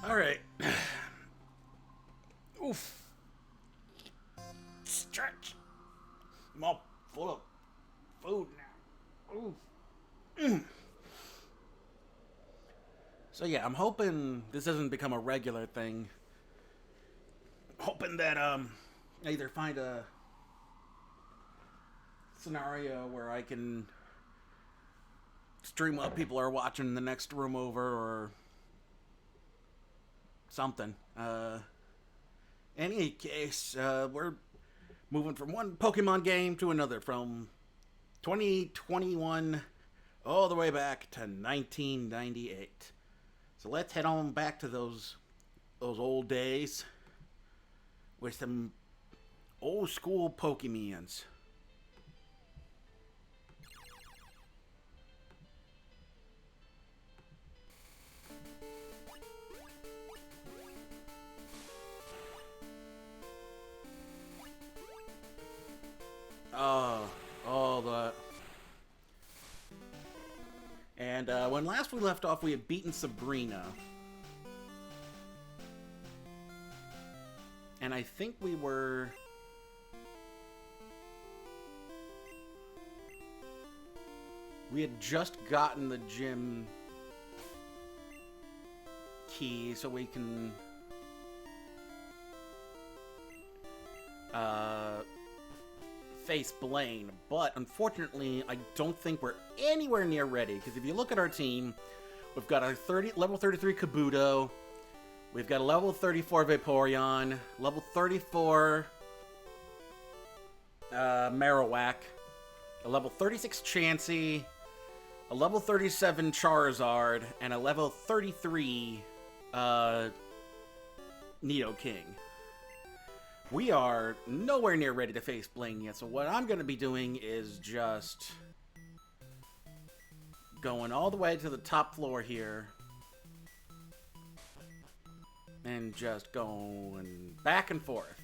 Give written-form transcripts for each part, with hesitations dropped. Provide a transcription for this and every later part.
Alright. Oof. Stretch. I'm all full of food now. Oof. So yeah, I'm hoping this doesn't become a regular thing. Hoping that I either find a scenario where I can stream while people are watching the next room over or something. Any case, we're moving from one Pokemon game to another, from 2021 all the way back to 1998. So let's head on back to those old days with some old school Pokemons. Oh, the... And when last we left off, we had beaten Sabrina. And I think we were... We had just gotten the gym key so we can... face Blaine, but unfortunately I don't think we're anywhere near ready, because if you look at our team, we've got a level 33 Kabuto, we've got a level 34 Vaporeon, level 34 Marowak, a level 36 Chansey, a level 37 Charizard, and a level 33 Nidoking. We are nowhere near ready to face Blaine yet, so what I'm going to be doing is just going all the way to the top floor here and just going back and forth.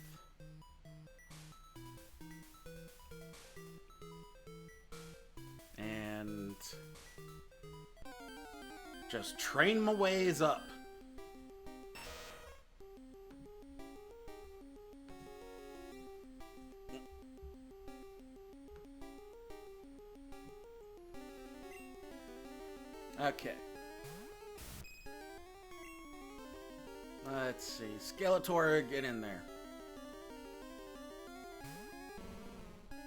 And just train my ways up. Okay. Let's see. Skeletor, get in there. And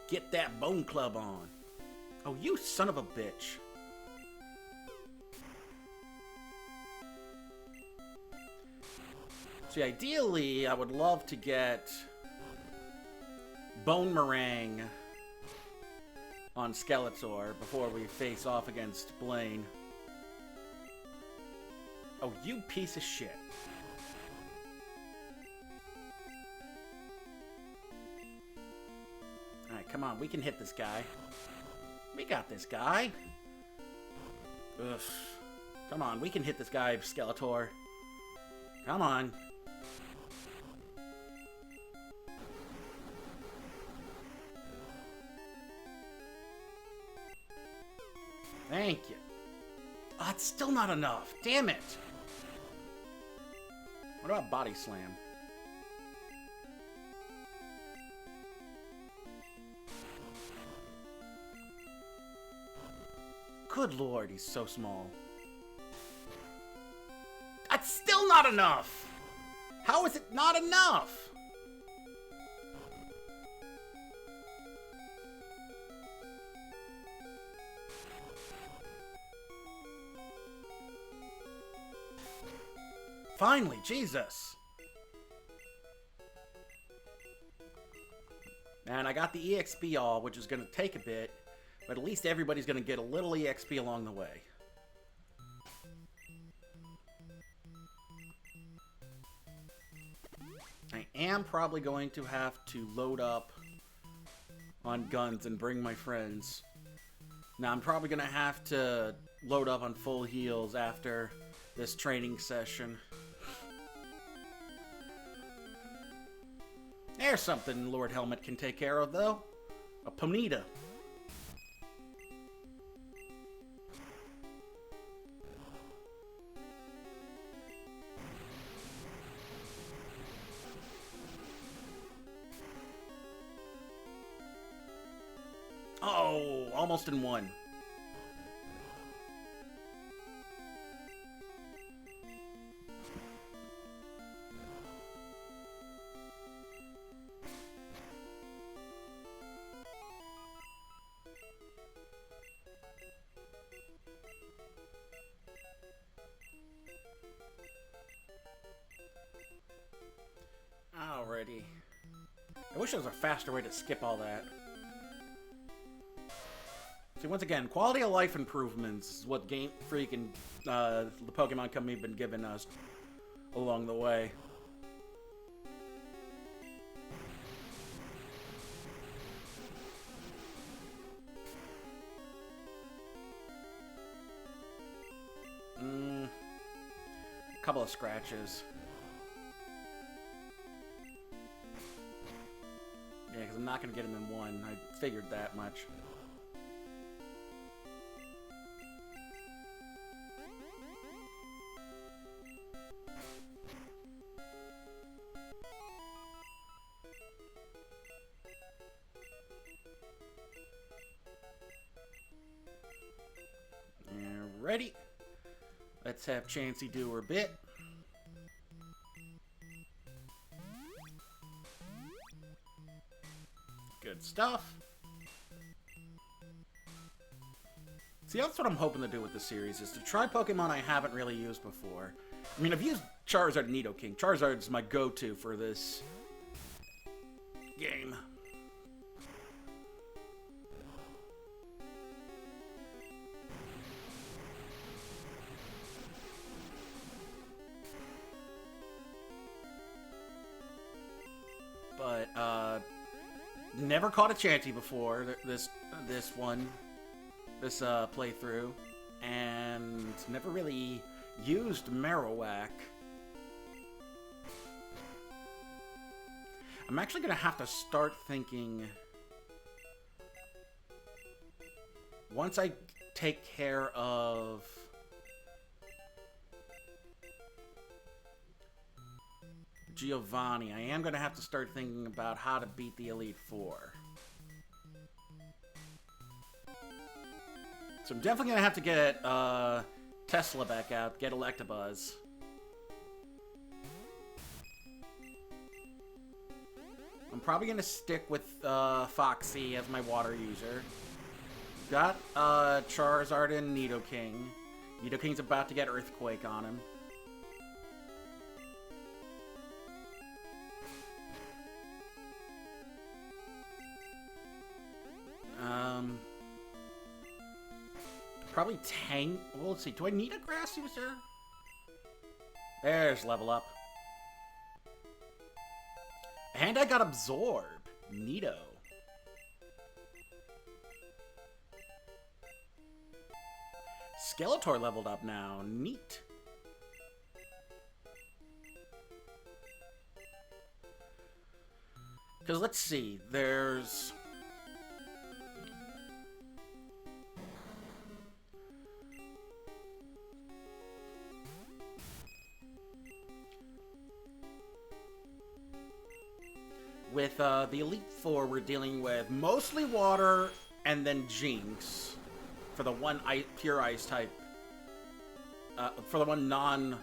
get that Bone Club on. Oh, you son of a bitch. See, ideally, I would love to get Bone Meringue on Skeletor before we face off against Blaine. Oh, you piece of shit. Alright, come on. We can hit this guy. We got this guy. Ugh. Come on, we can hit this guy, Skeletor. Come on. Thank you. Oh, it's still not enough. Damn it. What about Body Slam? Good lord, he's so small. That's still not enough! How is it not enough? Finally, Jesus! And I got the EXP all, which is going to take a bit, but at least everybody's going to get a little EXP along the way. I am probably going to have to load up on guns and bring my friends. Now, I'm probably going to have to load up on full heals after this training session. There's something Lord Helmet can take care of, though. A Ponyta. Oh, almost in one. Alrighty. I wish there was a faster way to skip all that. See, once again, quality of life improvements is what Game Freak and the Pokemon Company have been giving us along the way. A couple of scratches. Yeah, because I'm not going to get him in one. I figured that much. Ready? Let's have Chansey do her bit. Good stuff. See, that's what I'm hoping to do with this series, is to try Pokemon I haven't really used before. I mean, I've used Charizard and Nidoking. Charizard's my go-to for this game. But, never caught a Chansey before this playthrough, and never really used Marowak. I'm actually gonna have to start thinking, once I take care of Giovanni, I am going to have to start thinking about how to beat the Elite Four. So I'm definitely going to have to get Tesla back out, get Electabuzz. I'm probably going to stick with Foxy as my water user. Got Charizard and Nidoking. Nidoking's about to get Earthquake on him. Probably Tang. Well, let's see. Do I need a grass user? There's level up. And I got Absorb. Neato. Skeletor leveled up now. Neat. Because let's see, there's... With the Elite Four, we're dealing with mostly water and then Jinx for the one pure ice type. For the one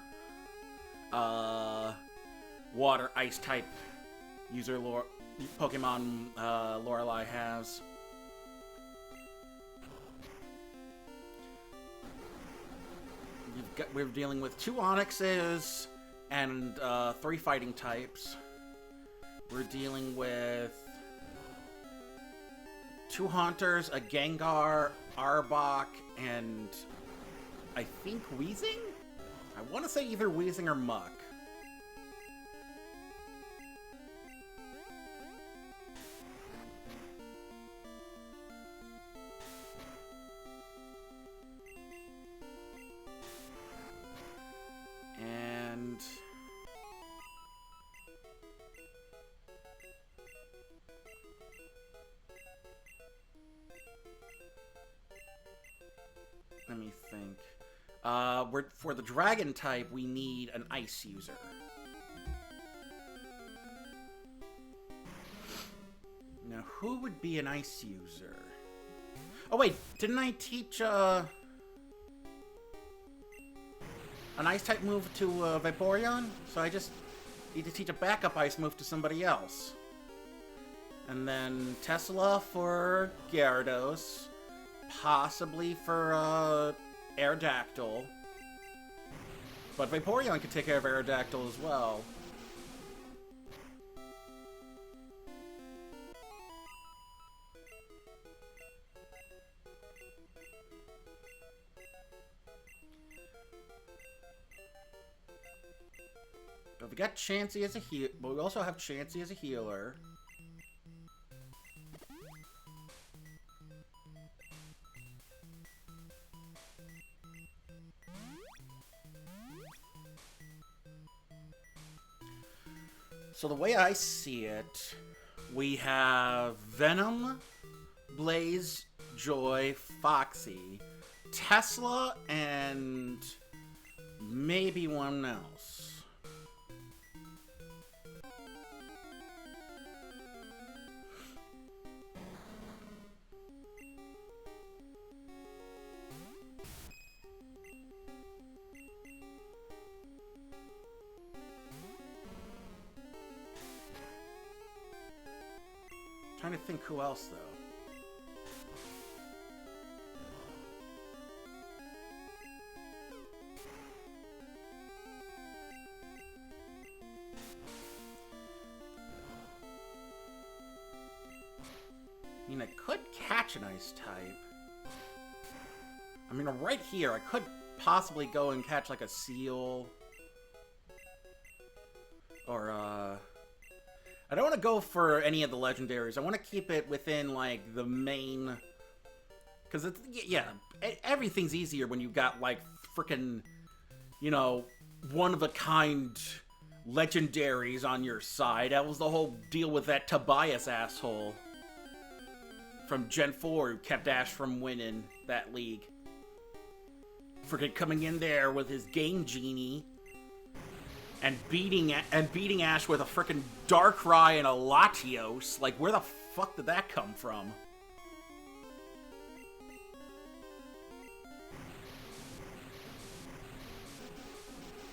water ice type user Pokemon Lorelei has. We're dealing with 2 Onyxes and 3 fighting types. We're dealing with 2 Haunters, a Gengar, Arbok, and I think Weezing? I want to say either Weezing or Muck. And... let me think. For the dragon type, we need an ice user. Now, who would be an ice user? Oh wait, didn't I teach an ice type move to Vaporeon? So I just need to teach a backup ice move to somebody else. And then Tesla for Gyarados. Possibly for Aerodactyl. But Vaporeon could take care of Aerodactyl as well. But we got Chansey as a heal, but we also have Chansey as a healer. So the way I see it, we have Venom, Blaze, Joy, Foxy, Tesla, and maybe one else. Trying to think who else, though. I mean, I could catch an ice type. I mean, right here, I could possibly go and catch, like, a Seal. Or, I don't want to go for any of the legendaries. I want to keep it within, like, the main... Because, it's, yeah, everything's easier when you've got, like, frickin', you know, one-of-a-kind legendaries on your side. That was the whole deal with that Tobias asshole from Gen 4 who kept Ash from winning that league. Frickin' coming in there with his Game Genie... And beating Ash with a frickin' Darkrai and a Latios. Like, where the fuck did that come from?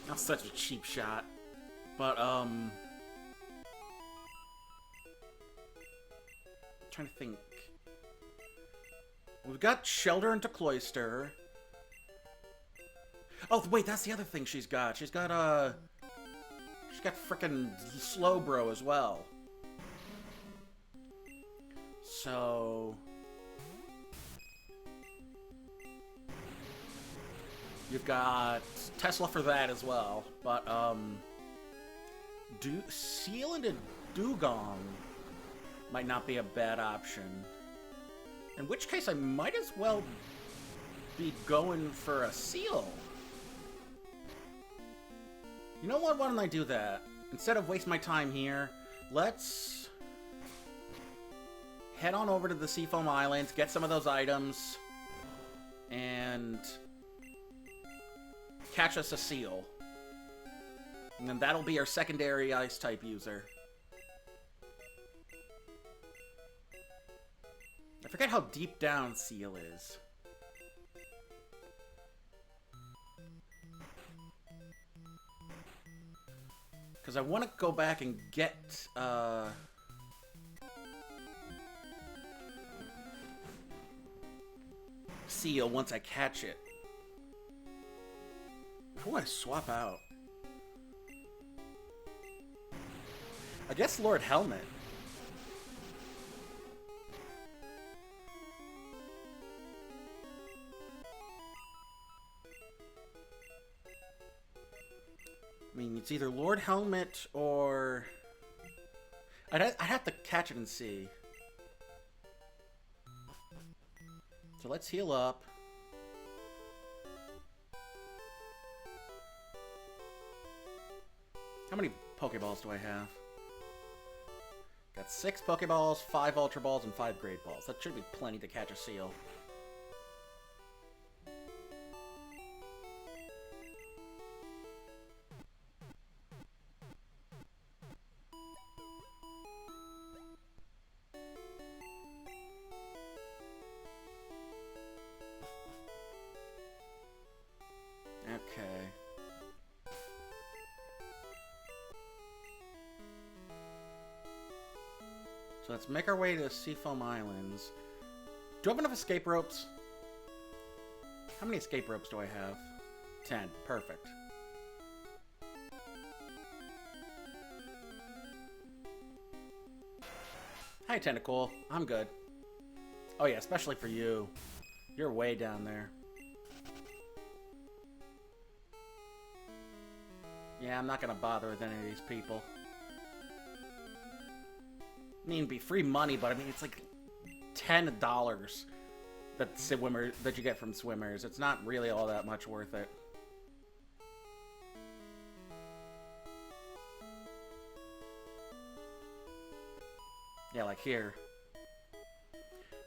That's such a cheap shot. But, I'm trying to think. We've got Shelter into Cloyster. Oh, wait, that's the other thing she's got. She's got frickin' Slowbro as well. So... You've got Tesla for that as well. But, Seal into Dugong might not be a bad option. In which case, I might as well be going for a Seal. You know what? Why don't I do that? Instead of waste my time here, let's head on over to the Seafoam Islands, get some of those items, and catch us a seal. And then that'll be our secondary ice-type user. I forget how deep down Seal is. Because I want to go back and get, Seal once I catch it. Who do I swap out? I guess Lord Helmet. I mean, it's either Lord Helmet or... I'd have to catch it and see. So let's heal up. How many Pokeballs do I have? Got 6 Pokeballs, 5 Ultra Balls, and 5 Great Balls. That should be plenty to catch a seal. Okay. So let's make our way to Seafoam Islands. Do I have enough escape ropes? How many escape ropes do I have? 10. Perfect. Hi, Tentacle. I'm good. Oh yeah, especially for you. You're way down there. Yeah, I'm not gonna bother with any of these people. I mean, it'd be free money, but I mean, it's like $10 that you get from swimmers. It's not really all that much worth it. Yeah, like here.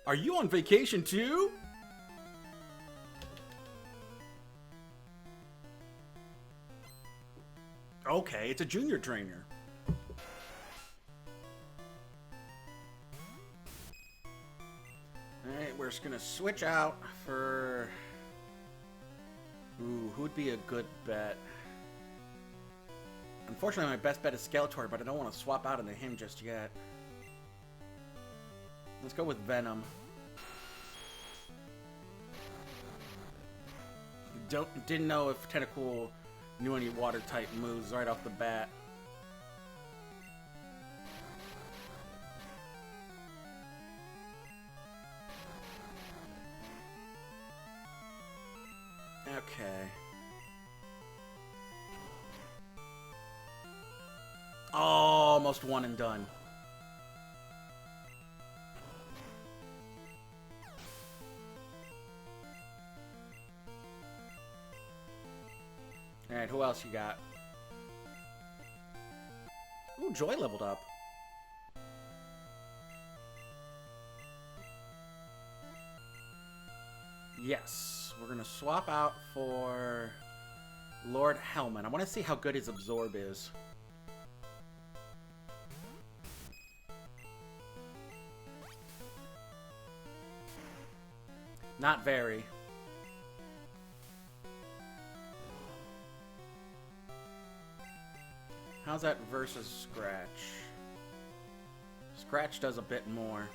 Are you on vacation too? Okay, it's a junior trainer. Alright, we're just gonna switch out for... Ooh, who'd be a good bet? Unfortunately, my best bet is Skeletor, but I don't want to swap out into him just yet. Let's go with Venom. Didn't know if Tentacool knew any water-type moves right off the bat. Okay. Oh, almost one and done. Alright, who else you got? Ooh, Joy leveled up. Yes, we're gonna swap out for Lord Helmet. I want to see how good his Absorb is. Not very. How's that versus Scratch? Scratch does a bit more.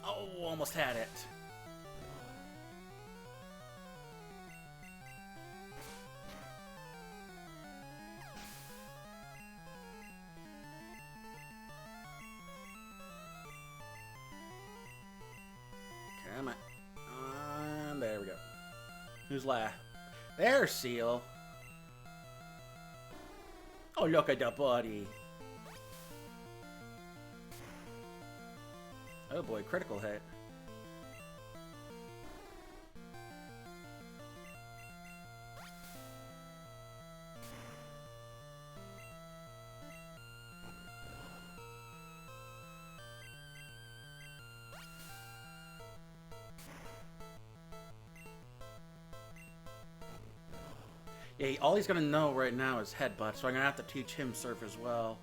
Oh, almost had it. Come on. There we go. Who's last? There's Seal. Oh, look at the body. Oh boy, critical hit. Yeah, all he's gonna know right now is headbutt, so I'm gonna have to teach him surf as well.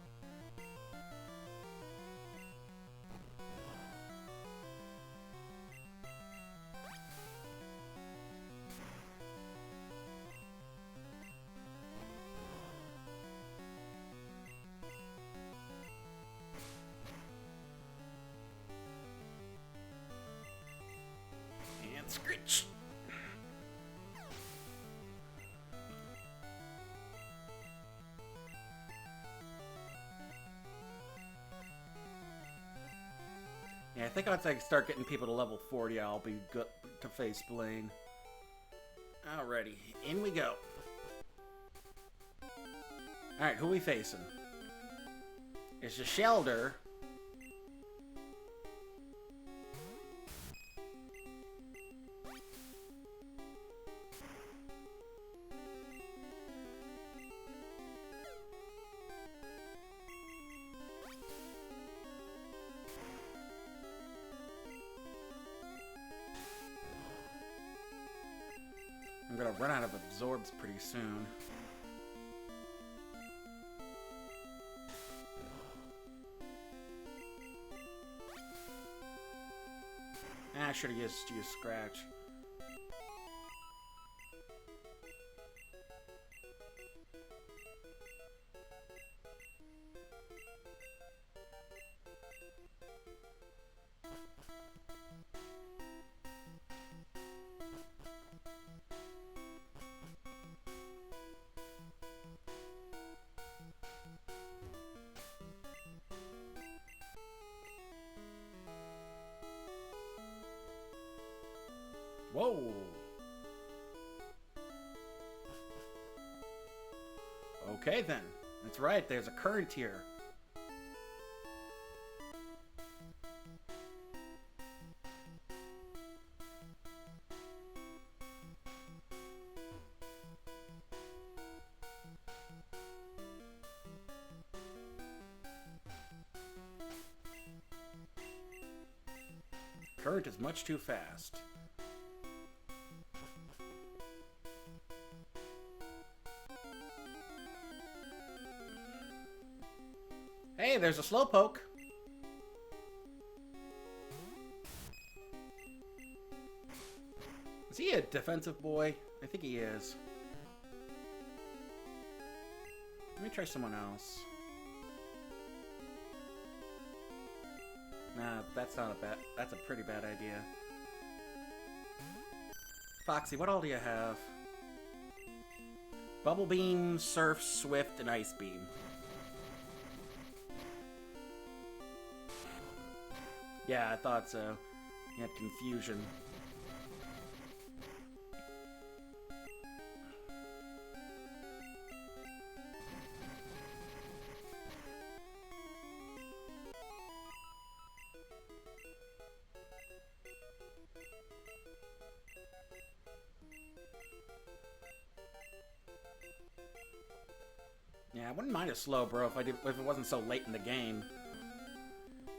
And screech! Yeah, I think once I start getting people to level 40, I'll be good to face Blaine. Alrighty, in we go. Alright, who are we facing? It's a Shelder. I'm gonna run out of absorbs pretty soon. I should have used Scratch. Whoa! Okay then. That's right, there's a current here. Current is much too fast. Hey, there's a Slowpoke. Is he a defensive boy? I think he is. Let me try someone else. Nah, that's not a bad... That's a pretty bad idea. Foxy, what all do you have? Bubble Beam, Surf, Swift, and Ice Beam. Yeah, I thought so. You had confusion. Yeah, I wouldn't mind a slow, bro, if it wasn't so late in the game.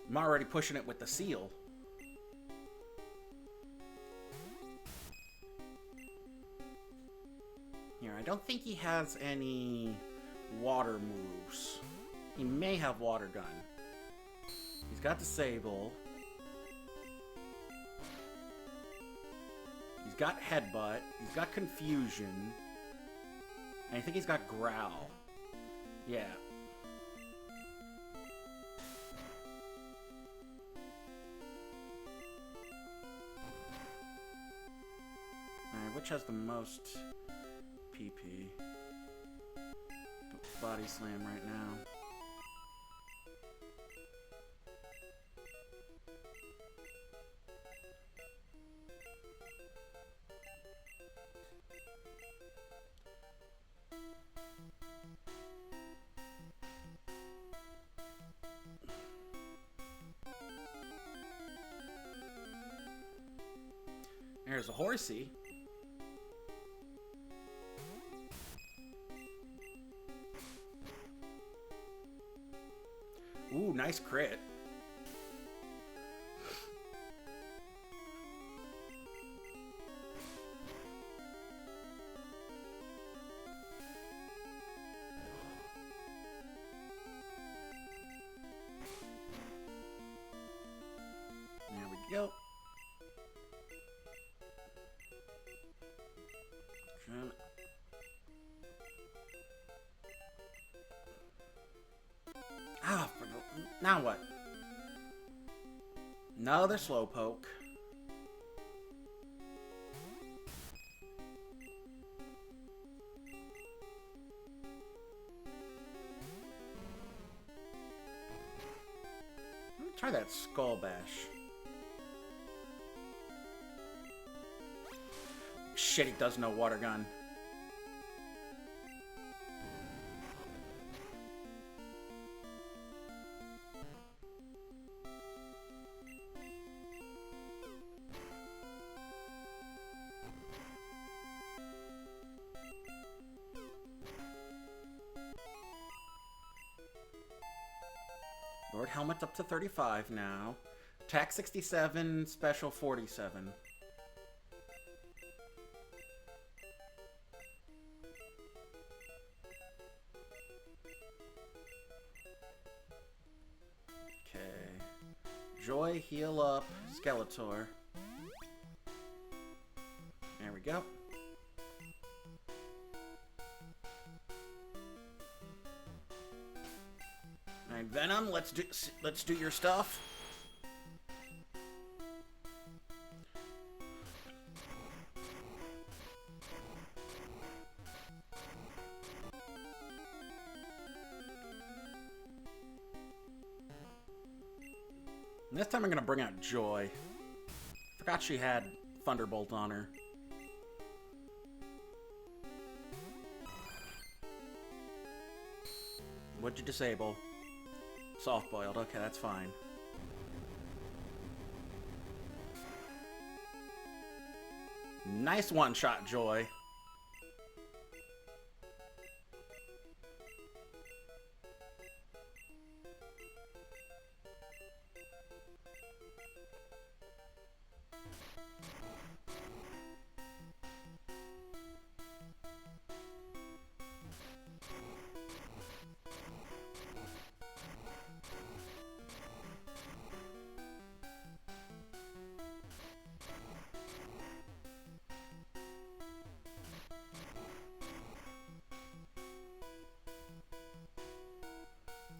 I'm already pushing it with the Seal. Here, I don't think he has any water moves. He may have Water Gun. He's got Disable. He's got Headbutt. He's got Confusion. And I think he's got Growl. Yeah. Alright, which has the most PP? Body Slam right now. There's a horsey. Ooh, nice crit. There we go. Ah, now what? Another slowpoke. Let me try that Skull Bash. Shit, he does know Water Gun. Lord Helmet up to 35 now. Attack 67, Special 47. Okay. Joy, heal up, Skeletor. There we go. Alright, Venom, let's do your stuff. And this time I'm gonna bring out Joy. Forgot she had Thunderbolt on her. What'd you disable? Soft-boiled. Okay, that's fine. Nice one-shot, Joy.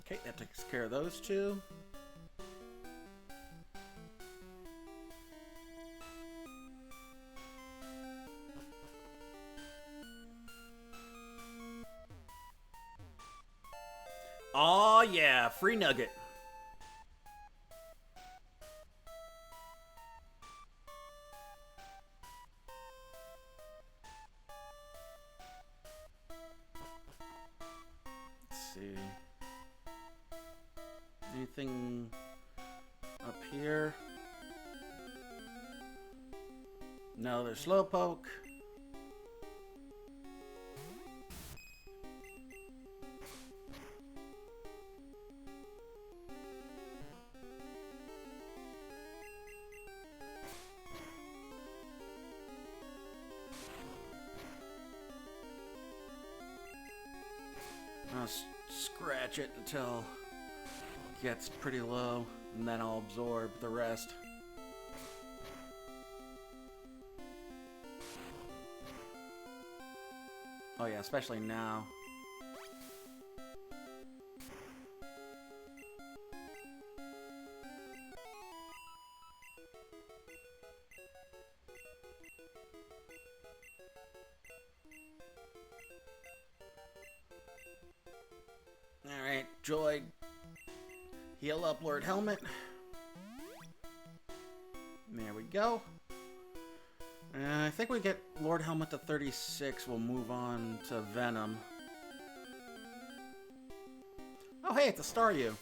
Okay, that takes care of those two. Oh yeah, free nugget. Let's see. Anything up here? No, there's Slowpoke. I'll scratch it until it gets pretty low, and then I'll absorb the rest. Oh yeah, especially now. Alright, Joy. Heal up, Lord Helmet. There we go. I think we get Lord Helmet to 36. We'll move on to Venom. Oh, hey, it's a Staryu.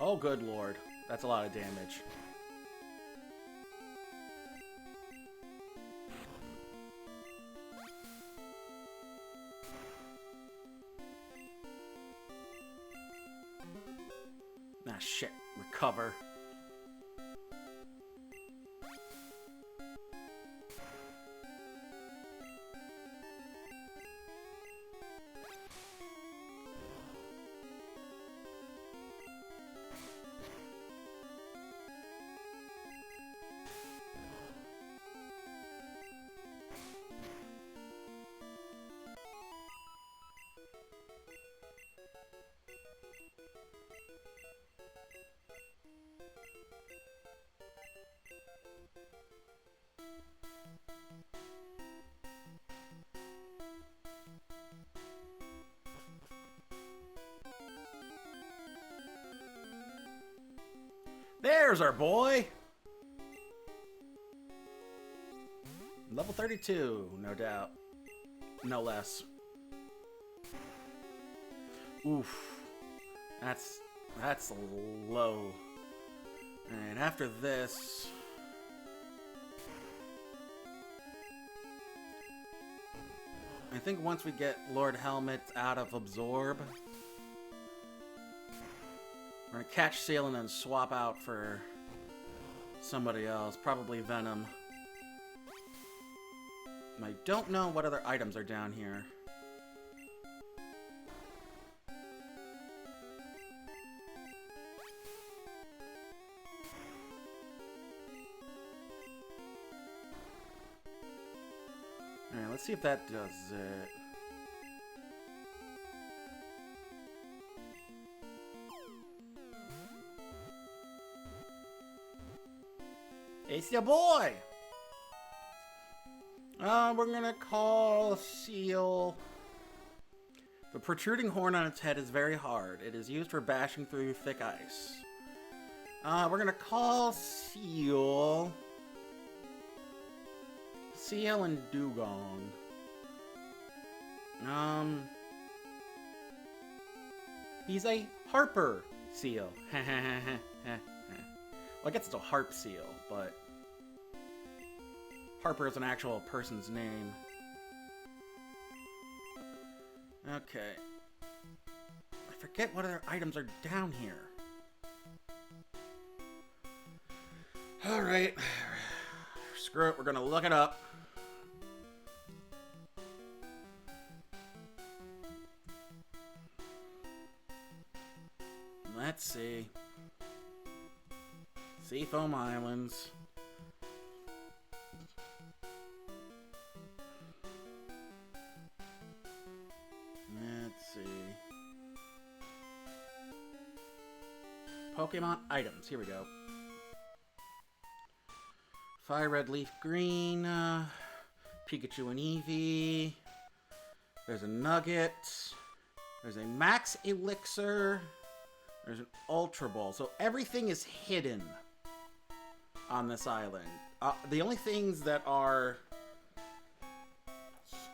Oh, good lord. That's a lot of damage. Ah, shit. Recover. There's our boy! Level 32, no doubt. No less. Oof. That's low. Alright, after this... I think once we get Lord Helmet out of Absorb... We're gonna catch Seal and then swap out for somebody else, probably Venom. I don't know what other items are down here. Alright, let's see if that does it. It's your boy! We're gonna call Seal. The protruding horn on its head is very hard. It is used for bashing through thick ice. We're gonna call Seal. Seal and Dugong. He's a Harper Seal. Well, I guess it's a Harp Seal, but Harper is an actual person's name. Okay. I forget what other items are down here. Alright. Screw it, we're gonna look it up. Let's see. Seafoam Islands. Let's see. Pokemon items. Here we go. Fire Red, Leaf Green. Pikachu and Eevee. There's a Nugget. There's a Max Elixir. There's an Ultra Ball. So everything is hidden on this island. The only things that are...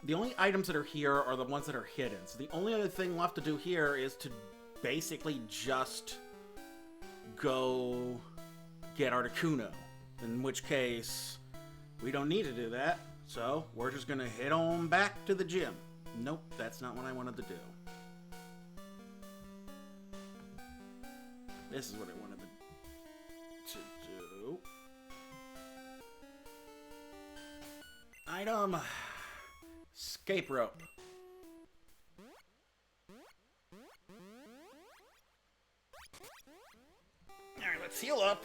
The only items that are here are the ones that are hidden. So the only other thing left to do here is to basically just go get Articuno. In which case, we don't need to do that. So we're just going to head on back to the gym. Nope, that's not what I wanted to do. This is what I wanted to do. Item. Escape rope. Alright, let's heal up.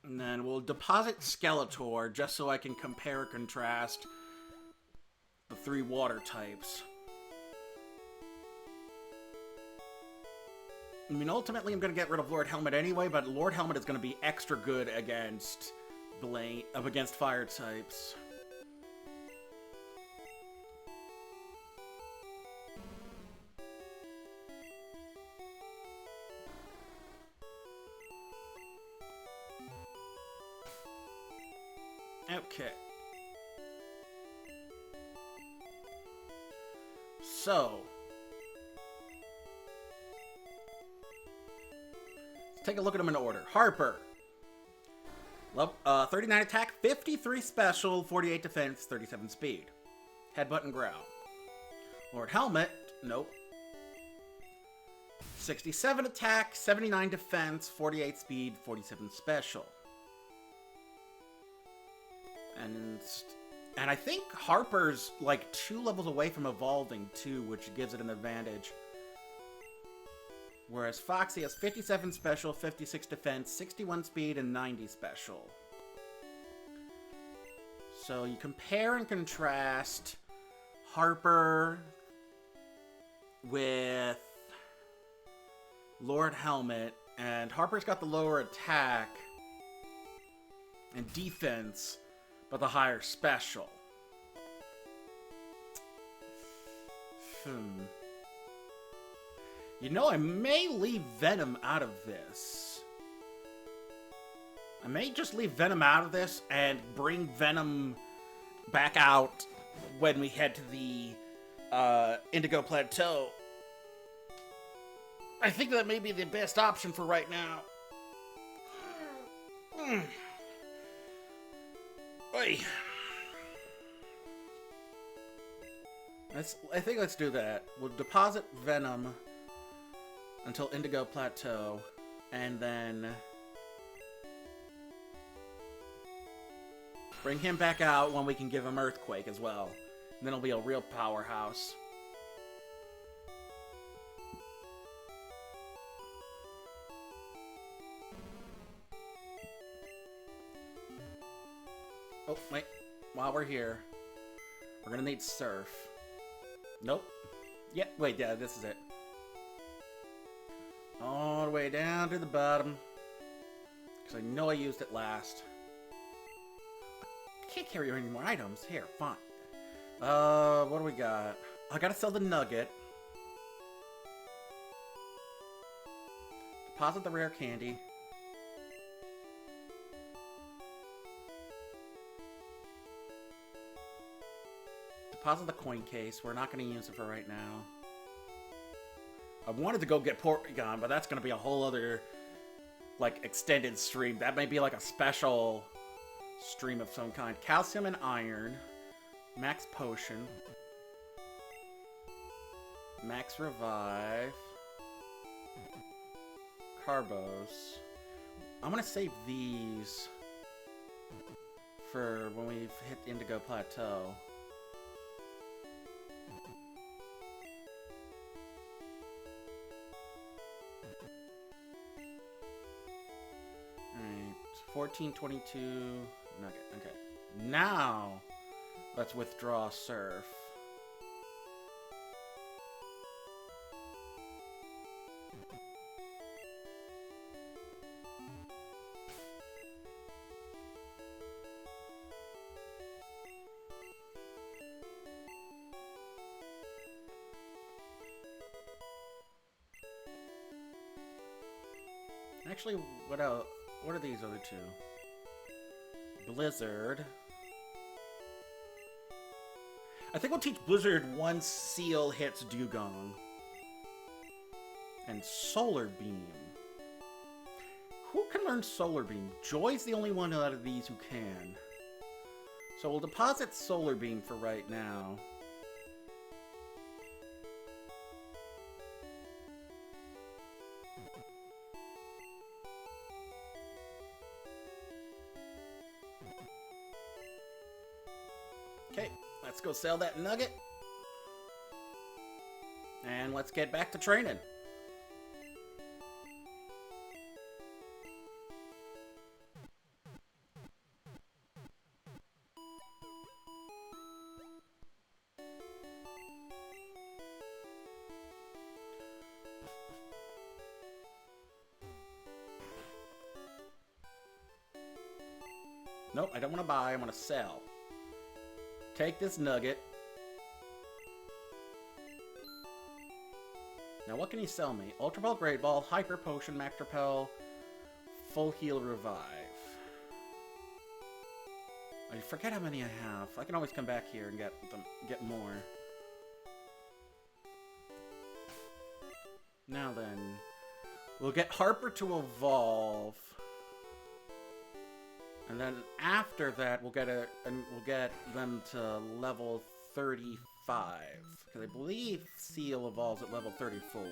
And then we'll deposit Skeletor just so I can compare and contrast the 3 water types. I mean, ultimately I'm going to get rid of Lord Helmet anyway, but Lord Helmet is going to be extra good against against fire types. Okay. So, let's take a look at them in order. Harper. 39 attack, 53 special, 48 defense, 37 speed. Headbutt and growl. Lord Helmet, nope. 67 attack, 79 defense, 48 speed, 47 special. And I think Harper's like 2 levels away from evolving too, which gives it an advantage. Whereas Foxy has 57 special, 56 defense, 61 speed, and 90 special. So you compare and contrast Harper with Lord Helmet, and Harper's got the lower attack and defense, but the higher special. You know, I may leave Venom out of this. I may just leave Venom out of this and bring Venom back out when we head to the Indigo Plateau. I think that may be the best option for right now. Oy. I think let's do that. We'll deposit Venom until Indigo Plateau, and then bring him back out when we can give him Earthquake as well. And then he'll be a real powerhouse. Oh, wait. While we're here, we're gonna need Surf. Nope. Yeah, wait, yeah, this is it. All the way down to the bottom. Because I know I used it last. I can't carry any more items. Here, fine. What do we got? I gotta sell the nugget. Deposit the rare candy. Deposit the coin case. We're not going to use it for right now. I wanted to go get Porygon, but that's going to be a whole other, like, extended stream. That may be like a special stream of some kind. Calcium and iron. Max potion. Max revive. Carbos. I'm going to save these for when we hit Indigo Plateau. Alright, 1422 nugget. Okay. Now, let's withdraw Surf. Actually, what else? What are these other two? Blizzard. I think we'll teach Blizzard once Seal hits Dugong. And Solar Beam. Who can learn Solar Beam? Joy's the only one out of these who can. So we'll deposit Solar Beam for right now. Okay, let's go sell that nugget. And let's get back to training. Nope, I don't want to buy. I want to sell. Take this nugget. Now, what can he sell me? Ultra Ball, Great Ball, Hyper Potion, Max Repel, Full Heal, Revive. I forget how many I have. I can always come back here and get more. Now then, we'll get Harper to evolve, and then after that, we'll get them to level 35, because I believe Seal evolves at level 34.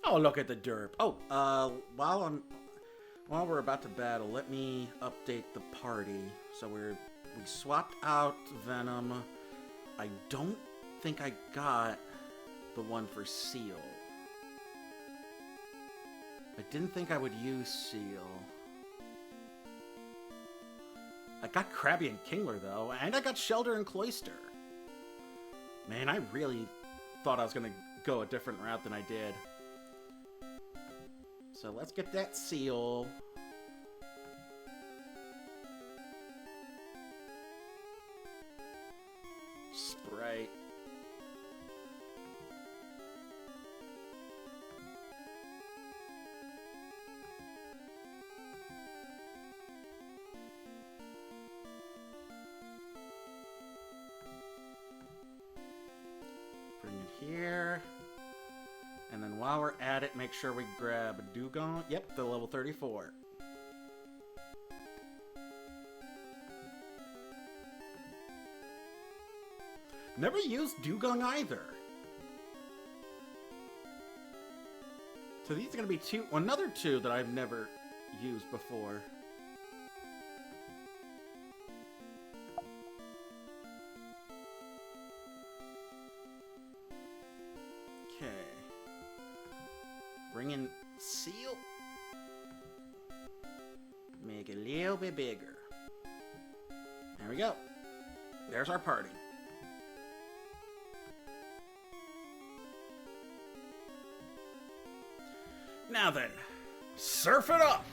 Oh, look at the derp. Oh, while we're about to battle, let me update the party. So we swapped out Venom. I don't think I got the one for Seal. I didn't think I would use Seal. I got Krabby and Kingler, though, and I got Shelter and Cloyster. Man, I really thought I was going to go a different route than I did. So let's get that Seal. Sprite. Bring it here. And then while we're at it, make sure we grab a Dugong. Yep, the level 34. Never used Dugong either. So these are going to be another two that I've never used before. Okay. Bring in Seal. Make it a little bit bigger. There we go. There's our party. Now then, surf it up!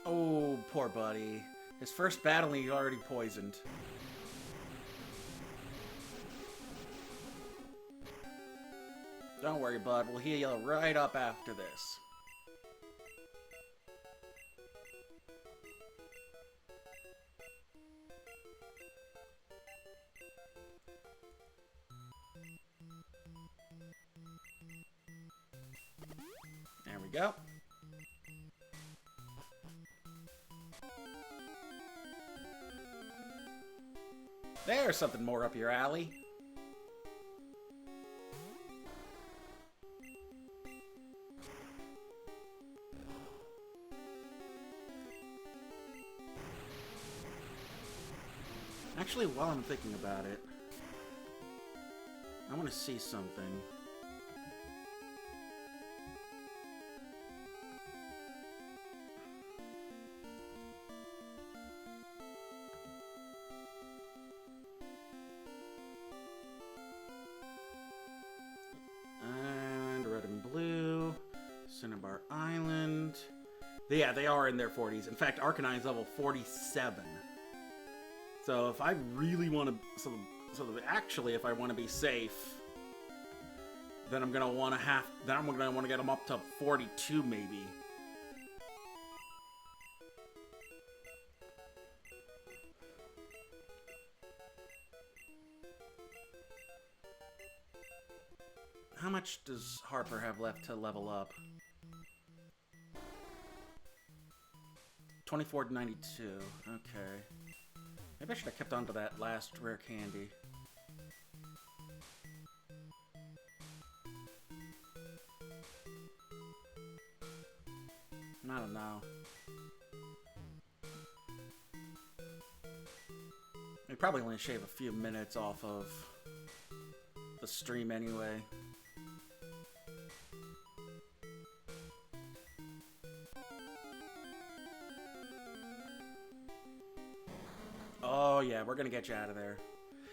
Oh, poor buddy. His first battle, he's already poisoned. Don't worry, bud. We'll heal you right up after this. There we go. There's something more up your alley. Actually, while I'm thinking about it, I want to see something. And red and blue, Cinnabar Island. Yeah, they are in their 40s. In fact, Arcanine's level 47. So if I really want to, actually, if I want to be safe, then I'm gonna want to get them up to 42 maybe. How much does Harper have left to level up? 24 to 92. Okay. Maybe I should have kept on to that last rare candy. I don't know. I'd probably only shave a few minutes off of the stream anyway. yeah, we're gonna get you out of there.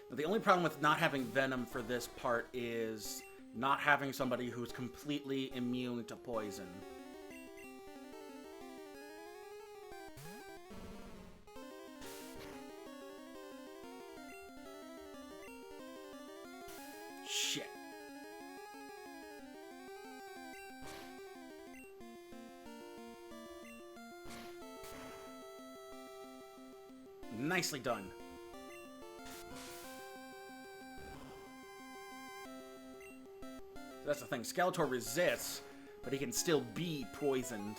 But the only problem with not having Venom for this part is not having somebody who's completely immune to poison. Shit. Nicely done. That's the thing. Skeletor resists, but he can still be poisoned.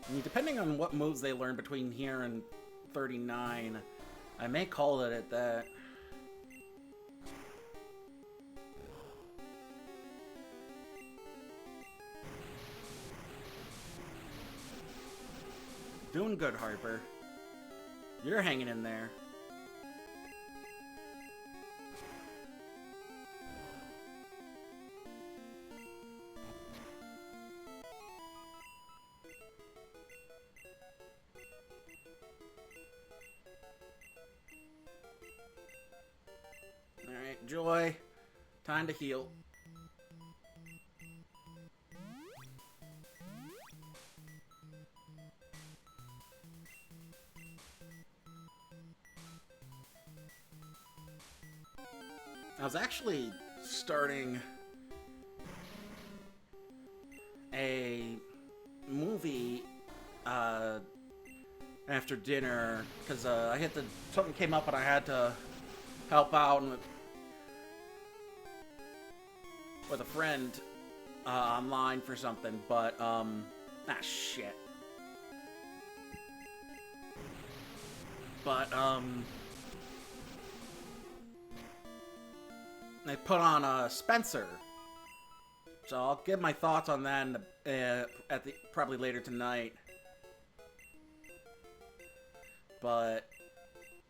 I mean, depending on what moves they learn between here and 39, I may call it at that. Doing good, Harper. You're hanging in there. Alright, Joy. Time to heal. I was actually starting a movie after dinner because something came up and I had to help out with a friend online for something, but shit. But they put on Spencer, so I'll give my thoughts on that probably later tonight. But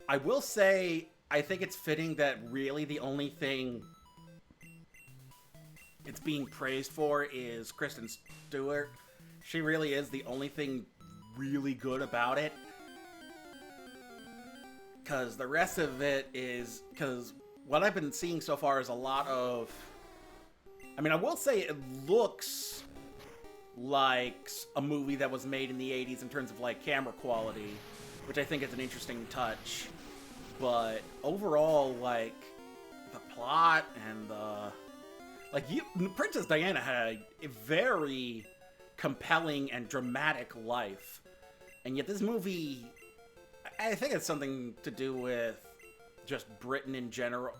I will say I think it's fitting that really the only thing it's being praised for is Kristen Stewart. She really is the only thing really good about it. Because the rest of it is... Because what I've been seeing so far is a lot of... I mean, I will say it looks like a movie that was made in the 80s in terms of, like, camera quality, which I think is an interesting touch. But overall, like, the plot and the... Like, Princess Diana had a very compelling and dramatic life. And yet this movie, I think it's something to do with just Britain in general,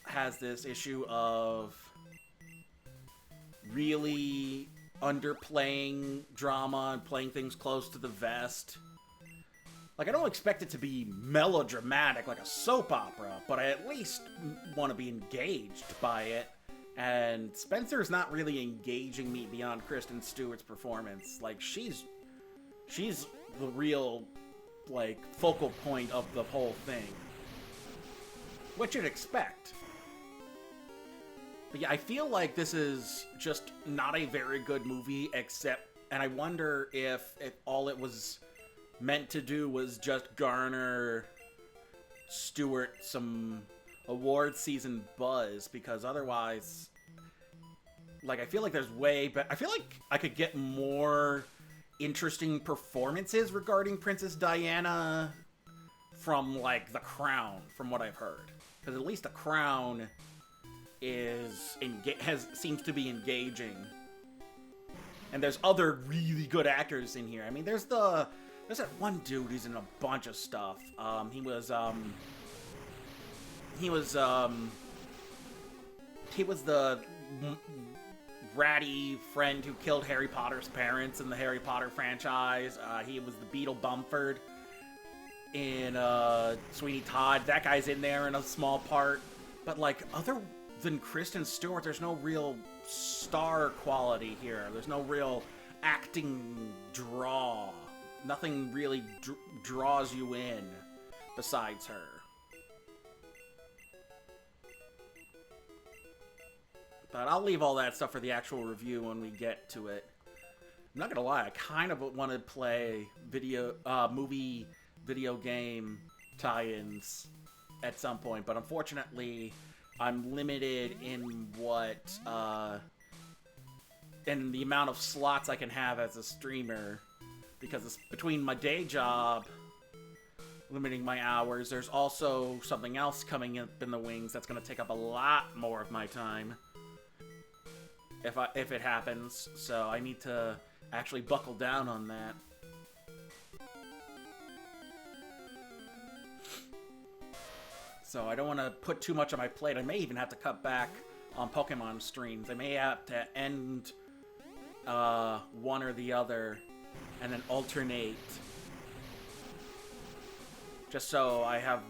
has this issue of really underplaying drama and playing things close to the vest. Like, I don't expect it to be melodramatic like a soap opera, but I at least want to be engaged by it. And Spencer's not really engaging me beyond Kristen Stewart's performance. Like, she's the real, like, focal point of the whole thing. What you'd expect. But yeah, I feel like this is just not a very good movie, and I wonder if all it was meant to do was just garner Stewart some award season buzz, because otherwise, like, I feel like there's I feel like I could get more interesting performances regarding Princess Diana from, like, The Crown, from what I've heard. Because at least The Crown seems to be engaging. And there's other really good actors in here. I mean, there's that one dude who's in a bunch of stuff. He was the ratty friend who killed Harry Potter's parents in the Harry Potter franchise. He was the Beetle Bumford in Sweeney Todd. That guy's in there in a small part. But, like, other than Kristen Stewart, there's no real star quality here. There's no real acting draw. Nothing really draws you in besides her. But I'll leave all that stuff for the actual review when we get to it. I'm not gonna lie, I kind of want to play movie, video game tie-ins at some point, but unfortunately, I'm limited in what, in the amount of slots I can have as a streamer, because it's between my day job, limiting my hours, there's also something else coming up in the wings that's gonna take up a lot more of my time. If it happens, so I need to actually buckle down on that. So I don't want to put too much on my plate. I may even have to cut back on Pokemon streams. I may have to end one or the other and then alternate. Just so I have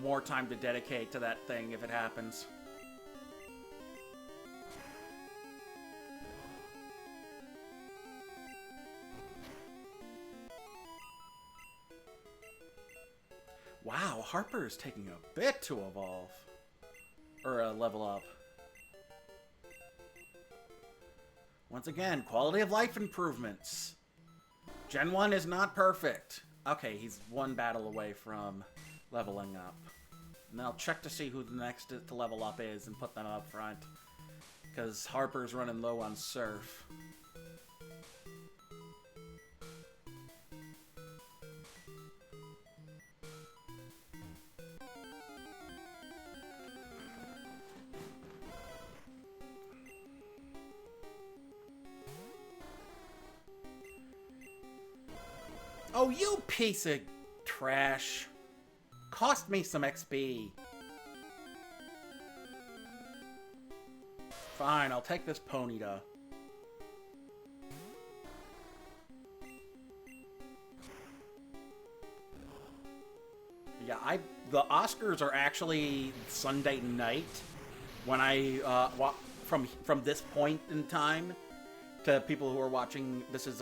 more time to dedicate to that thing if it happens. Wow, Harper's taking a bit to evolve. Or level up. Once again, quality of life improvements. Gen 1 is not perfect. Okay, he's one battle away from leveling up. And I'll check to see who the next to level up is and put them up front. Because Harper's running low on Surf. Oh, you piece of trash. Cost me some XP. Fine, I'll take this Ponyta. Yeah, the Oscars are actually Sunday night. When I, from this point in time, to people who are watching, this is,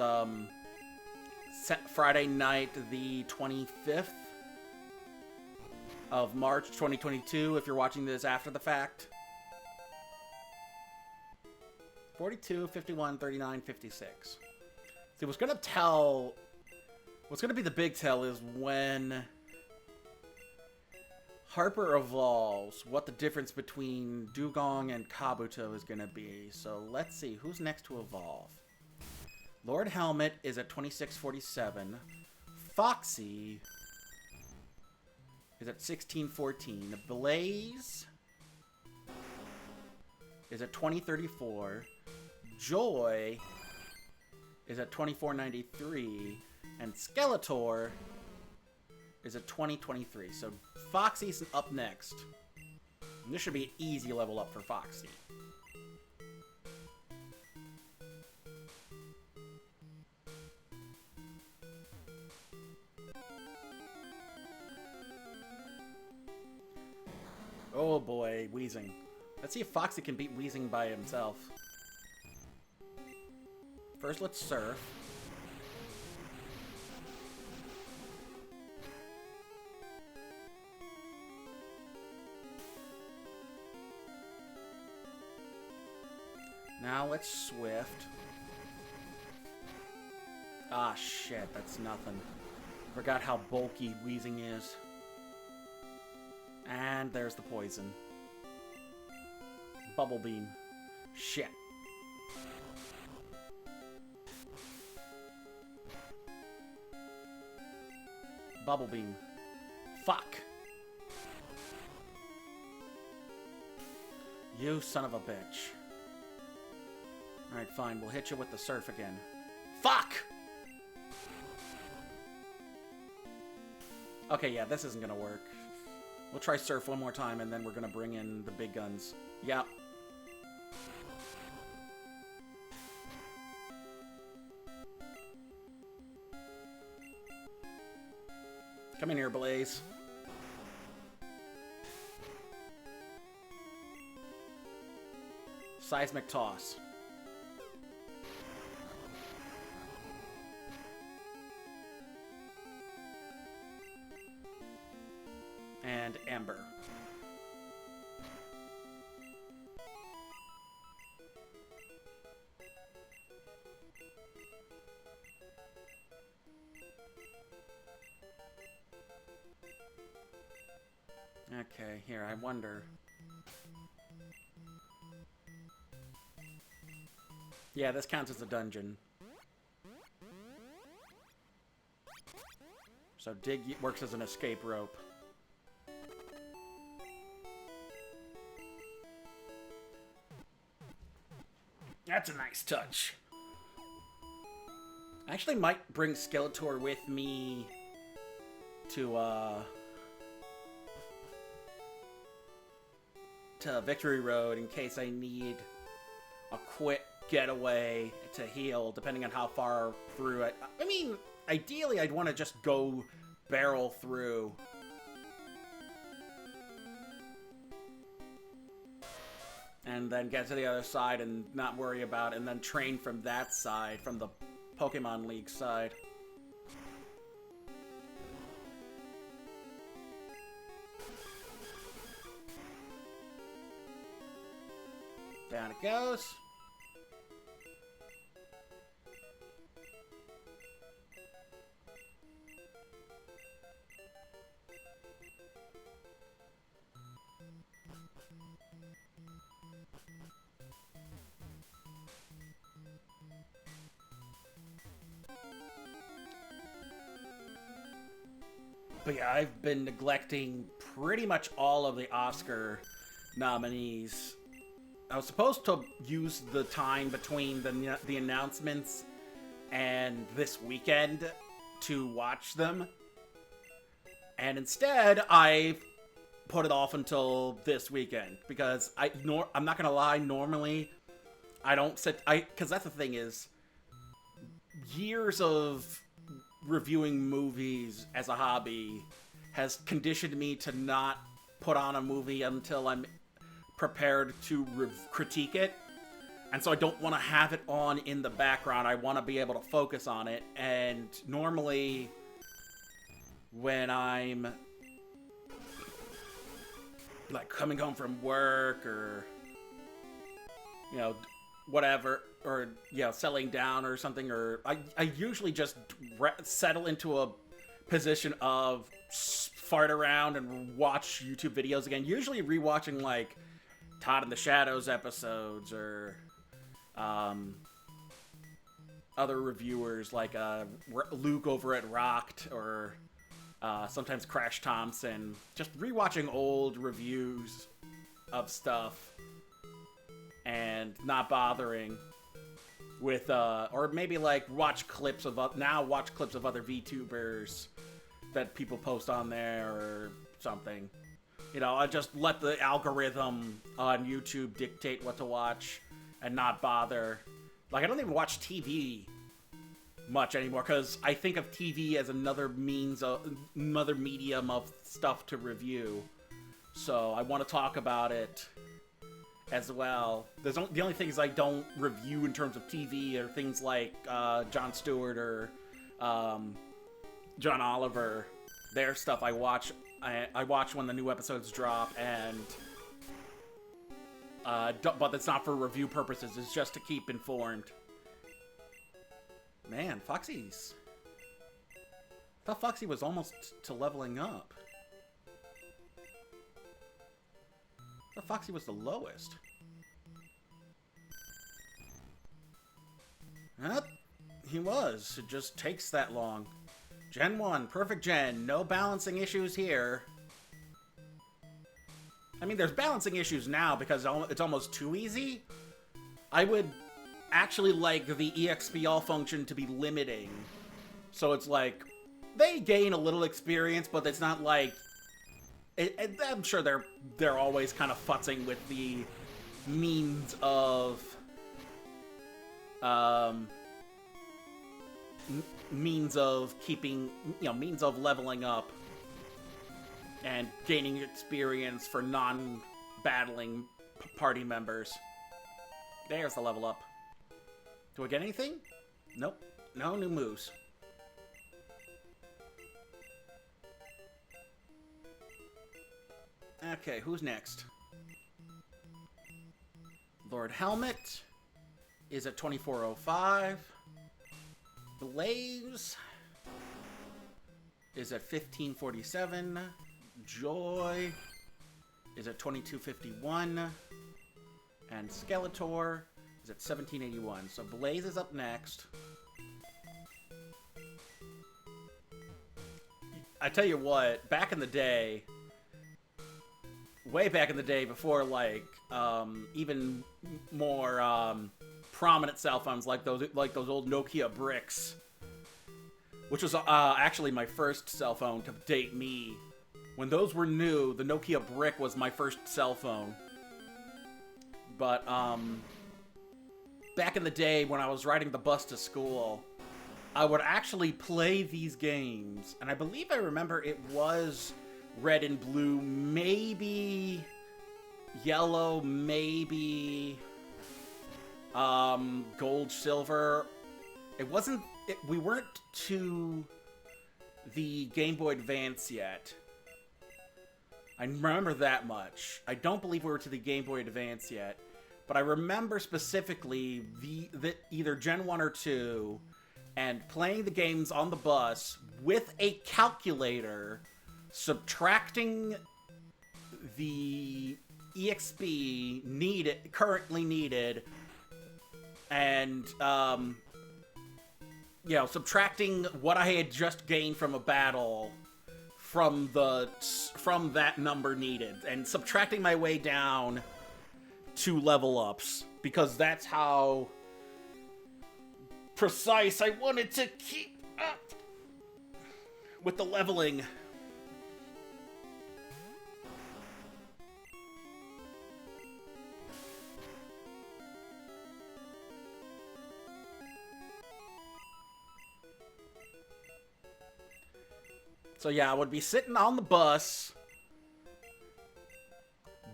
Friday night, the 25th of March, 2022, if you're watching this after the fact. 42, 51, 39, 56. See, what's going to be the big tell is when Harper evolves, what the difference between Dugong and Kabuto is going to be. So let's see, who's next to evolve? Lord Helmet is at 2647. Foxy is at 1614. Blaze is at 2034. Joy is at 2493. And Skeletor is at 2023. So Foxy's up next. And this should be an easy level up for Foxy. Oh boy, Weezing. Let's see if Foxy can beat Weezing by himself. First, let's Surf. Now let's Swift. Ah, shit, that's nothing. Forgot how bulky Weezing is. And there's the poison. Bubble Beam. Shit. Bubble Beam. Fuck. You son of a bitch. Alright, fine. We'll hit you with the Surf again. Fuck! Okay, yeah, this isn't gonna work. We'll try Surf one more time, and then we're gonna bring in the big guns. Yeah. Come in here, Blaze. Seismic Toss. And Ember. Okay, here, I wonder. Yeah, this counts as a dungeon. So dig works as an escape rope. That's a nice touch. I actually might bring Skeletor with me to Victory Road in case I need a quick getaway to heal, depending on how far through it. I mean, ideally, I'd want to just go barrel through. And then get to the other side and not worry about it, and then train from that side, from the Pokemon League side. Down it goes. But yeah, I've been neglecting pretty much all of the Oscar nominees. I was supposed to use the time between the announcements and this weekend to watch them. And instead, I put it off until this weekend. Because I'm not going to lie, normally I don't sit... Because that's the thing is, years of reviewing movies as a hobby has conditioned me to not put on a movie until I'm prepared to critique it. And so I don't want to have it on in the background. I want to be able to focus on it. And normally, when I'm like coming home from work or, you know, whatever, or, you know, settling down or something, or I usually just settle into a position of fart around and watch YouTube videos again. Usually rewatching like Todd in the Shadows episodes or other reviewers like Luke over at Rocked or sometimes Crash Thompson. Just rewatching old reviews of stuff and not bothering with or maybe like watch clips of other VTubers that people post on there or something. You know, I just let the algorithm on YouTube dictate what to watch and not bother. Like, I don't even watch TV much anymore because I think of TV as another medium of stuff to review. So I want to talk about it as well. The only things I don't review in terms of TV are things like Jon Stewart or John Oliver. Their stuff I watch. I watch when the new episodes drop, and but it's not for review purposes. It's just to keep informed. Man, Foxy's... I thought Foxy was almost to leveling up. I thought Foxy was the lowest. He was. It just takes that long. Gen 1, perfect gen. No balancing issues here. I mean, there's balancing issues now because it's almost too easy. I would actually like the EXP all function to be limiting. So it's like, they gain a little experience, but it's not like... I'm sure they're always kind of futzing with the means of... means of keeping, you know, means of leveling up and gaining experience for non-battling party members. There's the level up. Do I get anything? Nope. No new moves. Okay, who's next? Lord Helmet is at 2405. Blaze is at 1547. Joy is at 2251. And Skeletor is at 1781. So Blaze is up next. I tell you what, back in the day, way back in the day, before like even more prominent cell phones like those old Nokia bricks, which was actually my first cell phone to date me. When those were new, the Nokia brick was my first cell phone. But back in the day when I was riding the bus to school, I would actually play these games, and I believe I remember it was red and blue, maybe yellow, maybe gold, silver. It wasn't, we weren't to the Game Boy Advance yet. I remember that much. I don't believe we were to the Game Boy Advance yet, but I remember specifically the either Gen 1 or 2, and playing the games on the bus with a calculator, subtracting the EXP currently needed, and you know, subtracting what I had just gained from a battle from that number needed, and subtracting my way down to level ups, because that's how precise I wanted to keep up with the leveling. So yeah, I would be sitting on the bus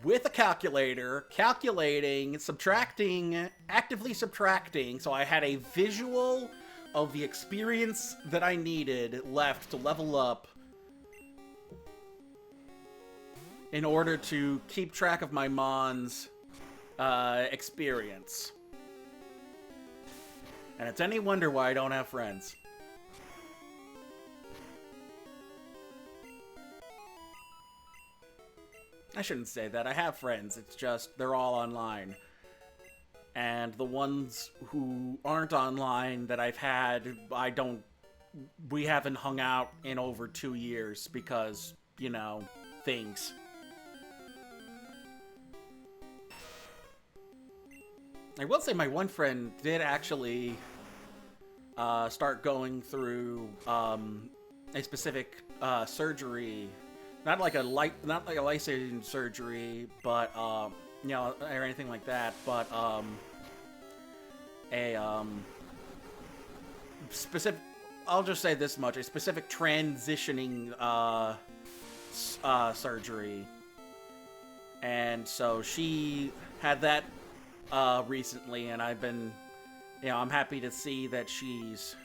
with a calculator, calculating, subtracting, actively subtracting, so I had a visual of the experience that I needed left to level up in order to keep track of my Mon's experience. And it's any wonder why I don't have friends. I shouldn't say that. I have friends. It's just they're all online. And the ones who aren't online that I've had, we haven't hung out in over 2 years because, you know, things. I will say my one friend did actually start going through a specific surgery. Not like a life-saving surgery, but you know, or anything like that. But a specific. I'll just say this much: a specific transitioning surgery, and so she had that recently, and I've been, you know, I'm happy to see that she's.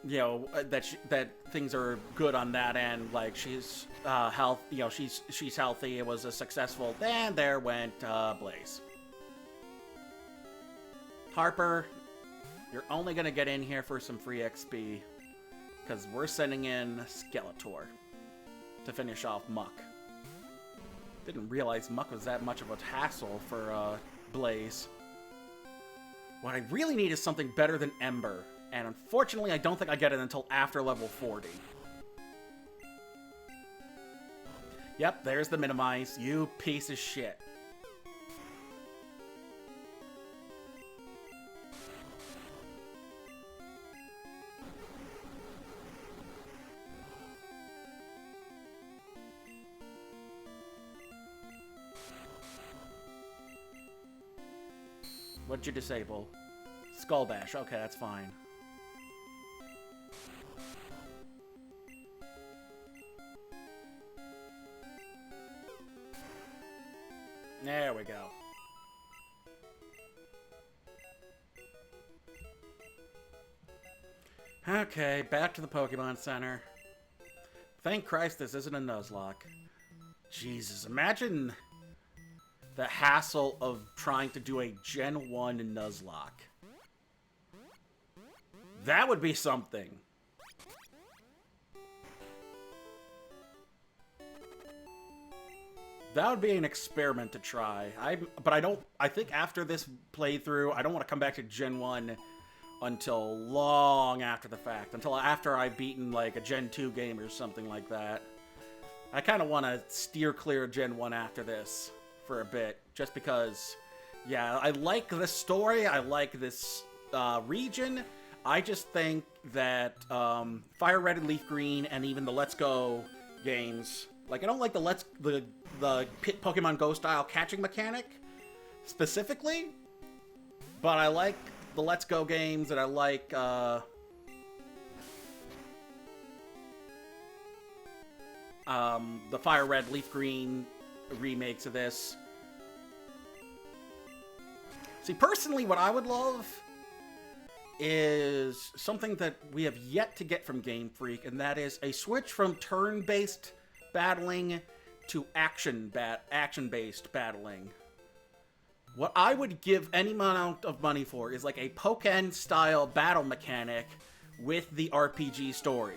You know, that things are good on that end. Like, she's you know, she's healthy. It was a successful. Then there went Blaze. Harper, you're only gonna get in here for some free XP, because we're sending in Skeletor to finish off Muck. Didn't realize Muck was that much of a hassle for Blaze. What I really need is something better than Ember. And unfortunately, I don't think I get it until after level 40. Yep, there's the minimize. You piece of shit. What'd you disable? Skull Bash. Okay, that's fine. There we go. Okay, back to the Pokemon Center. Thank Christ this isn't a Nuzlocke. Jesus, imagine the hassle of trying to do a Gen 1 Nuzlocke. That would be something. That would be an experiment to try. But I think after this playthrough, I don't want to come back to Gen 1 until long after the fact. Until after I've beaten, like, a Gen 2 game or something like that. I kind of want to steer clear of Gen 1 after this for a bit. Just because, yeah, I like this story. I like this region. I just think that Fire Red and Leaf Green and even the Let's Go games... Like, I don't like the Pokemon Go style catching mechanic, specifically. But I like the Let's Go games, and I like, the Fire Red, Leaf Green remakes of this. See, personally, what I would love is something that we have yet to get from Game Freak, and that is a switch from turn-based battling to action-based battling. What I would give any amount of money for is like a Pokémon-style battle mechanic with the RPG story.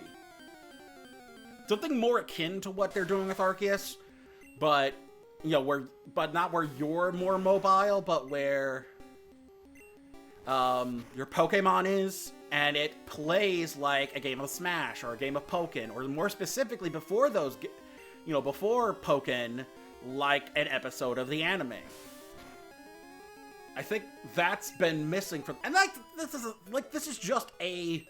Something more akin to what they're doing with Arceus, but you know, not where you're more mobile, but where your Pokemon is, and it plays like a game of Smash or a game of Pokken, or more specifically, before those, before Pokken, like an episode of the anime. I think that's been missing from, and this is just a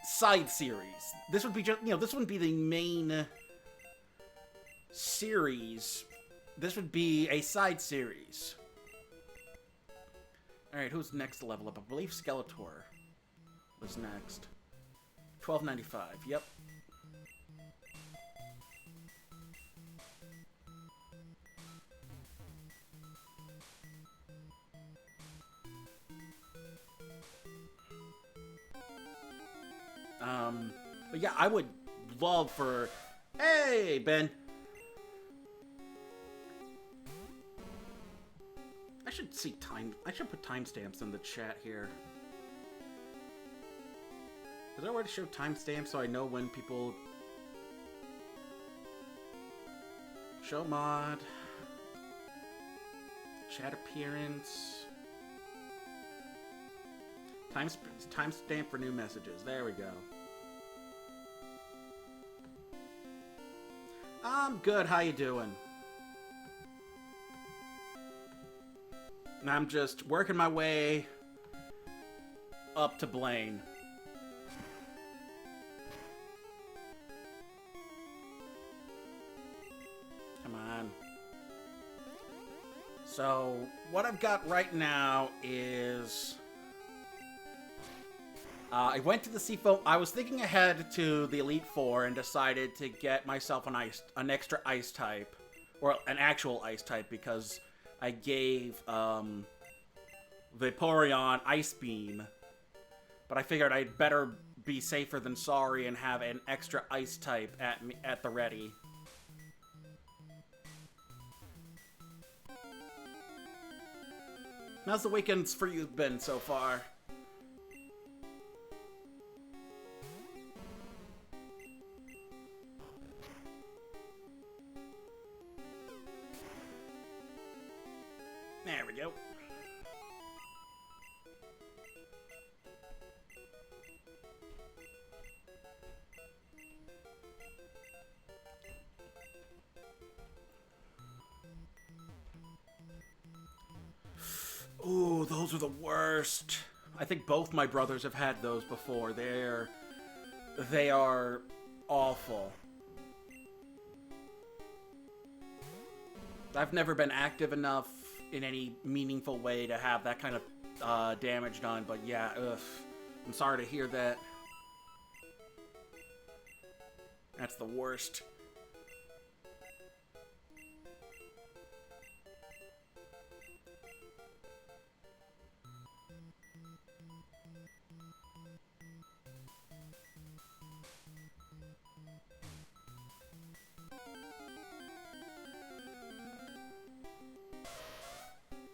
side series. This would be just, this wouldn't be the main series. This would be a side series. Alright, who's next to level up? I believe Skeletor was next. 1295, yep. But yeah, I would love for... Hey, Ben! I should put timestamps in the chat here. Is there a way to show timestamps so I know when people... Show mod... Chat appearance... Timestamp for new messages. There we go. I'm good. How you doing? And I'm just working my way up to Blaine. Come on. So, what I've got right now is... I went to the Seafoam... I was thinking ahead to the Elite Four and decided to get myself an extra ice type. Or an actual ice type, because I gave Vaporeon Ice Beam. But I figured I'd better be safer than sorry and have an extra ice type at the ready. How's the weekends for you been so far? There we go. Ooh, those are the worst. I think both my brothers have had those before. They are awful. I've never been active enough in any meaningful way to have that kind of damage done, but yeah, ugh. I'm sorry to hear that. That's the worst.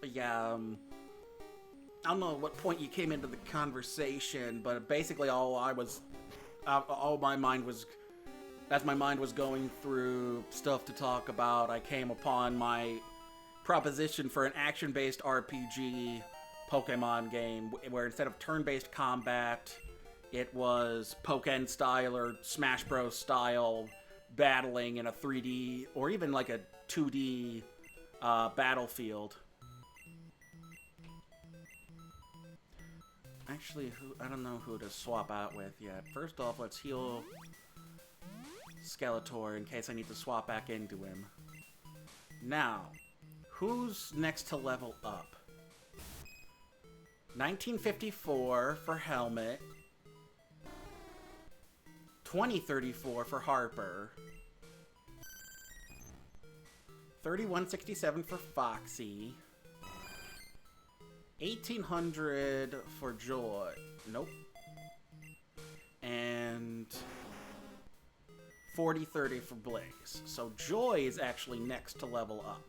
But yeah, I don't know what point you came into the conversation, but basically all my mind was, as my mind was going through stuff to talk about, I came upon my proposition for an action-based RPG Pokemon game, where instead of turn-based combat, it was Pokken style or Smash Bros style battling in a 3D or even like a 2D battlefield. Actually, I don't know who to swap out with yet. First off, let's heal Skeletor in case I need to swap back into him. Now, who's next to level up? 1954 for Helmet. 2034 for Harper. 3167 for Foxy. 1800 for Joy. Nope. And 4030 for Blaze. So Joy is actually next to level up.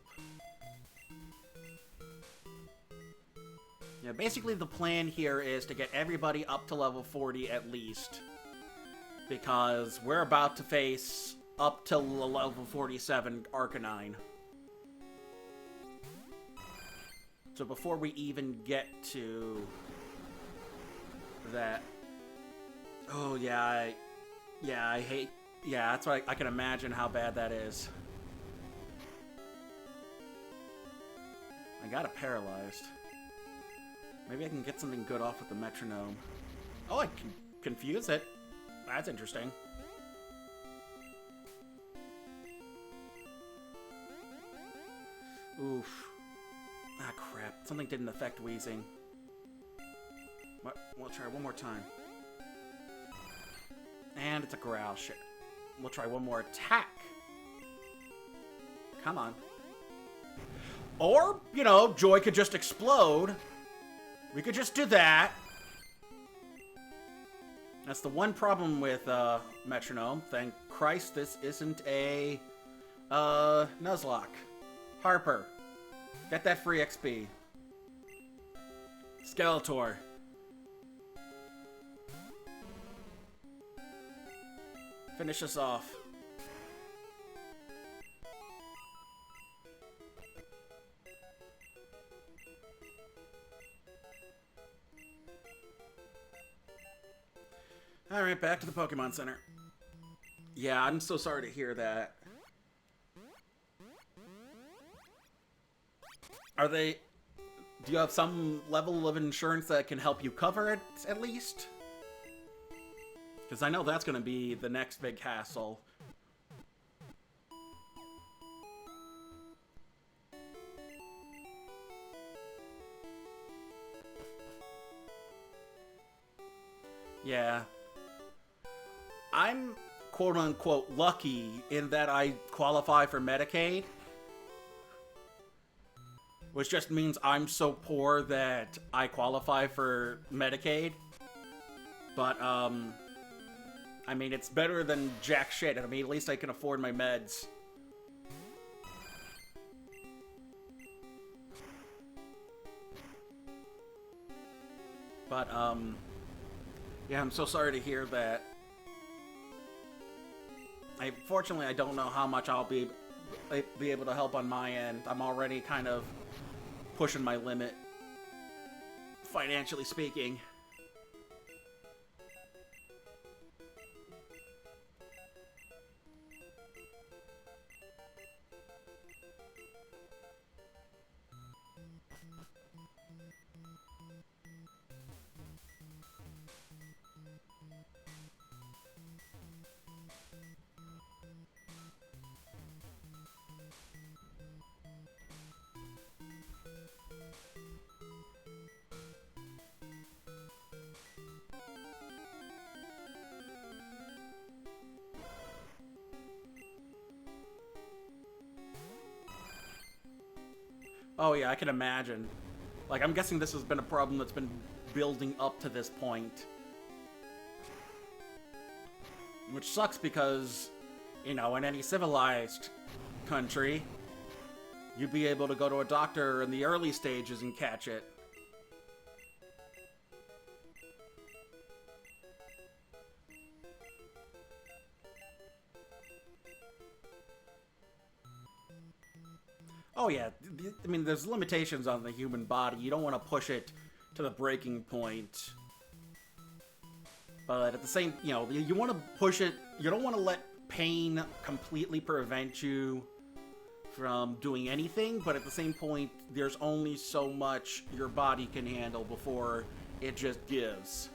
Yeah, basically the plan here is to get everybody up to level 40 at least. Because we're about to face up to level 47 Arcanine. So before we even get to that... Oh, yeah, I hate... Yeah, that's why I can imagine how bad that is. I got it paralyzed. Maybe I can get something good off with the metronome. Oh, I can confuse it. That's interesting. Oof. Ah, crap. Something didn't affect wheezing. We'll try one more time. And it's a growl. Shit. We'll try one more attack. Come on. Or, you know, Joy could just explode. We could just do that. That's the one problem with metronome. Thank Christ this isn't a Nuzlocke. Harper, get that free XP. Skeletor. Finish us off. Alright, back to the Pokemon Center. Yeah, I'm so sorry to hear that. Do you have some level of insurance that can help you cover it, at least? Because I know that's going to be the next big hassle. Yeah. I'm quote-unquote lucky in that I qualify for Medicaid. Which just means I'm so poor that I qualify for Medicaid. But, I mean, it's better than jack shit. I mean, at least I can afford my meds. But, yeah, I'm so sorry to hear that. Fortunately, I don't know how much I'll be able to help on my end. I'm already kind of pushing my limit, financially speaking. Oh yeah, I can imagine. Like, I'm guessing this has been a problem that's been building up to this point. Which sucks because, you know, in any civilized country, you'd be able to go to a doctor in the early stages and catch it. Oh yeah, I mean, there's limitations on the human body. You don't want to push it to the breaking point. But at the same, you want to push it. You don't want to let pain completely prevent you from doing anything. But at the same point, there's only so much your body can handle before it just gives.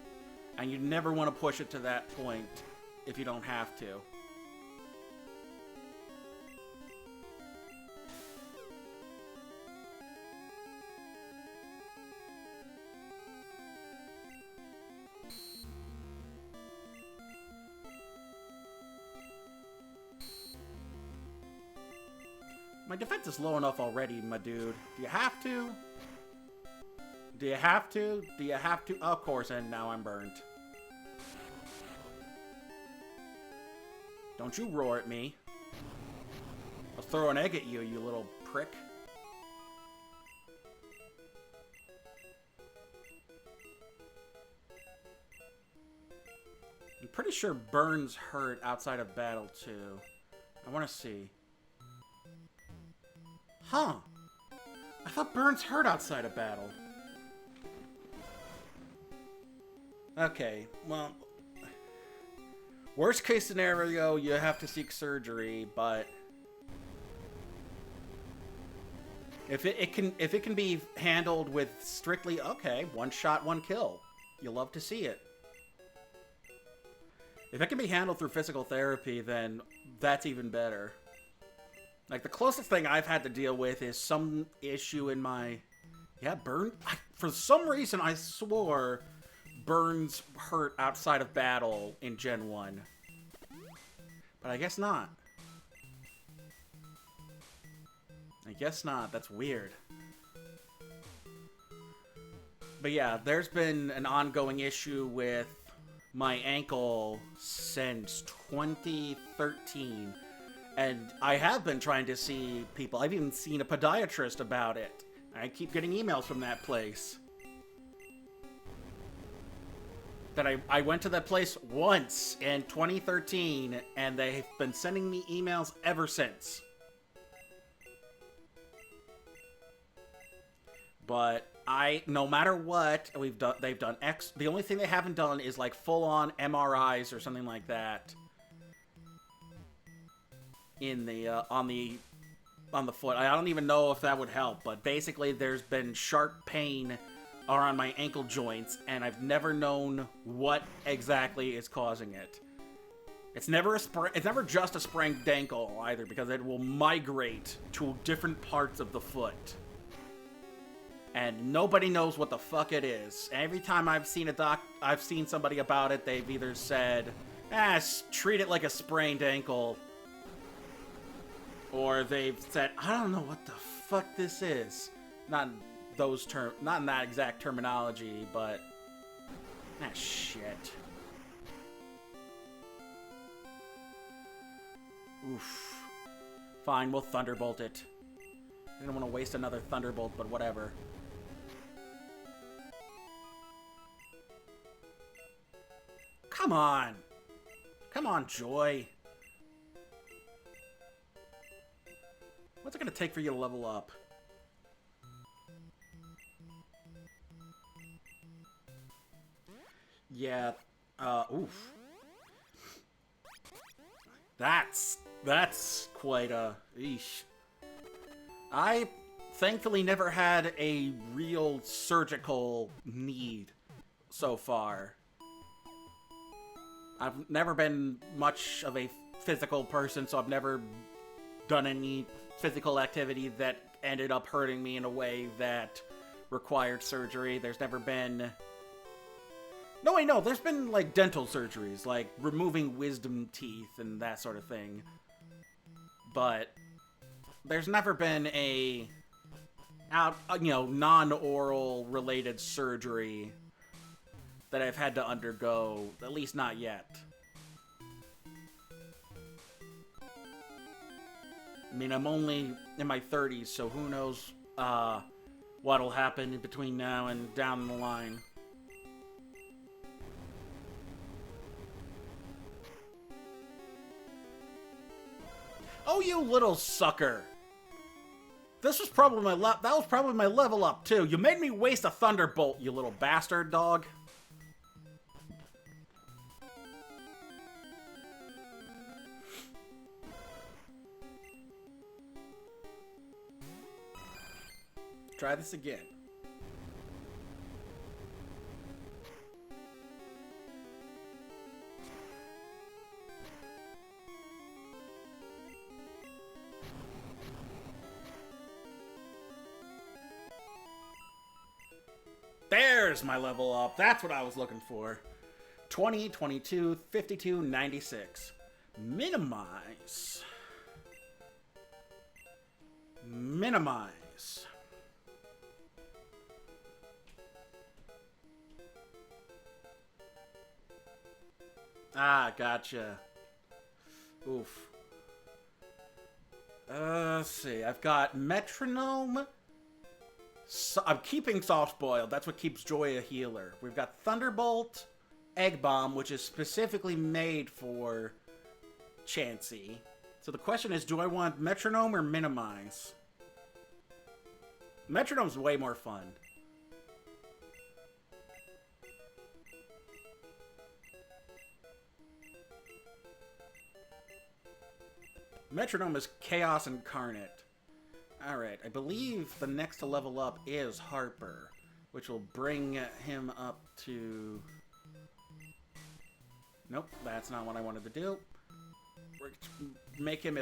And you never want to push it to that point if you don't have to. My defense is low enough already, my dude. Do you have to? Do you have to? Do you have to? Of course, and now I'm burned. Don't you roar at me. I'll throw an egg at you, you little prick. I'm pretty sure burns hurt outside of battle, too. I want to see. Huh. I thought burns hurt outside of battle. Okay, well... Worst case scenario, you have to seek surgery, but... If it can be handled with strictly, okay, one shot, one kill. You love to see it. If it can be handled through physical therapy, then that's even better. Like, the closest thing I've had to deal with is some issue in my... Yeah, burn... For some reason, I swore burns hurt outside of battle in Gen 1. But I guess not. I guess not. That's weird. But yeah, there's been an ongoing issue with my ankle since 2013. And I have been trying to see people. I've even seen a podiatrist about it. I keep getting emails from that place. That I went to that place once in 2013, and they've been sending me emails ever since. But no matter what they've done X. The only thing they haven't done is like full-on MRIs or something like that. In the on the foot. I don't even know if that would help, but basically there's been sharp pain around my ankle joints, and I've never known what exactly is causing it. It's never just a sprained ankle either, because it will migrate to different parts of the foot. And nobody knows what the fuck it is. Every time I've seen somebody about it, they've either said, treat it like a sprained ankle. Or they've said, I don't know what the fuck this is. Not in that exact terminology, but shit. Oof. Fine, we'll Thunderbolt it. I didn't want to waste another Thunderbolt, but whatever. Come on! Come on, Joy! What's it gonna take for you to level up? Yeah, oof. That's quite a... Eesh. I thankfully never had a real surgical need so far. I've never been much of a physical person, so I've never done any physical activity that ended up hurting me in a way that required surgery. There's never been... No, wait, no. There's been, like, dental surgeries, like removing wisdom teeth and that sort of thing. But there's never been a non-oral related surgery that I've had to undergo, at least not yet. I mean, I'm only in my 30s, so who knows what'll happen in between now and down the line. Oh, you little sucker! This was probably that was probably my level up too. You made me waste a Thunderbolt, you little bastard dog. Try this again. There's my level up. That's what I was looking for. 20, 22, 52, 96. Minimize. Minimize. Ah, gotcha. Oof. Let's see. I've got Metronome. So I'm keeping Soft Boiled. That's what keeps Joy a healer. We've got Thunderbolt, Egg Bomb, which is specifically made for Chansey. So the question is, do I want Metronome or Minimize? Metronome's way more fun. Metronome is Chaos Incarnate. Alright, I believe the next to level up is Harper, which will bring him up to... Nope, that's not what I wanted to do. Make him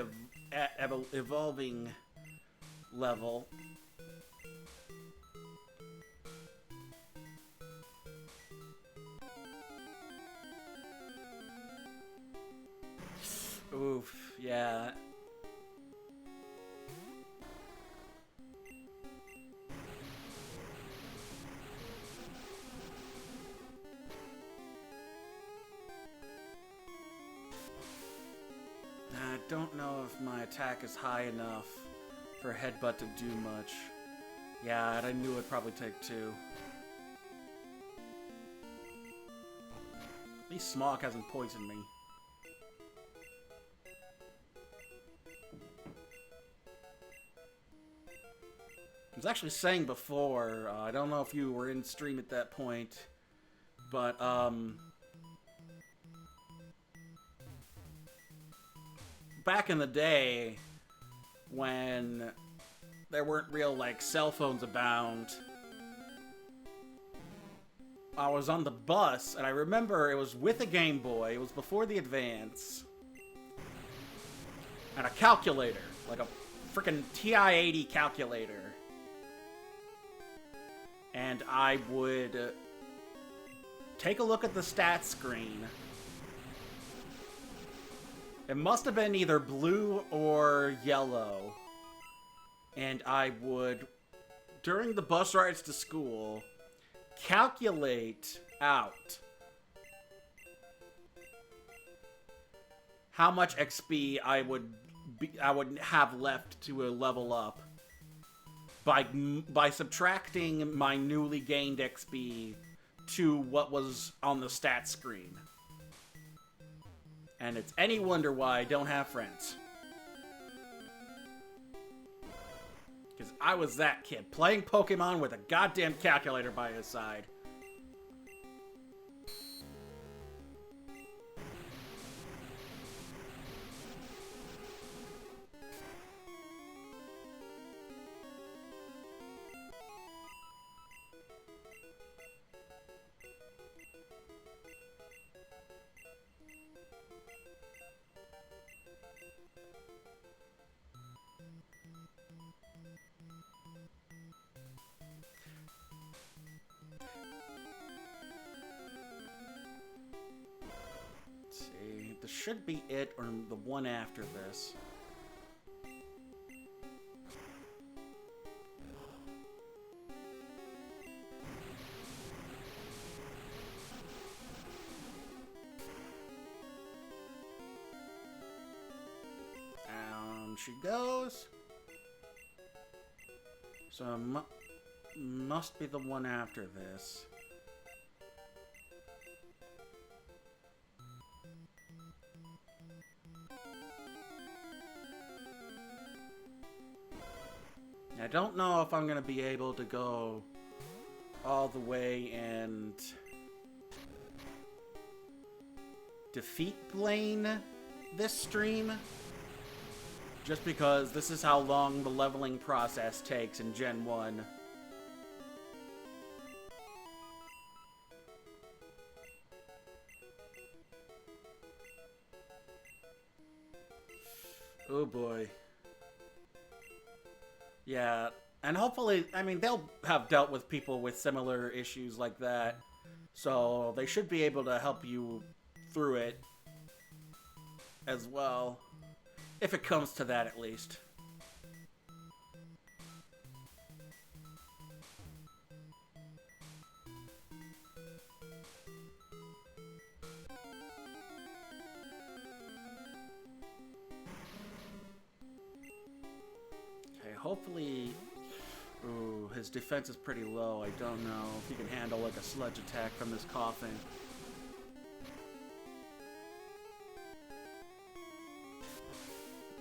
evolving level. Oof, yeah. I don't know if my attack is high enough for Headbutt to do much. Yeah, I knew it'd probably take 2. At least Smog hasn't poisoned me. I was actually saying before, I don't know if you were in stream at that point, but, back in the day, when there weren't real, like, cell phones abound, I was on the bus, and I remember it was with a Game Boy, it was before the Advance, and a calculator, like a frickin' TI-80 calculator. And I would take a look at the stats screen. It must have been either blue or yellow. And I would, during the bus rides to school, calculate out how much XP I would have left to level up by subtracting my newly gained XP to what was on the stat screen. And it's any wonder why I don't have friends. Because I was that kid, playing Pokemon with a goddamn calculator by his side. This should be it, or the one after this. Down she goes. So must be the one after this. I don't know if I'm gonna be able to go all the way and defeat Blaine this stream, just because this is how long the leveling process takes in Gen 1. Oh boy. Yeah, and hopefully, I mean, they'll have dealt with people with similar issues like that, so they should be able to help you through it as well, if it comes to that at least. Okay, hopefully... Ooh, his defense is pretty low. I don't know if he can handle like a sludge attack from this coughing.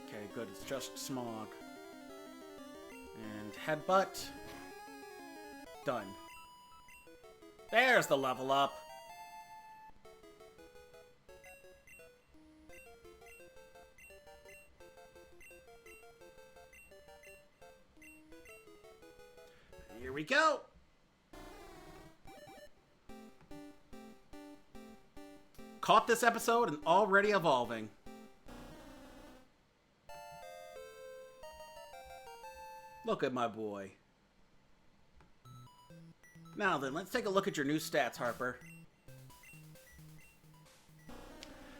Okay, good. It's just smog. And headbutt. Done. There's the level up. Here we go. Caught this episode and already evolving. Look at my boy. Now then, let's take a look at your new stats, Harper.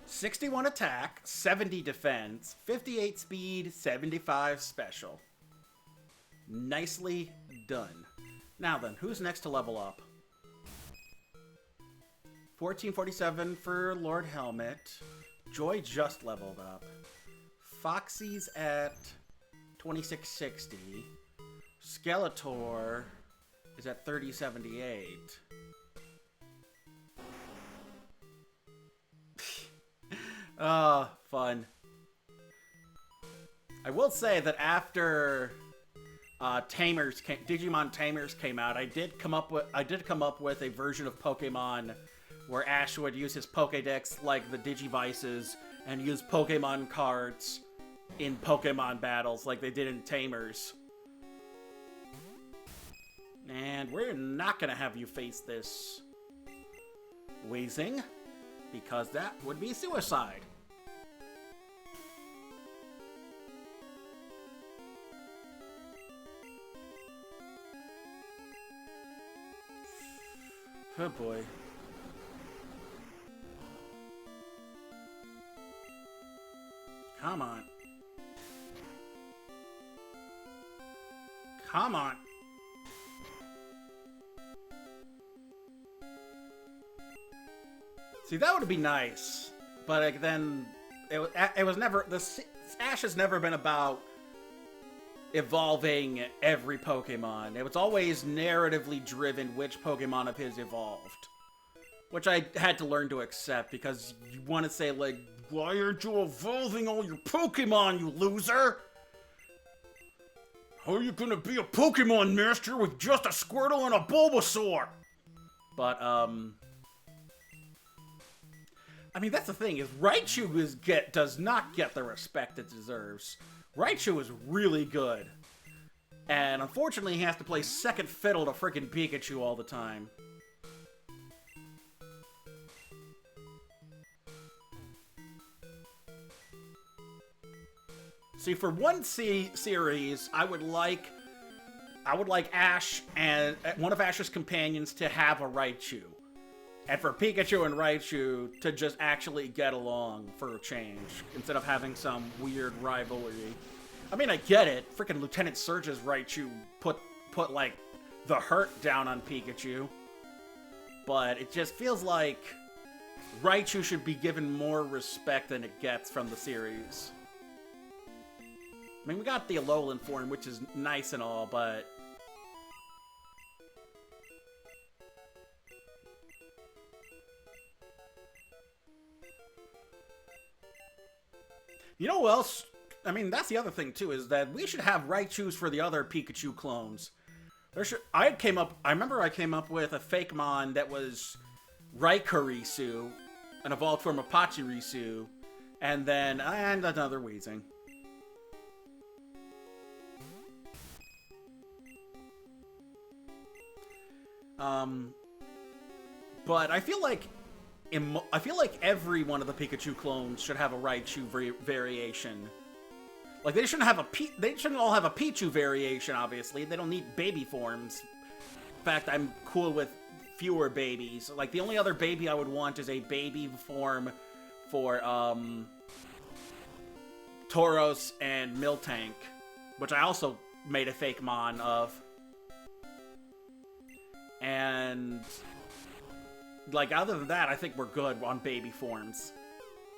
61 attack, 70 defense, 58 speed, 75 special. Nicely done. Now then, who's next to level up? 1447 for Lord Helmet. Joy just leveled up. Foxy's at 2660. Skeletor is at 3078. Fun. I will say that after Digimon Tamers came out, I did come up with a version of Pokemon where Ash would use his Pokedex like the Digivices and use Pokemon cards in Pokemon battles like they did in Tamers. And we're not gonna have you face this Wheezing, because that would be suicide. Oh boy. Come on. Come on. See, that would be nice, but like, then it was never, Ash has never been about evolving every Pokemon. It was always narratively driven which Pokemon of his evolved, which I had to learn to accept, because you want to say like, why aren't you evolving all your Pokemon, you loser? How are you gonna be a Pokemon master with just a Squirtle and a Bulbasaur? But, I mean, that's the thing, is Raichu does not get the respect it deserves. Raichu is really good. And unfortunately, he has to play second fiddle to frickin' Pikachu all the time. See, for one series, I would like Ash and one of Ash's companions to have a Raichu. And for Pikachu and Raichu to just actually get along for a change, instead of having some weird rivalry. I mean, I get it. Freaking Lieutenant Surge's Raichu put like the hurt down on Pikachu. But it just feels like Raichu should be given more respect than it gets from the series. I mean, we got the Alolan form, which is nice and all, but... You know who else I mean, that's the other thing, too, is that we should have Raichus for the other Pikachu clones. I remember I came up with a Fakemon that was Raikurisu, an evolved form of Pachirisu, and another Weezing. But I feel like every one of the Pikachu clones should have a Raichu variation. Like they shouldn't all have a Pichu variation. Obviously, they don't need baby forms. In fact, I'm cool with fewer babies. Like the only other baby I would want is a baby form for Tauros and Miltank, which I also made a Fakemon of. And like other than that, I think we're good on baby forms.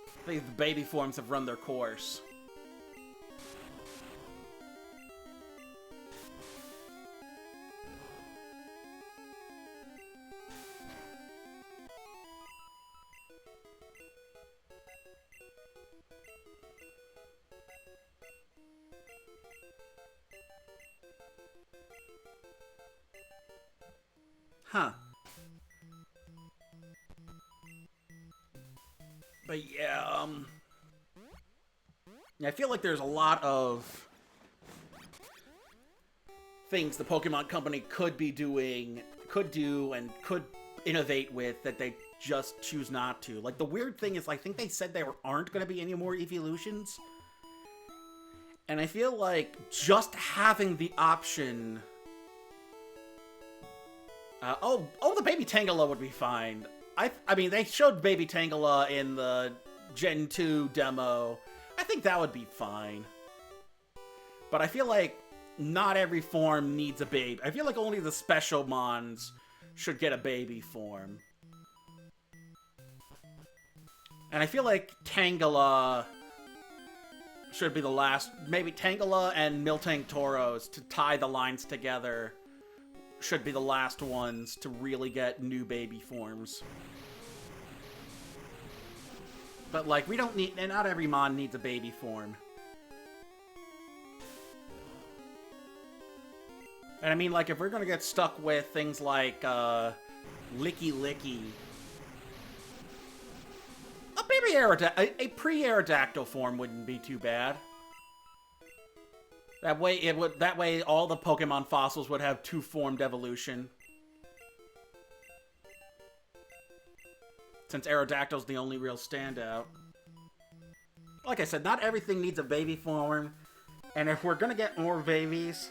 I think the baby forms have run their course. Huh. But yeah, I feel like there's a lot of things the Pokemon Company could do, and could innovate with that they just choose not to. Like, the weird thing is, I think they said there aren't going to be any more evolutions. And I feel like just having the option... the baby Tangela would be fine. I mean, they showed baby Tangela in the Gen 2 demo. I think that would be fine. But I feel like not every form needs a baby. I feel like only the special mons should get a baby form. And I feel like Tangela should be the last. Maybe Tangela and Miltank Tauros, to tie the lines together, should be the last ones to really get new baby forms. But, like, we don't need... And not every mon needs a baby form. And I mean, like, if we're gonna get stuck with things like, Licky Licky... A baby a pre-Aerodactyl form wouldn't be too bad. That way all the Pokemon fossils would have two-formed evolution. Since Aerodactyl's the only real standout. Like I said, not everything needs a baby form. And if we're gonna get more babies,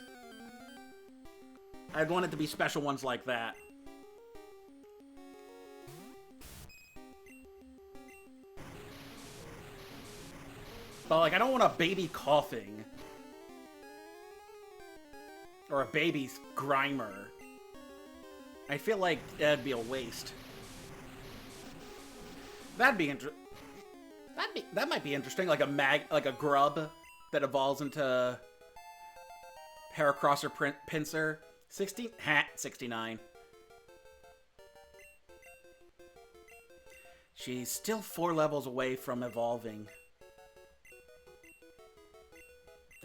I'd want it to be special ones like that. But, like, I don't want a baby coughing. Or a baby's Grimer. I feel like that'd be a waste. That might be interesting, like a grub that evolves into Heracross or Pinsir. 69. She's still 4 levels away from evolving.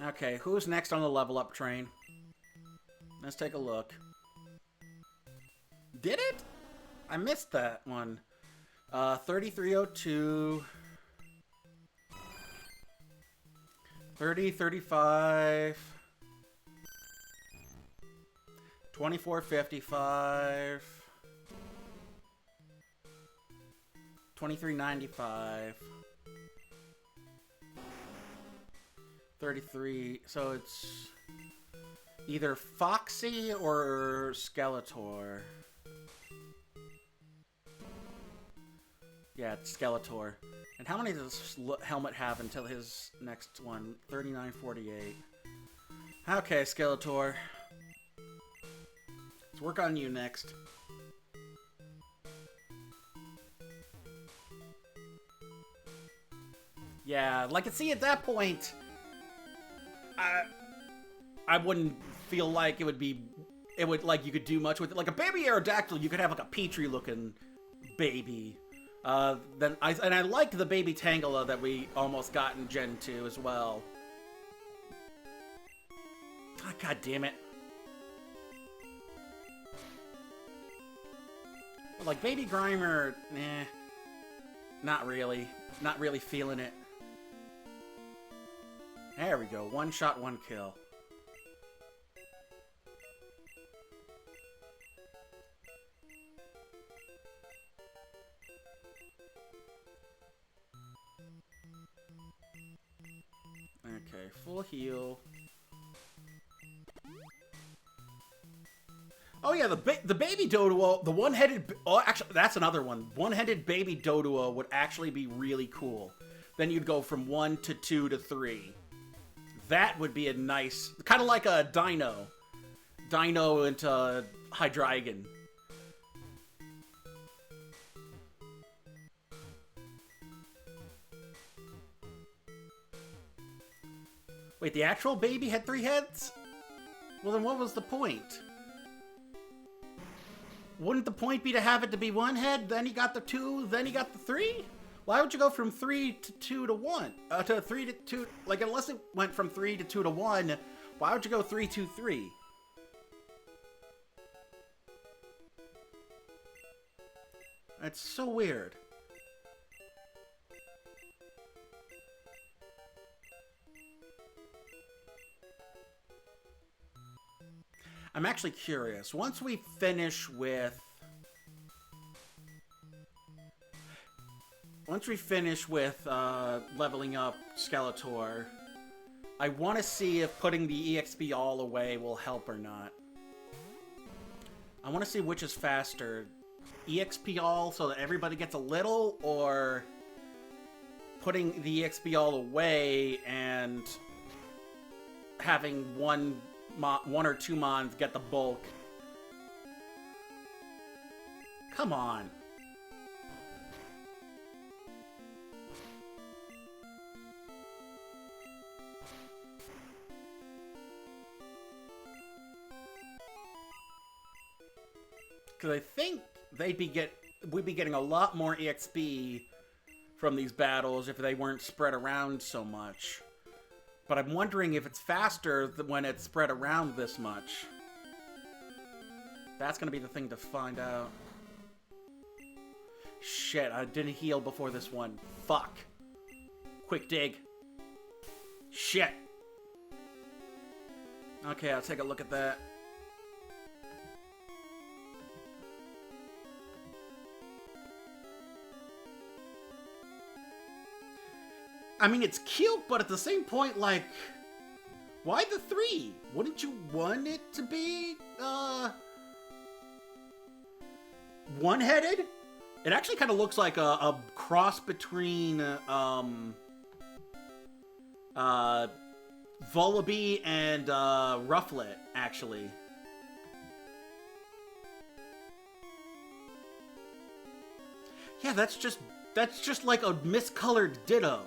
Okay, who's next on the level up train? Let's take a look. Did it? I missed that one. 3302. 3035. 2455. 2395. 33. So it's either Foxy or Skeletor. Yeah, it's Skeletor. And how many does Helmet have until his next one? 3948. Okay, Skeletor. Let's work on you next. Yeah, like, see, at that point, I wouldn't feel like you could do much with it. Like a baby Aerodactyl, you could have like a Petrie-looking baby. And I liked the baby Tangela that we almost got in Gen 2 as well. Oh, God damn it. Like, Baby Grimer, nah. Not really. Not really feeling it. There we go. One shot, one kill. Okay, full heal. Oh yeah, the baby Doduo, the one-headed... Oh, actually, that's another one. One-headed baby Doduo would actually be really cool. Then you'd go from 1 to 2 to 3. That would be a nice... Kind of like a Dino. Dino into Hydreigon. Wait, the actual baby had 3 heads? Well, then what was the point? Wouldn't the point be to have it to be 1 head, then you got the 2, then you got the 3? Why would you go from 3 to 2 to 1? To 3 to 2... Like, unless it went from 3 to 2 to 1, why would you go 3, 2, 3? That's so weird. I'm actually curious. Once we finish with... leveling up Skeletor, I want to see if putting the EXP all away will help or not. I want to see which is faster. EXP all so that everybody gets a little, or putting the EXP all away and having one or two mons get the bulk. Come on. Because I think we'd be getting a lot more EXP from these battles if they weren't spread around so much. But I'm wondering if it's faster when it's spread around this much. That's going to be the thing to find out. Shit, I didn't heal before this one. Fuck. Quick dig. Shit. Okay, I'll take a look at that. I mean, it's cute, but at the same point, like, why the 3? Wouldn't you want it to be, one-headed? It actually kind of looks like a cross between, Volibee and, Rufflet, actually. Yeah, that's just like a miscolored Ditto.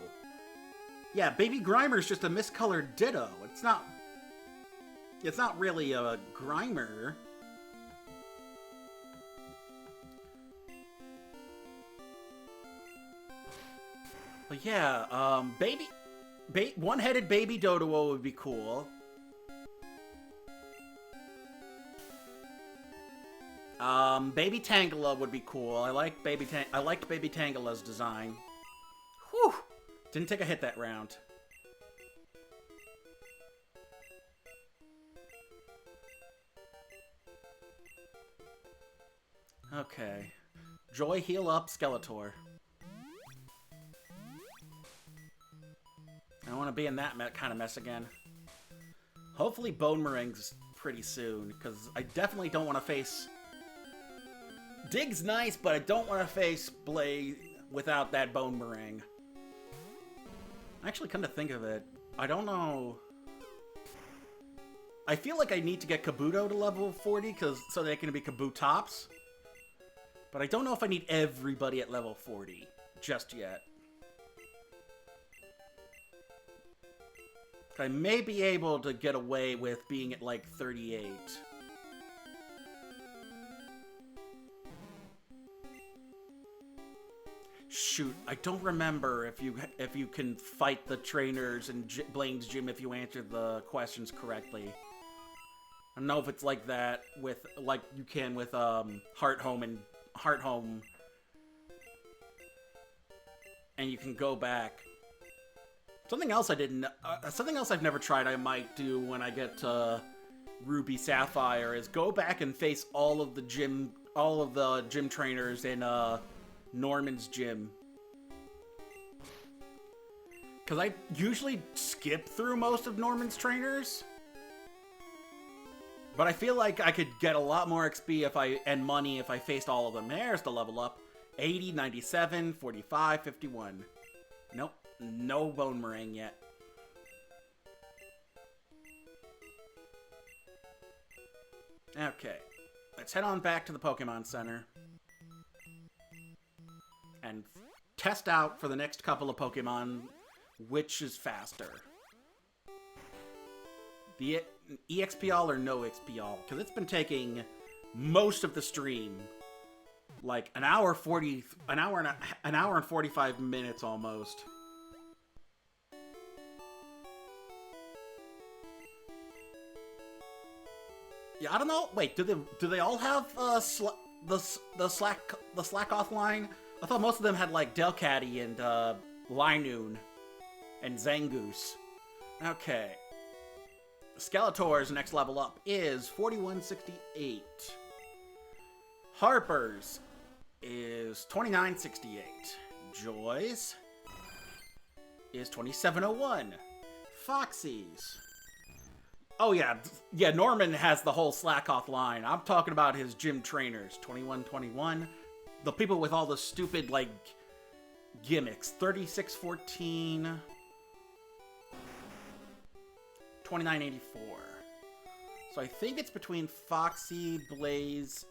Yeah, Baby Grimer's just a miscolored Ditto. It's not really a Grimer. But yeah, one-headed Baby Doduo would be cool. Baby Tangela would be cool. I liked Baby Tangela's design. Whew! Didn't take a hit that round. Okay. Joy, heal up Skeletor. I don't want to be in that kind of mess again. Hopefully Bonemerang's pretty soon, because I definitely don't want to face... Dig's nice, but I don't want to face Blaze without that Bonemerang. Actually, come to think of it, I don't know... I feel like I need to get Kabuto to level 40 so they can be Kabutops. But I don't know if I need everybody at level 40 just yet. I may be able to get away with being at like 38. Shoot, I don't remember if you can fight the trainers in Blaine's gym if you answer the questions correctly. don't know if it's like that with, like you can with, Heart Home. And you can go back. Something else I didn't, something else I've never tried I might do when I get to Ruby Sapphire is go back and face all of the gym trainers in, Norman's gym. Because I usually skip through most of Norman's trainers. But I feel like I could get a lot more XP and money if I faced all of them. There's the level up. 80, 97, 45, 51. Nope. No Bone Meringue yet. Okay. Let's head on back to the Pokemon Center. And test out for the next couple of Pokemon which is faster. The EXP all or no XP all? Because it's been taking most of the stream. Like an hour and 45 minutes almost. Yeah, I don't know. Wait, do they all have the Slack-off line? I thought most of them had like Delcatty and Linoon and Zangoose. Okay. Skeletor's next level up is 4168. Harper's is 2968. Joy's is 2701. Foxy's. Oh yeah, Norman has the whole Slack-off line. I'm talking about his gym trainers. 2121. The people with all the stupid, like, gimmicks. 3614. 2984. So I think it's between Foxy, Blaze...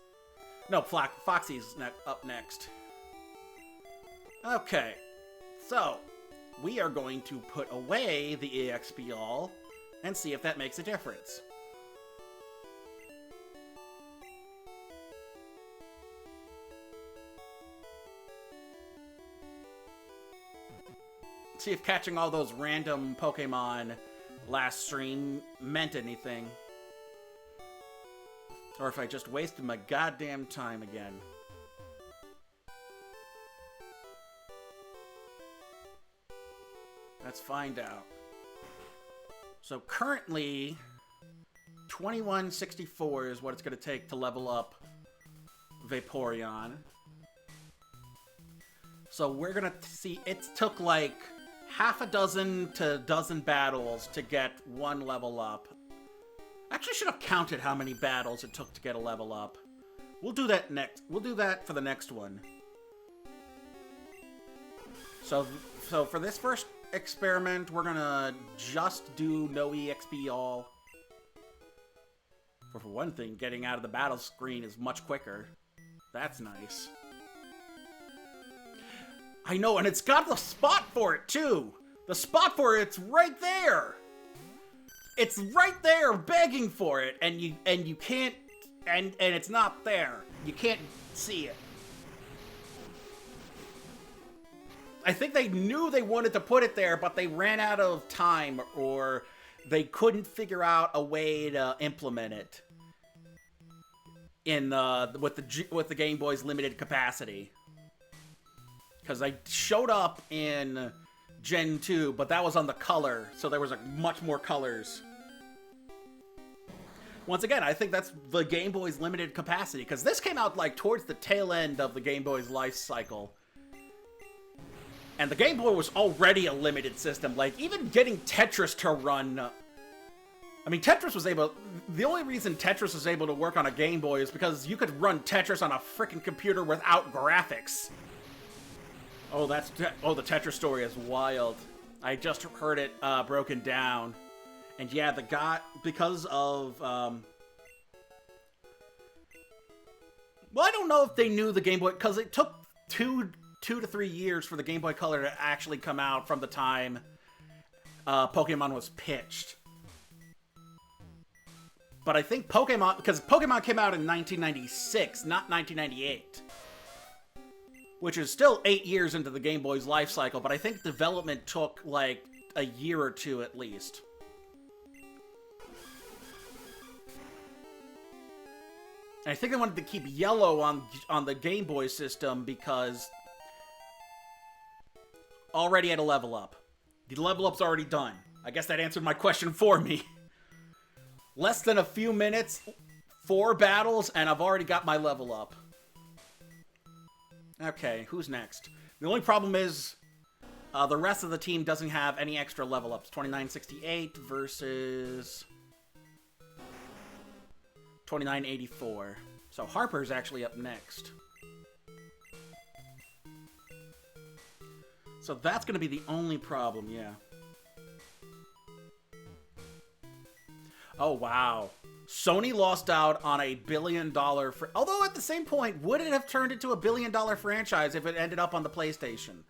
No, Foxy's up next. Okay. So, we are going to put away the EXP all and see if that makes a difference. See if catching all those random Pokemon last stream meant anything. Or if I just wasted my goddamn time again. Let's find out. So currently, 2164 is what it's going to take to level up Vaporeon. So we're going to see, it took like half a dozen to a dozen battles to get one level up. I actually should have counted how many battles it took to get a level up. We'll do that next. We'll do that for the next one. So for this first experiment, we're gonna just do no EXP all. For one thing, getting out of the battle screen is much quicker. That's nice. I know, and it's got the spot for it too. The spot for it's right there. It's right there, begging for it, and you can't, and it's not there. You can't see it. I think they knew they wanted to put it there, but they ran out of time, or they couldn't figure out a way to implement it in with the Game Boy's limited capacity. Because I showed up in Gen 2, but that was on the color, so there was much more colors. Once again, I think that's the Game Boy's limited capacity, because this came out like towards the tail end of the Game Boy's life cycle. And the Game Boy was already a limited system. Like, even getting Tetris to run... I mean, Tetris was able... The only reason Tetris was able to work on a Game Boy is because you could run Tetris on a frickin' computer without graphics. Oh, the Tetris story is wild. I just heard it broken down. And yeah, the guy... Because of... Well, I don't know if they knew the Game Boy... Because it took two to 3 years for the Game Boy Color to actually come out from the time Pokemon was pitched. But I think Pokemon... Because Pokemon came out in 1996, not 1998. Which is still 8 years into the Game Boy's life cycle, but I think development took, like, a year or two at least. And I think they wanted to keep yellow on the Game Boy system because already had a level up. The level up's already done. I guess that answered my question for me. Less than a few minutes, 4 battles, and I've already got my level up. Okay, who's next? The only problem is the rest of the team doesn't have any extra level ups. 2968 versus 2984. So Harper's actually up next. So that's going to be the only problem, yeah. Oh, wow. Sony lost out on a $1 billion... Although at the same point, would it have turned into a $1 billion franchise if it ended up on the PlayStation?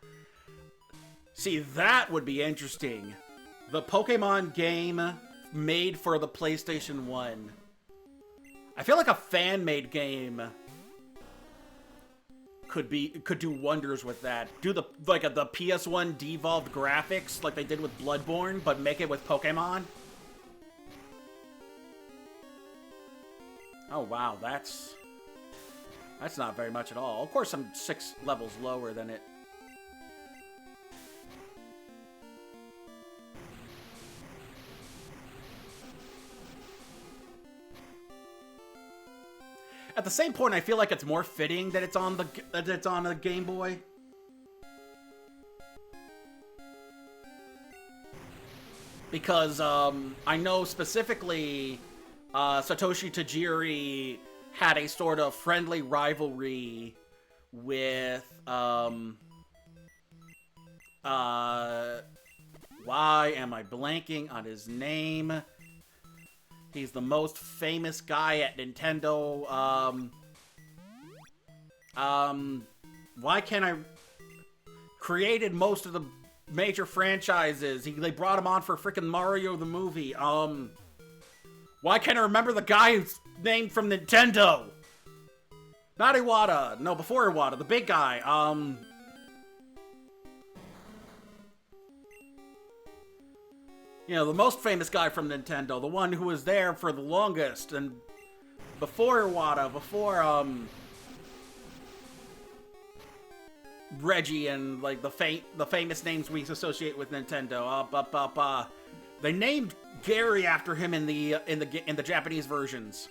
See, that would be interesting. The Pokemon game made for the PlayStation 1. I feel like a fan-made game could do wonders with that. Do the PS1 devolved graphics like they did with Bloodborne, but make it with Pokemon. Oh wow, that's not very much at all. Of course, I'm 6 levels lower than it. At the same point, I feel like it's more fitting that it's on a Game Boy. Because I know specifically Satoshi Tajiri had a sort of friendly rivalry with why am I blanking on his name? He's the most famous guy at Nintendo. Why can't I... Created most of the major franchises. They brought him on for freaking Mario the movie. Why can't I remember the guy who's named from Nintendo? Not Iwata. No, before Iwata. The big guy. You know, the most famous guy from Nintendo, the one who was there for the longest, and before Iwata, before, Reggie and, like, the famous names we associate with Nintendo. They named Gary after him in the Japanese versions.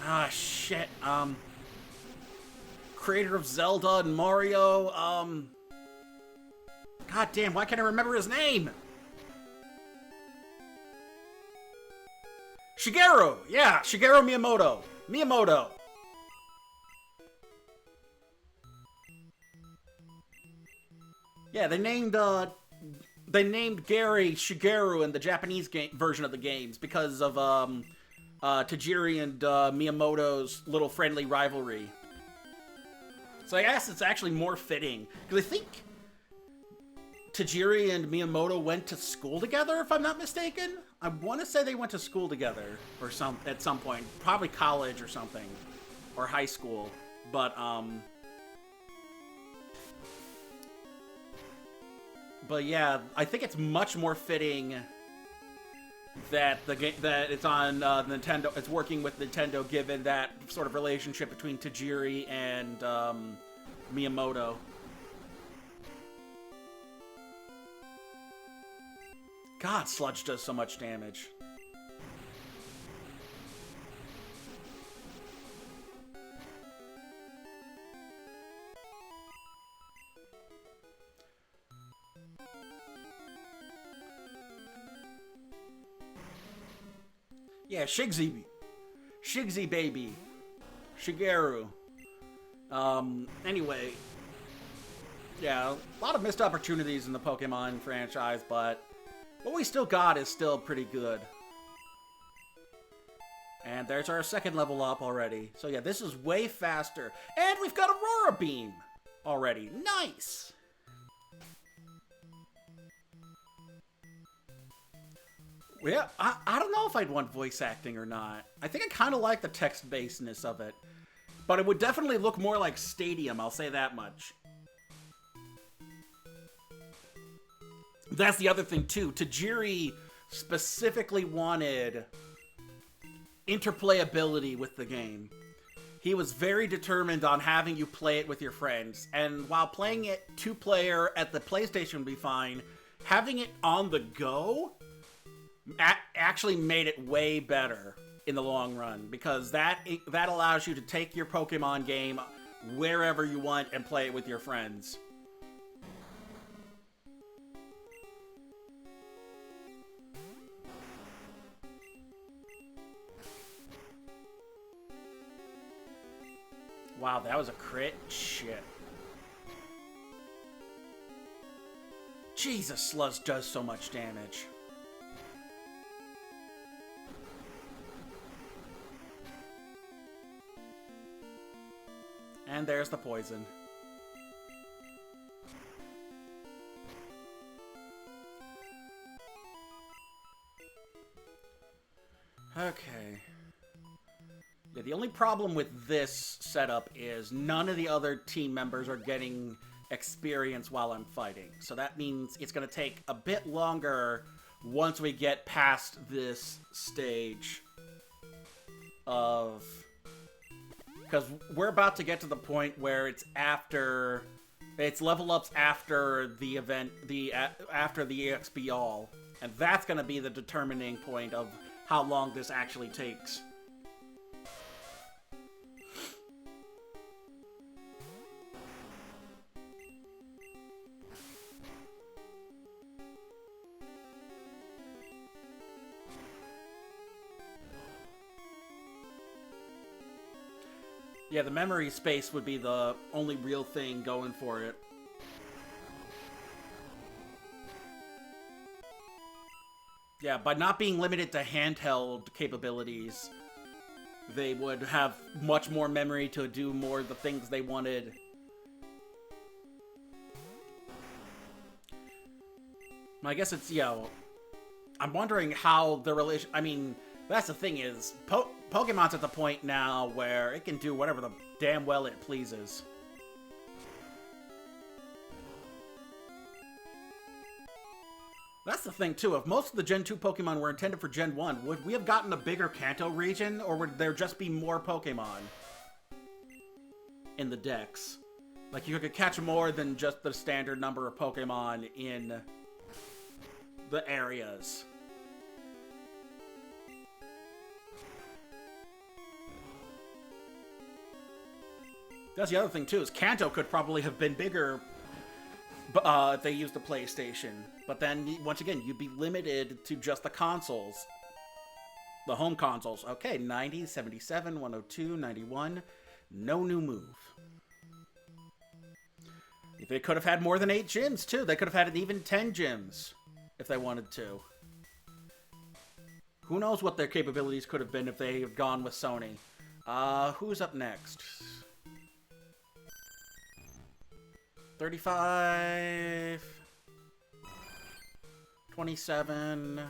Ah, shit. Creator of Zelda and Mario, God damn, why can't I remember his name? Shigeru! Yeah, Shigeru Miyamoto. Miyamoto. Yeah, they named Gary Shigeru in the Japanese version of the games because of, Tajiri and Miyamoto's little friendly rivalry. So I guess it's actually more fitting. Because I think Tajiri and Miyamoto went to school together, if I'm not mistaken. I want to say they went to school together or at some point. Probably college or something. Or high school. But yeah, I think it's much more fitting that that it's on Nintendo. It's working with Nintendo, given that sort of relationship between Tajiri and Miyamoto. God, Sludge does so much damage. Yeah, Shigsy baby. Shigeru. Anyway. Yeah, a lot of missed opportunities in the Pokemon franchise, but what we still got is still pretty good. And there's our second level up already. So yeah, this is way faster. And we've got Aurora Beam already. Nice! Yeah, I don't know if I'd want voice acting or not. I think I kind of like the text-basedness of it. But it would definitely look more like Stadium, I'll say that much. That's the other thing, too. Tajiri specifically wanted interplayability with the game. He was very determined on having you play it with your friends. And while playing it two-player at the PlayStation would be fine, having it on the go actually made it way better in the long run, because that allows you to take your Pokemon game wherever you want and play it with your friends. Wow, that was a crit? Shit. Jesus, Sludge does so much damage. And there's the poison. Okay. Yeah, the only problem with this setup is none of the other team members are getting experience while I'm fighting. So that means it's going to take a bit longer once we get past this stage of... Because we're about to get to the point where it's after... It's level ups after the event, after the EXP All. And that's going to be the determining point of how long this actually takes. Yeah, the memory space would be the only real thing going for it. Yeah, by not being limited to handheld capabilities, they would have much more memory to do more of the things they wanted. I guess it's, you know, I'm wondering how the relation... I mean, that's the thing is, Pokemon's at the point now where it can do whatever the damn well it pleases. That's the thing, too. If most of the Gen 2 Pokemon were intended for Gen 1, would we have gotten a bigger Kanto region, or would there just be more Pokemon in the Dex? Like, you could catch more than just the standard number of Pokemon in the areas. That's the other thing, too, is Kanto could probably have been bigger if they used the PlayStation. But then, once again, you'd be limited to just the consoles. The home consoles. Okay, 90, 77, 102, 91. No new move. They could have had more than 8 gyms, too. They could have had even 10 gyms if they wanted to. Who knows what their capabilities could have been if they had gone with Sony. Who's up next? 35, 27,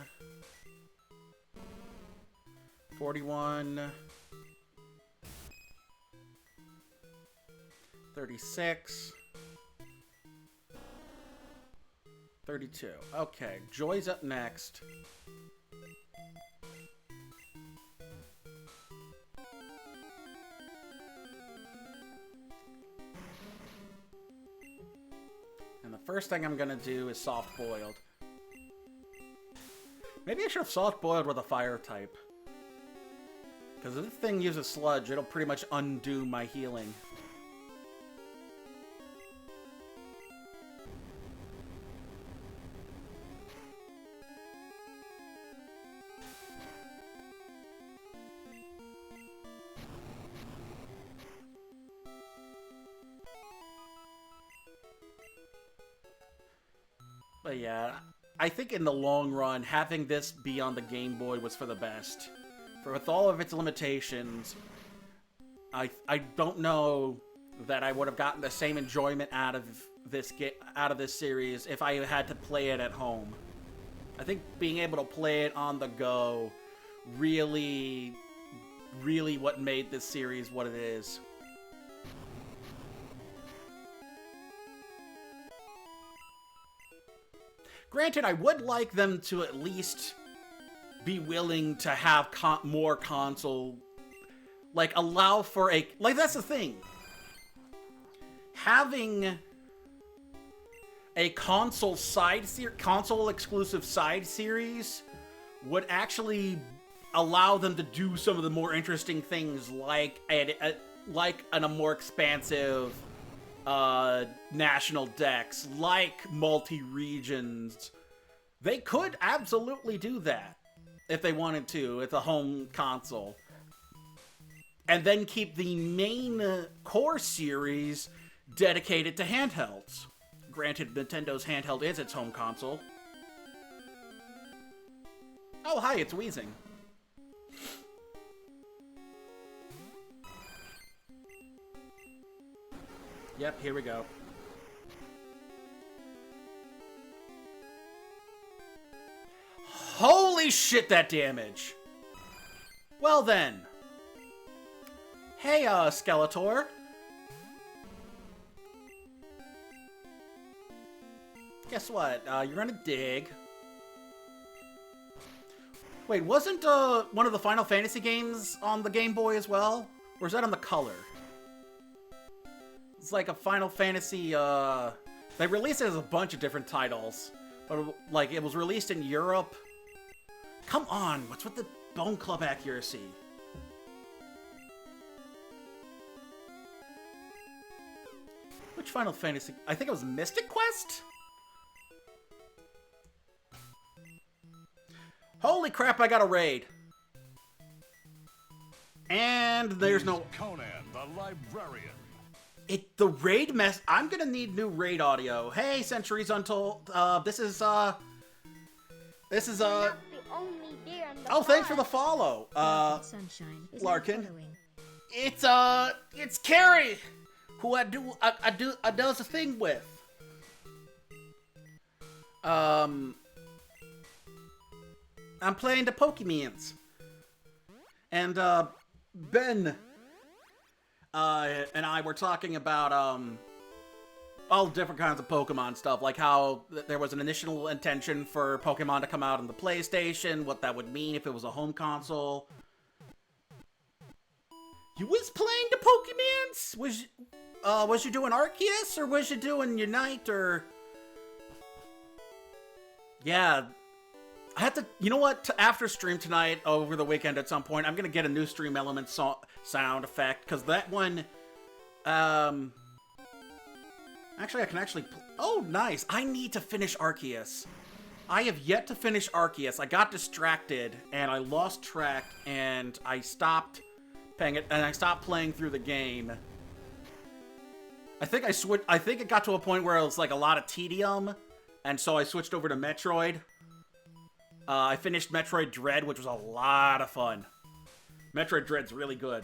41, 36, 32. Okay, Joy's up next. And the first thing I'm gonna do is soft-boiled. Maybe I should have soft-boiled with a fire type. Because if this thing uses sludge, it'll pretty much undo my healing. But yeah, I think in the long run, having this be on the Game Boy was for the best. For with all of its limitations, I don't know that I would have gotten the same enjoyment out of this series if I had to play it at home. I think being able to play it on the go really what made this series what it is. Granted, I would like them to at least be willing to have more console, like, allow for a, like, that's the thing. Having a console exclusive side series would actually allow them to do some of the more interesting things, like a more expansive national decks, like multi-regions. They could absolutely do that if they wanted to with a home console. And then keep the main core series dedicated to handhelds. Granted, Nintendo's handheld is its home console. Oh, hi, it's wheezing. Yep, here we go. Holy shit, that damage! Well then. Hey, Skeletor. Guess what? You're gonna dig. Wait, wasn't one of the Final Fantasy games on the Game Boy as well? Or is that on the Color? It's like a Final Fantasy, they released it as a bunch of different titles. But, like, it was released in Europe. Come on, what's with the Bone Club accuracy? Which Final Fantasy? I think it was Mystic Quest? Holy crap, I got a raid. And there's no... Conan, the librarian. The raid mess... I'm gonna need new raid audio. Hey, Centuries Untold. This is... Oh, thanks for the follow. Sunshine. Larkin. It's Carrie, who I does a thing with. I'm playing the Pokémons. And, Ben, and I were talking about, all different kinds of Pokemon stuff, like how there was an initial intention for Pokemon to come out on the PlayStation, what that would mean if it was a home console. You was playing the Pokemons? Was you doing Arceus, or was you doing Unite, or... Yeah... I have to, you know what, after stream tonight, over the weekend at some point, I'm going to get a new Stream Element sound effect, because that one, actually, I can actually, oh, nice, I need to finish Arceus. I have yet to finish Arceus. I got distracted, and I lost track, and I stopped paying it, and I stopped playing through the game. I think it got to a point where it was, like, a lot of tedium, and so I switched over to Metroid. I finished Metroid Dread, which was a lot of fun. Metroid Dread's really good.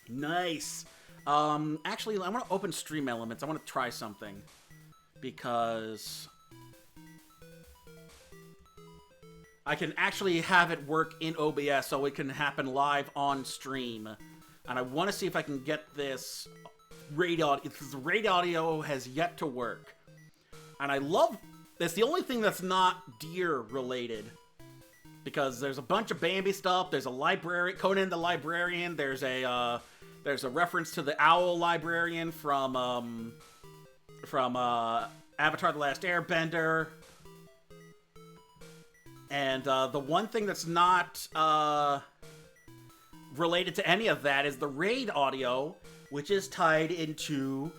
Nice. Actually, I want to open Stream Elements. I want to try something. Because... I can actually have it work in OBS so it can happen live on stream. And I want to see if I can get this raid audio, because the raid audio has yet to work. And I love... That's the only thing that's not deer related, because there's a bunch of Bambi stuff. There's a library, Conan the Librarian. There's a reference to the owl librarian from Avatar: The Last Airbender. And the one thing that's not related to any of that is the raid audio, which is tied into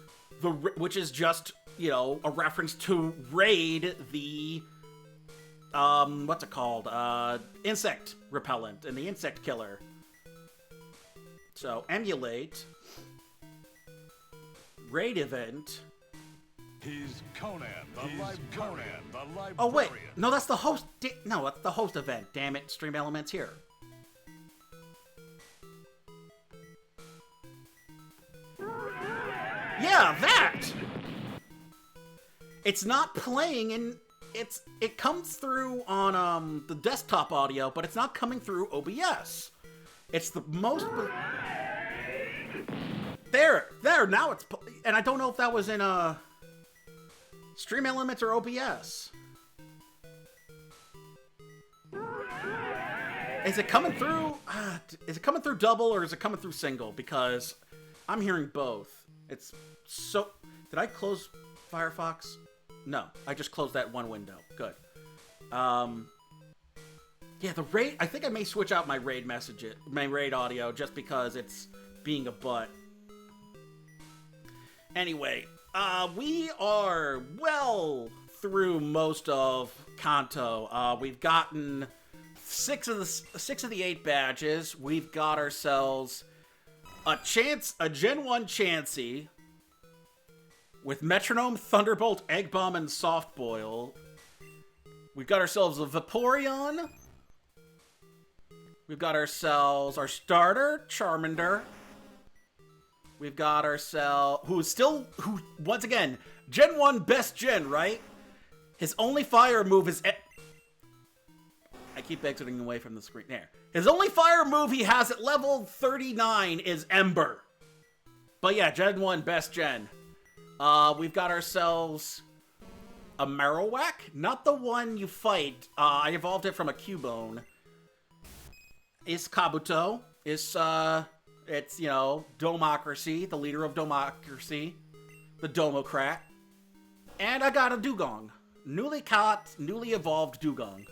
which is just, you know, a reference to Raid, the, what's it called? Insect repellent and the insect killer. So, emulate. Raid event. He's Conan, the librarian. Oh, wait. No, that's the host. No, that's the host event. Damn it, Stream Elements here. Yeah, that! It's not playing in... It comes through on the desktop audio, but it's not coming through OBS. It's the most... There, now it's... And I don't know if that was in Stream Elements or OBS. Is it coming through? Is it coming through double or is it coming through single? Because I'm hearing both. It's so... Did I close Firefox? No, I just closed that one window. Good. Yeah, the raid... I think I may switch out my raid audio just because it's being a butt. Anyway, we are well through most of Kanto. We've gotten six of the 8 badges. We've got ourselves a Gen 1 Chansey with Metronome, Thunderbolt, Egg Bomb, and Soft Boil. We've got ourselves a Vaporeon. We've got ourselves our starter, Charmander. We've got ourselves... once again, Gen 1 best gen, right? His only fire move is... I keep exiting away from the screen. There. His only fire move he has at level 39 is Ember. But yeah, Gen 1 best gen. We've got ourselves a Marowak. Not the one you fight. I evolved it from a Cubone. It's Kabuto. It's, you know, Domocracy, the leader of Domocracy, the Domocrat. And I got a Dugong. Newly evolved Dugong.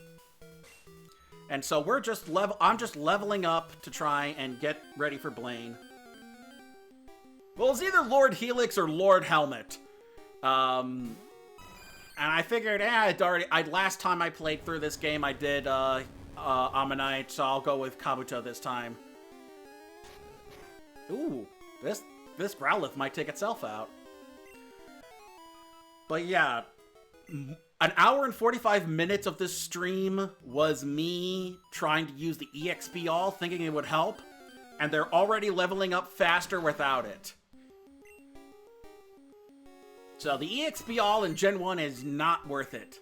And so I'm just leveling up to try and get ready for Blaine. Well, it's either Lord Helix or Lord Helmet. And I figured, last time I played through this game, I did, Ammonite, so I'll go with Kabuto this time. Ooh, this Growlithe might take itself out. But yeah, an hour and 45 minutes of this stream was me trying to use the EXP all, thinking it would help, and they're already leveling up faster without it. So the EXP all in Gen 1 is not worth it.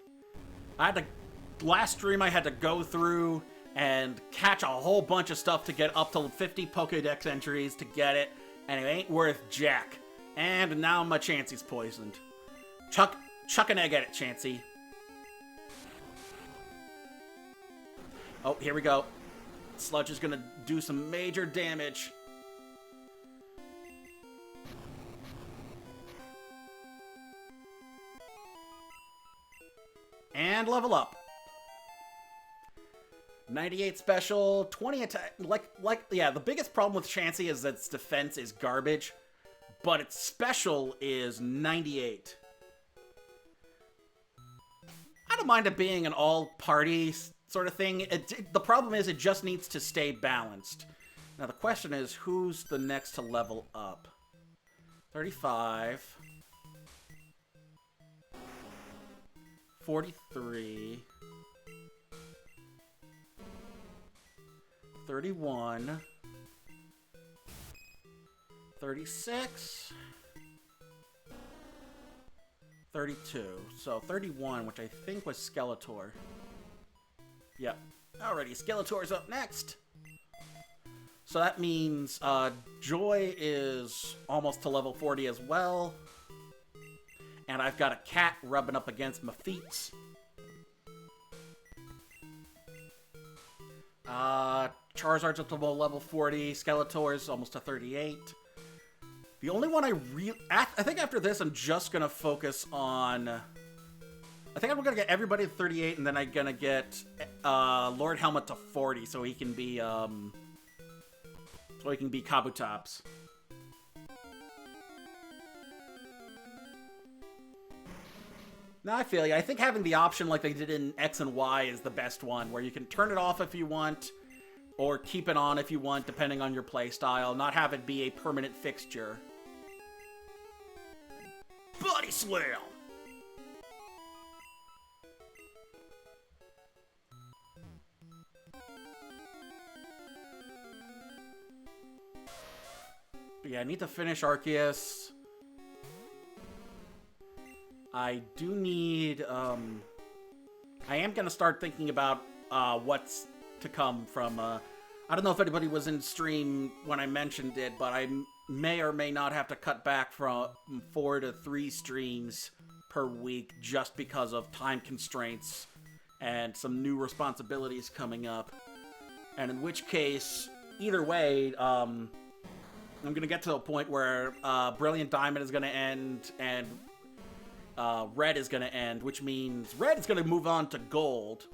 Last stream I had to go through and catch a whole bunch of stuff to get up to 50 Pokedex entries to get it, and it ain't worth jack. And now my Chansey's poisoned. Chuck an egg at it, Chansey. Oh, here we go. Sludge is gonna do some major damage. And level up. 98 special, 20 attack. Yeah, the biggest problem with Chansey is that its defense is garbage, but its special is 98. I don't mind it being an all-party sort of thing. The problem is it just needs to stay balanced. Now the question is, who's the next to level up? 35. 43. 31. 36. 32. So 31, which I think was Skeletor. Yep. Alrighty, Skeletor's up next. So that means Joy is almost to level 40 as well. And I've got a cat rubbing up against my feet. Charizard's up to level 40. Skeletor's almost to 38. The only one I think after this, I'm just going to focus on... I think I'm going to get everybody to 38, and then I'm going to get Lord Helmet to 40, so he can be Kabutops. Now I feel you. I think having the option like they did in X and Y is the best one, where you can turn it off if you want, or keep it on if you want, depending on your playstyle, not have it be a permanent fixture. Body Slam! But yeah, I need to finish Arceus. I do need, I am going to start thinking about what's to come from, I don't know if anybody was in stream when I mentioned it, but I may or may not have to cut back from 4 to 3 streams per week just because of time constraints and some new responsibilities coming up. And in which case, either way, I'm going to get to a point where Brilliant Diamond is going to end and Red is going to end, which means Red is going to move on to Gold.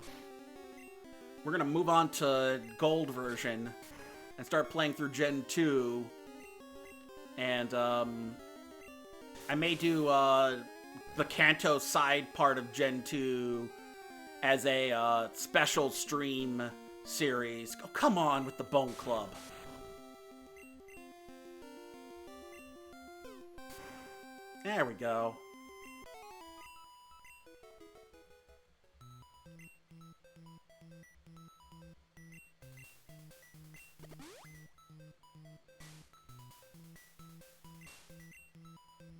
We're going to move on to Gold version and start playing through Gen 2. And I may do the Kanto side part of Gen 2 as a special stream series. Oh, come on with the Bone Club. There we go.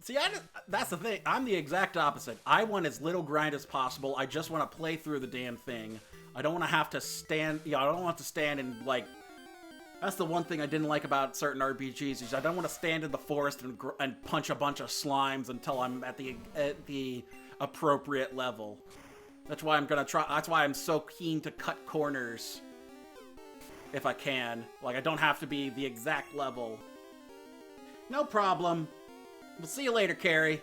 See, that's the thing. I'm the exact opposite. I want as little grind as possible. I just want to play through the damn thing. I don't want to have to stand... I don't want to stand and, like... That's the one thing I didn't like about certain RPGs, is I don't want to stand in the forest and punch a bunch of slimes until I'm at the appropriate level. That's why I'm gonna try... That's why I'm so keen to cut corners. If I can. Like, I don't have to be the exact level. No problem. We'll see you later, Carrie.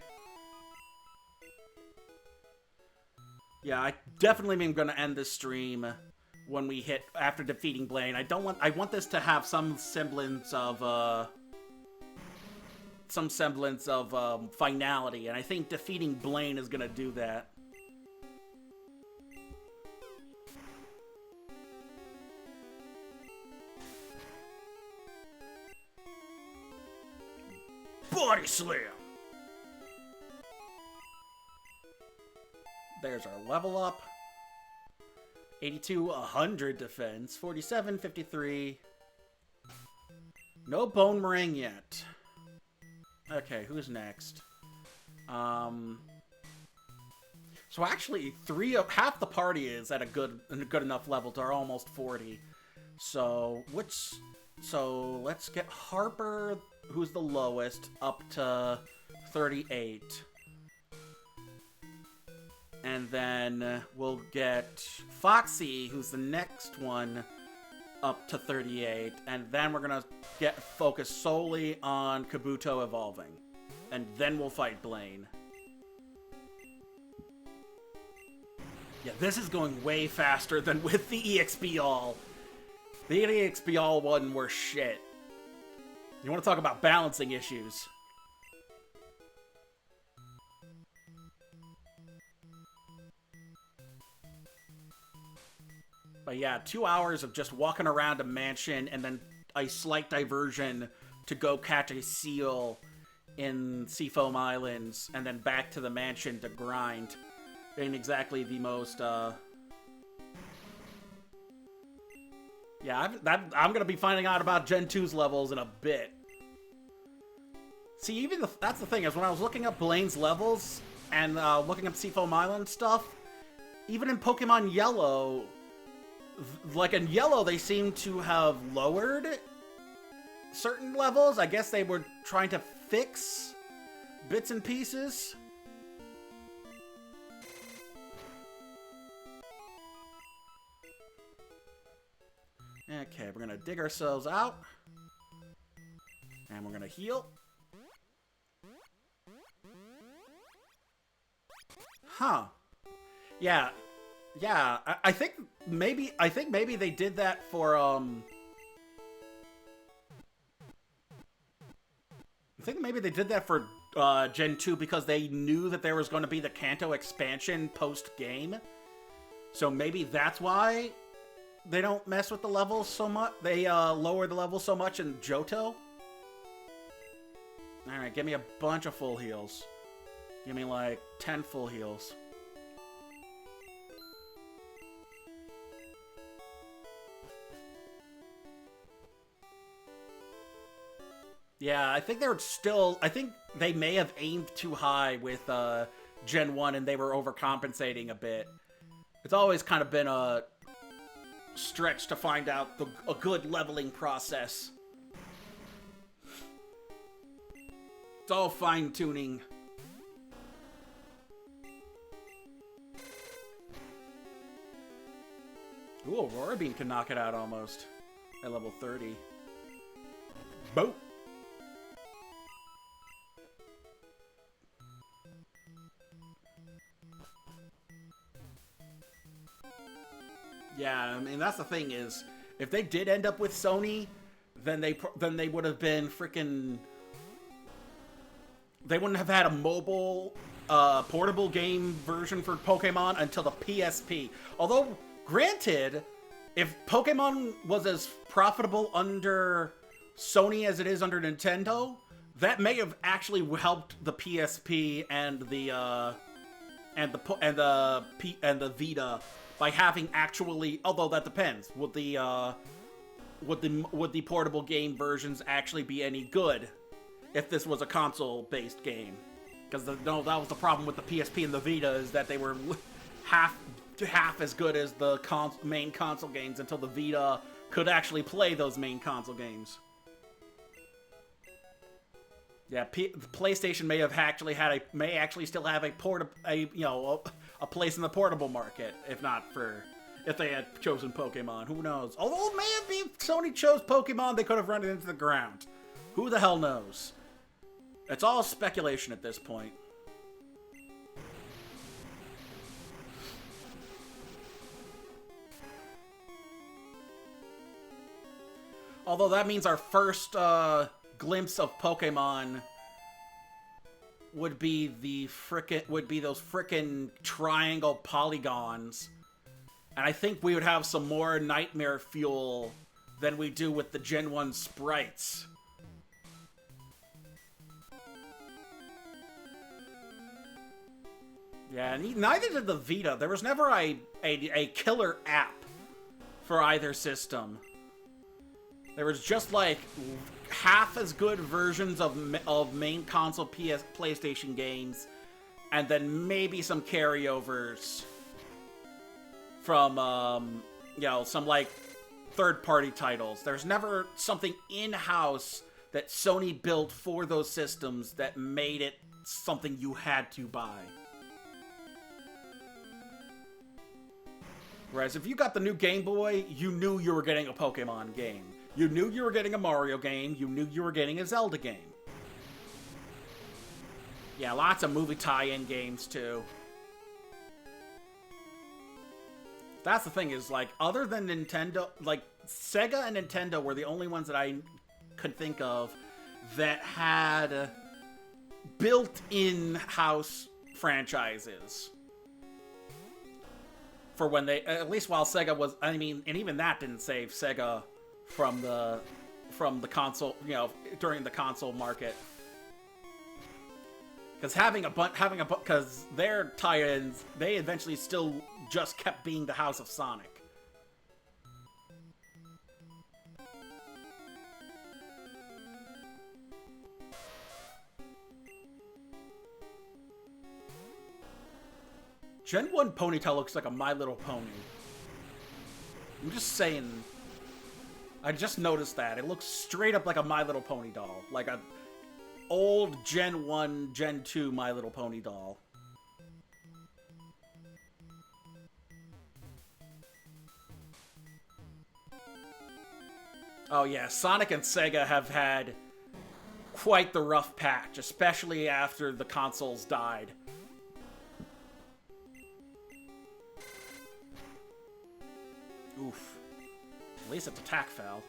Yeah, I definitely am gonna end this stream when we hit after defeating Blaine. I want this to have some semblance of finality, and I think defeating Blaine is gonna do that. Body slam. There's our level up. 82, 100 defense. 47, 53. No bone meringue yet. Okay, who's next? So actually, half the party is at a good enough level to almost 40. So let's get Harper, who's the lowest, up to 38. And then we'll get Foxy, who's the next one, up to 38. And then we're gonna get focused solely on Kabuto evolving. And then we'll fight Blaine. Yeah, this is going way faster than with the EXP All. The EXP All one were shit. You want to talk about balancing issues? But yeah, 2 hours of just walking around a mansion and then a slight diversion to go catch a seal in Seafoam Islands and then back to the mansion to grind. Ain't exactly the most, Yeah, I'm gonna be finding out about Gen 2's levels in a bit. See, that's the thing, is when I was looking up Blaine's levels and looking up Seafoam Island stuff, even in Pokemon Yellow, like in Yellow, they seem to have lowered certain levels. I guess they were trying to fix bits and pieces. Okay, we're gonna dig ourselves out. And we're gonna heal. Huh. Yeah. Yeah, I think maybe they did that for I think maybe they did that for Gen 2 because they knew that there was going to be the Kanto expansion post-game. So maybe that's why they don't mess with the levels so much. They lower the levels so much in Johto. Alright, give me a bunch of full heals. Give me like 10 full heals. Yeah, I think I think they may have aimed too high with Gen 1 and they were overcompensating a bit. It's always kind of been a stretch to find out a good leveling process. It's all fine-tuning. Ooh, Aurora Beam can knock it out almost at level 30. Boat. Yeah, I mean, that's the thing is, if they did end up with Sony, then they would have been freaking. They wouldn't have had a mobile, portable game version for Pokemon until the PSP. Although, granted, if Pokemon was as profitable under Sony as it is under Nintendo, that may have actually helped the PSP and the Vita by having actually. Although that depends. Would the portable game versions actually be any good if this was a console-based game? Because that was the problem with the PSP and the Vita, is that they were half as good as the main console games until the Vita could actually play those main console games. Yeah, the PlayStation may actually still have a place in the portable market, if they had chosen Pokemon. Who knows? Although maybe if Sony chose Pokemon, they could have run it into the ground. Who the hell knows? It's all speculation at this point. Although that means our first glimpse of Pokemon would be those frickin' triangle polygons. And I think we would have some more nightmare fuel than we do with the Gen 1 sprites. Yeah, neither did the Vita. There was never a killer app for either system. There was just like half as good versions of main console PlayStation games, and then maybe some carryovers from some like third-party titles. There's never something in-house that Sony built for those systems that made it something you had to buy. Whereas if you got the new Game Boy, you knew you were getting a Pokemon game. You knew you were getting a Mario game. You knew you were getting a Zelda game. Yeah, lots of movie tie-in games, too. That's the thing is, like, other than Nintendo, like, Sega and Nintendo were the only ones that I could think of that had built-in-house franchises. For when they, at least while Sega was, I mean, and even that didn't save Sega from the console, during the console market. Because because their tie-ins, they eventually still just kept being the House of Sonic. Gen 1 Ponyta looks like a My Little Pony. I'm just saying. I just noticed that. It looks straight up like a My Little Pony doll. Like a old Gen 1, Gen 2 My Little Pony doll. Oh yeah, Sonic and Sega have had quite the rough patch, especially after the consoles died. Oof. At least its attack fell.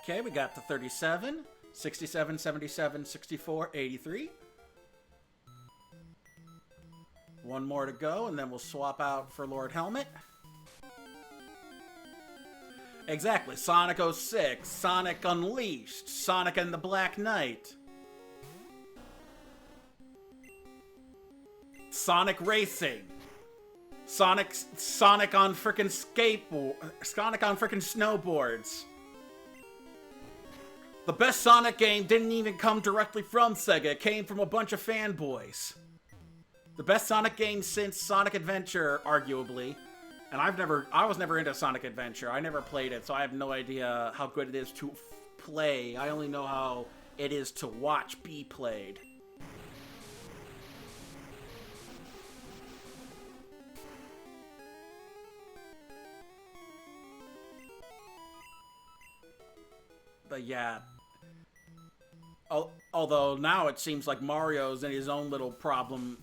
Okay, we got the 37, 67, 77, 64, 83. One more to go, and then we'll swap out for Lord Helmet. Exactly. Sonic 06, Sonic Unleashed, Sonic and the Black Knight. Sonic Racing. Sonic on frickin' skateboard. Sonic on frickin' snowboards. The best Sonic game didn't even come directly from Sega. It came from a bunch of fanboys. The best Sonic game since Sonic Adventure, arguably. And I was never into Sonic Adventure. I never played it, so I have no idea how good it is to play. I only know how it is to watch be played. But yeah. Although now it seems like Mario's in his own little problem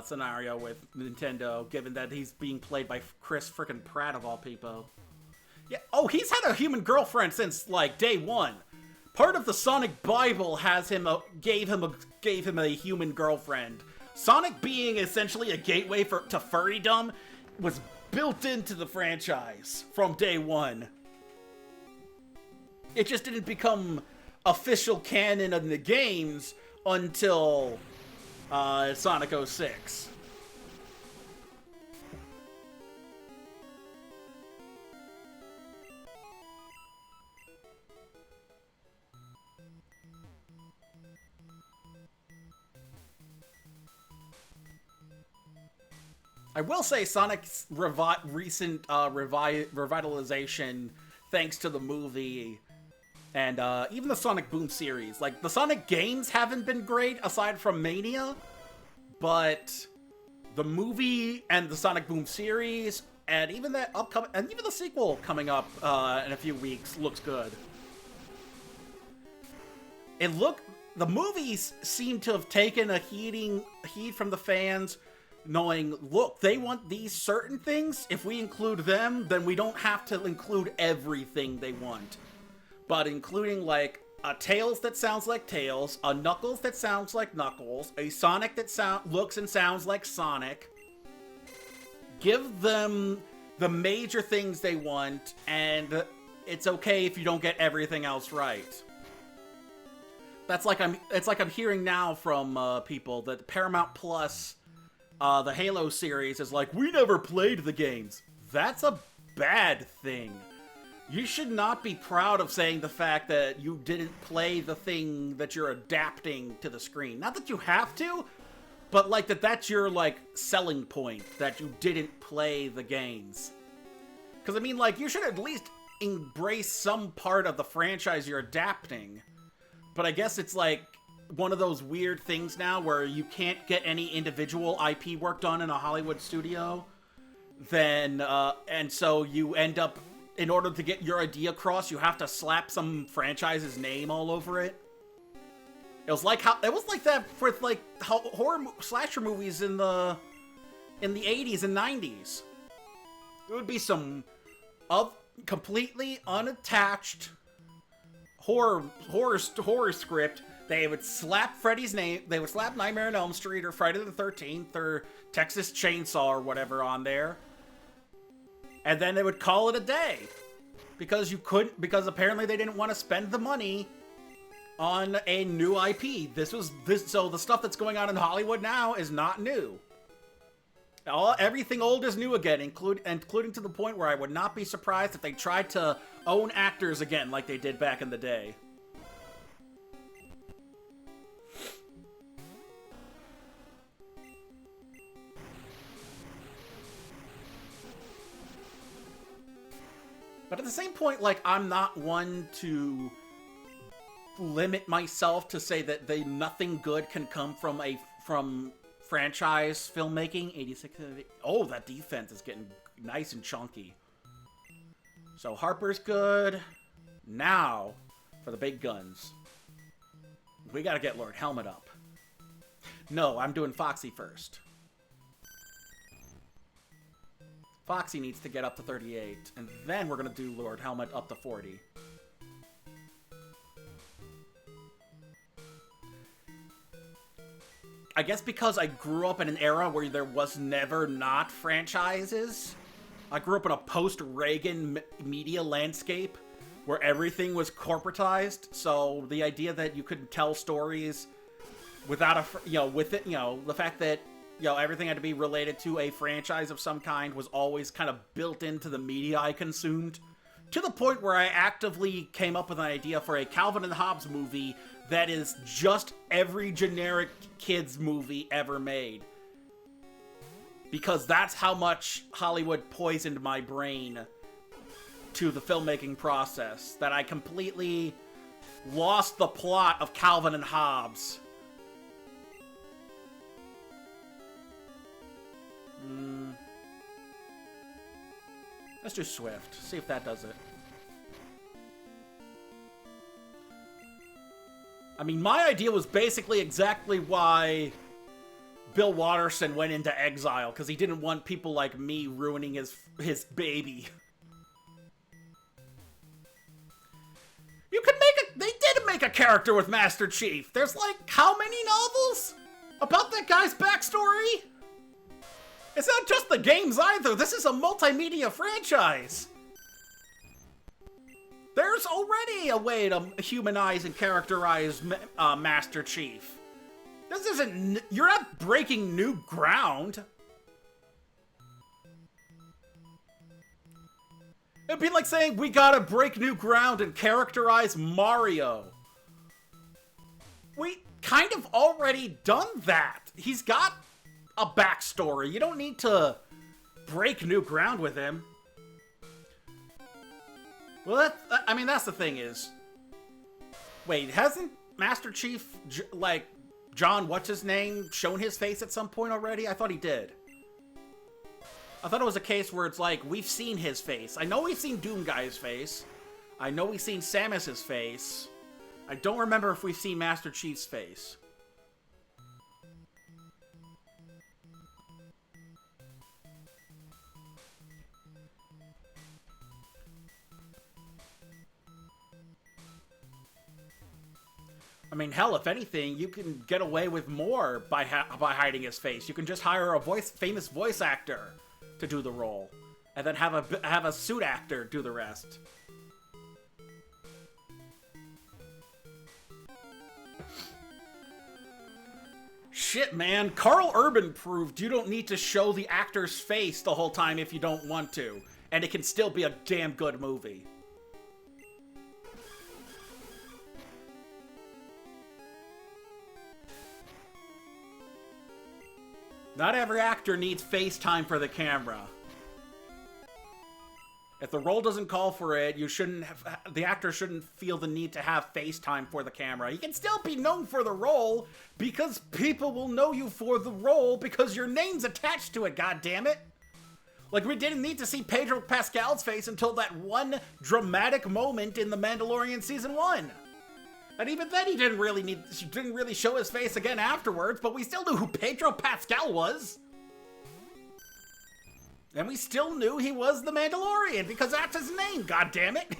scenario with Nintendo, given that he's being played by Chris frickin' Pratt of all people. Yeah. Oh, he's had a human girlfriend since like day one. Part of the Sonic Bible gave him a human girlfriend. Sonic being essentially a gateway to furrydom was built into the franchise from day one. It just didn't become official canon in the games until Sonic 06. I will say Sonic's recent revitalization, thanks to the movie and even the Sonic Boom series. Like, the Sonic games haven't been great aside from Mania, but the movie and the Sonic Boom series and even the sequel coming up in a few weeks looks good. The movies seem to have taken a heed from the fans, knowing, look, they want these certain things. If we include them, then we don't have to include everything they want. But including, like, a Tails that sounds like Tails, a Knuckles that sounds like Knuckles, a Sonic that looks and sounds like Sonic. Give them the major things they want, and it's okay if you don't get everything else right. It's like I'm hearing now from people that Paramount Plus, the Halo series, is like, we never played the games. That's a bad thing. You should not be proud of saying the fact that you didn't play the thing that you're adapting to the screen. Not that you have to, but like that's your like selling point, that you didn't play the games. Because I mean, like, you should at least embrace some part of the franchise you're adapting. But I guess it's like one of those weird things now where you can't get any individual IP work done in a Hollywood studio. Then, and so you end up, in order to get your idea across, you have to slap some franchise's name all over it. It was like that with like horror slasher movies in the 80s and 90s. It would be some completely unattached horror script. They would slap Freddy's name. They would slap Nightmare on Elm Street or Friday the 13th or Texas Chainsaw or whatever on there. And then they would call it a day. Because apparently they didn't want to spend the money on a new IP. So the stuff that's going on in Hollywood now is not new. Everything old is new again, including to the point where I would not be surprised if they tried to own actors again like they did back in the day. But at the same point, like, I'm not one to limit myself to say that nothing good can come from franchise filmmaking. 86. Oh, that defense is getting nice and chunky. So Harper's good. Now, for the big guns. We gotta get Lord Helmet up. No, I'm doing Foxy first. Foxy needs to get up to 38, and then we're going to do Lord Helmet up to 40. I guess because I grew up in an era where there was never not franchises. I grew up in a post-Reagan media landscape where everything was corporatized, so the idea that you couldn't tell stories without the fact that everything had to be related to a franchise of some kind was always kind of built into the media I consumed. To the point where I actively came up with an idea for a Calvin and Hobbes movie that is just every generic kids movie ever made. Because that's how much Hollywood poisoned my brain to the filmmaking process, that I completely lost the plot of Calvin and Hobbes. Let's do Swift. See if that does it. I mean, my idea was basically exactly why Bill Watterson went into exile, because he didn't want people like me ruining his baby. You could they did make a character with Master Chief. There's like, how many novels about that guy's backstory? It's not just the games either. This is a multimedia franchise. There's already a way to humanize and characterize Master Chief. This isn't... You're not breaking new ground. It'd be like saying, we gotta break new ground and characterize Mario. We kind of already done that. He's got a backstory. You don't need to break new ground with him. Well, I mean, that's the thing is... Wait, hasn't Master Chief, like, John what's-his-name, shown his face at some point already? I thought he did. I thought it was a case where it's like, we've seen his face. I know we've seen Doomguy's face. I know we've seen Samus's face. I don't remember if we've seen Master Chief's face. I mean, hell, if anything, you can get away with more by hiding his face. You can just hire a famous voice actor to do the role, and then have a suit actor do the rest. Shit, man. Carl Urban proved you don't need to show the actor's face the whole time if you don't want to, and it can still be a damn good movie. Not every actor needs FaceTime for the camera. If the role doesn't call for it, the actor shouldn't feel the need to have FaceTime for the camera. You can still be known for the role, because people will know you for the role because your name's attached to it, goddammit. Like, we didn't need to see Pedro Pascal's face until that one dramatic moment in The Mandalorian Season 1. And even then, she didn't really show his face again afterwards, but we still knew who Pedro Pascal was. And we still knew he was the Mandalorian, because that's his name, goddammit.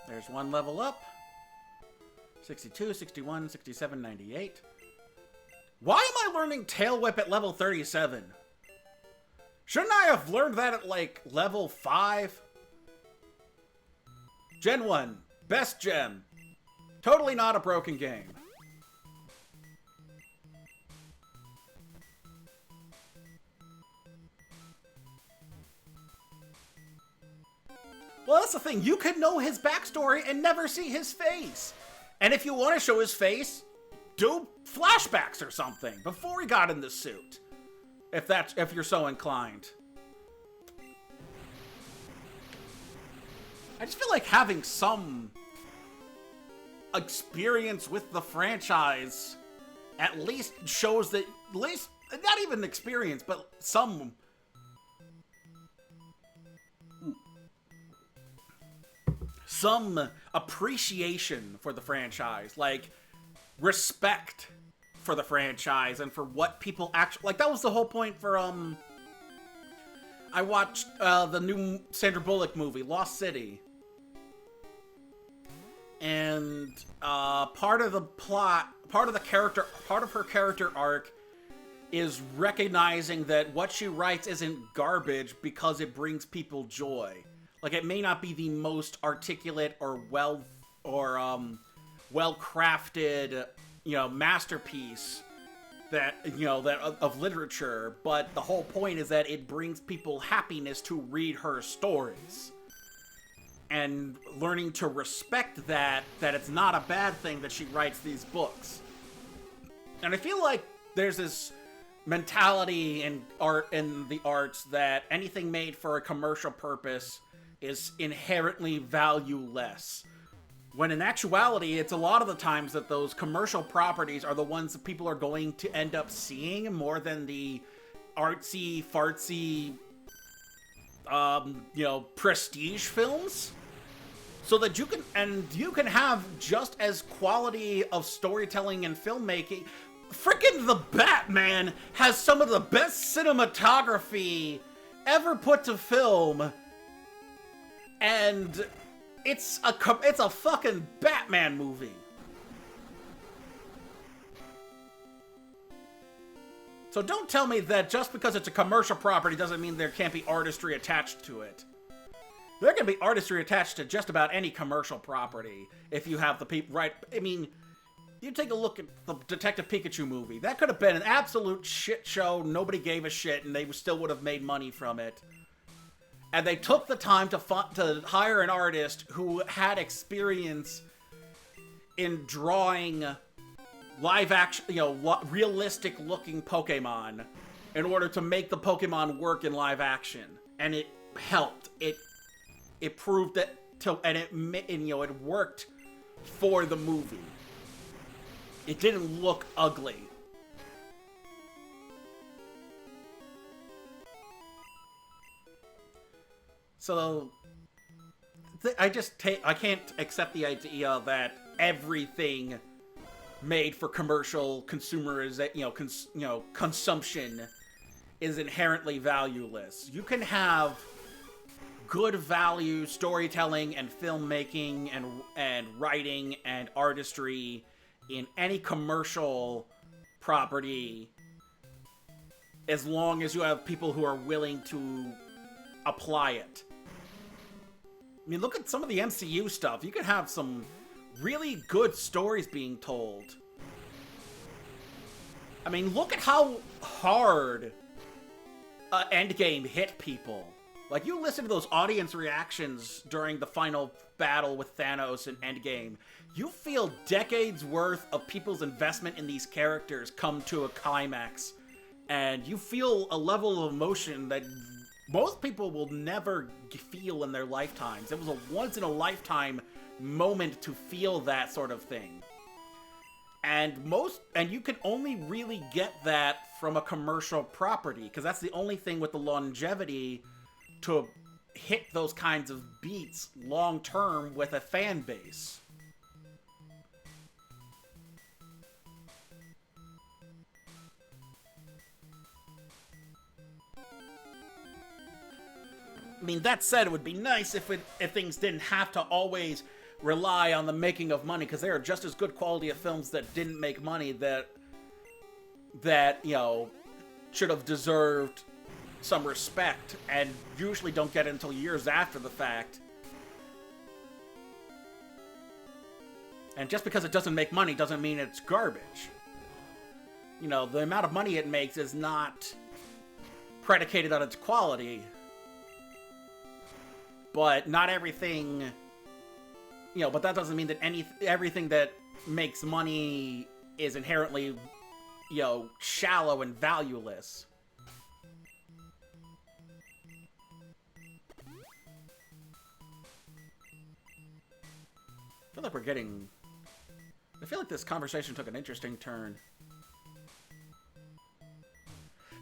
There's one level up. 62, 61, 67, 98. Why am I learning Tail Whip at level 37? Shouldn't I have learned that at, like, level 5? Gen 1. Best gem. Totally not a broken game. Well, that's the thing. You could know his backstory and never see his face. And if you want to show his face, do flashbacks or something before he got in the suit. If you're so inclined. I just feel like having some experience with the franchise at least shows that, not even experience, but some appreciation for the franchise, like respect for the franchise and for what people actually like. That was the whole point for I watched the new Sandra Bullock movie, Lost City, and part of the plot, part of her character arc is recognizing that what she writes isn't garbage because it brings people joy. Like, it may not be the most articulate or well-crafted, masterpiece, that, you know, that of literature, but the whole point is that it brings people happiness to read her stories. And learning to respect that it's not a bad thing that she writes these books. And I feel like there's this mentality in the arts that anything made for a commercial purpose is inherently valueless. When in actuality, it's a lot of the times that those commercial properties are the ones that people are going to end up seeing more than the artsy, fartsy, you know, prestige films. So that you can have just as quality of storytelling and filmmaking. Frickin' The Batman has some of the best cinematography ever put to film. And it's a fucking Batman movie. So don't tell me that just because it's a commercial property doesn't mean there can't be artistry attached to it. There can be artistry attached to just about any commercial property if you have the people right. I mean, you take a look at the Detective Pikachu movie. That could have been an absolute shit show. Nobody gave a shit, and they still would have made money from it. And they took the time to hire an artist who had experience in drawing live action, you know, realistic looking Pokemon in order to make the Pokemon work in live action. And it helped. It proved that, it worked for the movie. It didn't look ugly. So, I can't accept the idea that everything made for commercial consumption is inherently valueless. You can have good value storytelling and filmmaking and writing and artistry in any commercial property as long as you have people who are willing to apply it. I mean, look at some of the MCU stuff. You can have some really good stories being told. I mean, look at how hard Endgame hit people. Like, you listen to those audience reactions during the final battle with Thanos in Endgame. You feel decades worth of people's investment in these characters come to a climax. And you feel a level of emotion that most people will never feel in their lifetimes. It was a once-in-a-lifetime moment to feel that sort of thing. And you can only really get that from a commercial property, because that's the only thing with the longevity to hit those kinds of beats long-term with a fan base. I mean, that said, it would be nice if things didn't have to always rely on the making of money, because there are just as good quality of films that didn't make money that you know, should have deserved some respect and usually don't get it until years after the fact. And just because it doesn't make money doesn't mean it's garbage. You know, the amount of money it makes is not predicated on its quality. But not everything, you know, but that doesn't mean that everything that makes money is inherently, you know, shallow and valueless. I feel like this conversation took an interesting turn.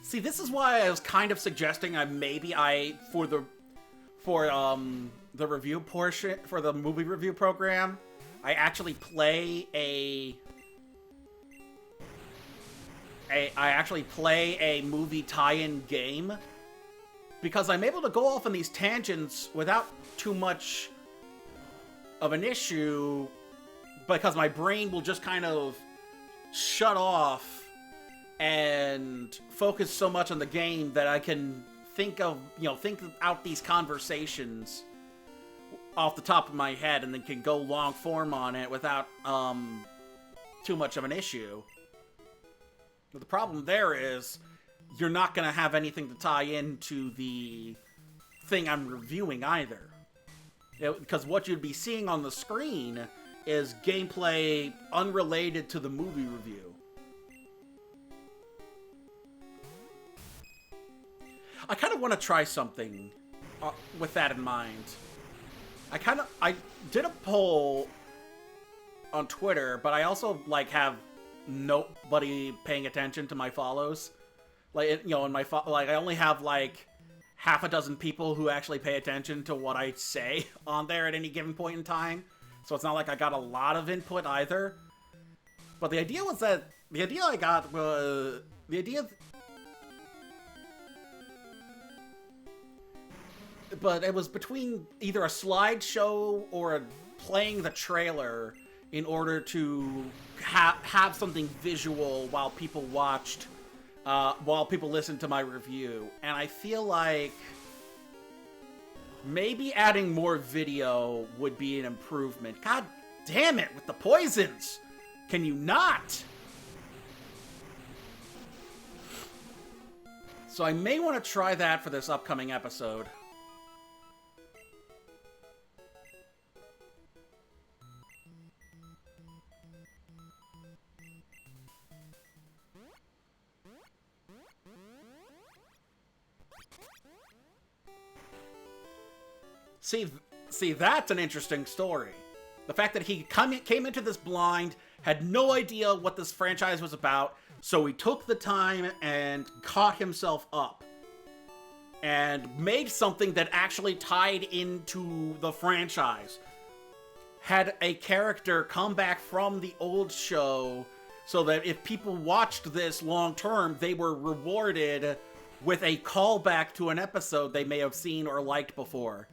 See, this is why I was kind of suggesting for the review portion, for the movie review program, I actually play a movie tie-in game, because I'm able to go off on these tangents without too much of an issue, because my brain will just kind of shut off and focus so much on the game that I can think out these conversations off the top of my head, and then can go long form on it without too much of an issue. But the problem there is you're not going to have anything to tie into the thing I'm reviewing either. Because what you'd be seeing on the screen is gameplay unrelated to the movie review. I kind of want to try something with that in mind. I did a poll on Twitter, but I also, like, have nobody paying attention to my follows. Like, you know, in my I only have, like, half a dozen people who actually pay attention to what I say on there at any given point in time. So it's not like I got a lot of input either. But the idea was that, the idea I got was, but it was between either a slideshow or playing the trailer in order to have something visual while people watched, while people listened to my review. And I feel like maybe adding more video would be an improvement. God damn it, with the poisons! Can you not? So I may want to try that for this upcoming episode. See, that's an interesting story. The fact that he came into this blind, had no idea what this franchise was about, so he took the time and caught himself up. And made something that actually tied into the franchise. Had a character come back from the old show, so that if people watched this long term, they were rewarded with a callback to an episode they may have seen or liked before.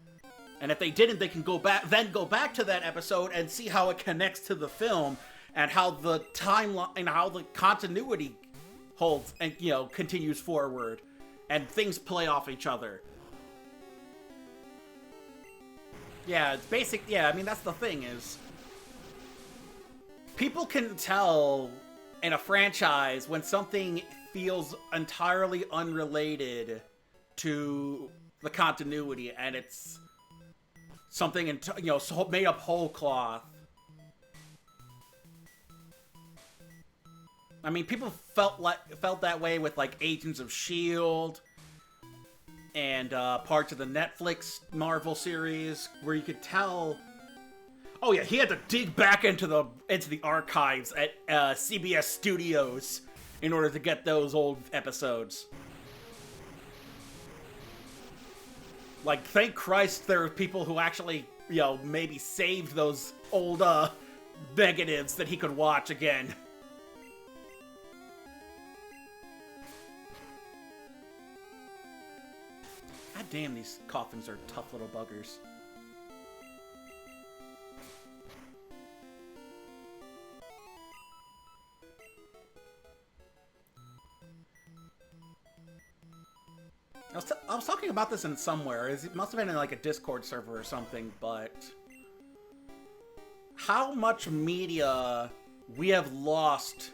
And if they didn't, they can go back to that episode and see how it connects to the film and how the timeline and how the continuity holds and, you know, continues forward and things play off each other. Yeah, it's basic. Yeah, I mean, that's the thing is people can tell in a franchise when something feels entirely unrelated to the continuity and it's something, you know, made up whole cloth. I mean, people felt that way with, like, Agents of S.H.I.E.L.D. and parts of the Netflix Marvel series, where you could tell. Oh yeah, he had to dig back into the archives at CBS Studios in order to get those old episodes. Like, thank Christ there are people who actually, you know, maybe saved those old, negatives that he could watch again. God damn, these coffins are tough little buggers. I was talking about this in somewhere. It must have been in, like, a Discord server or something, but how much media we have lost.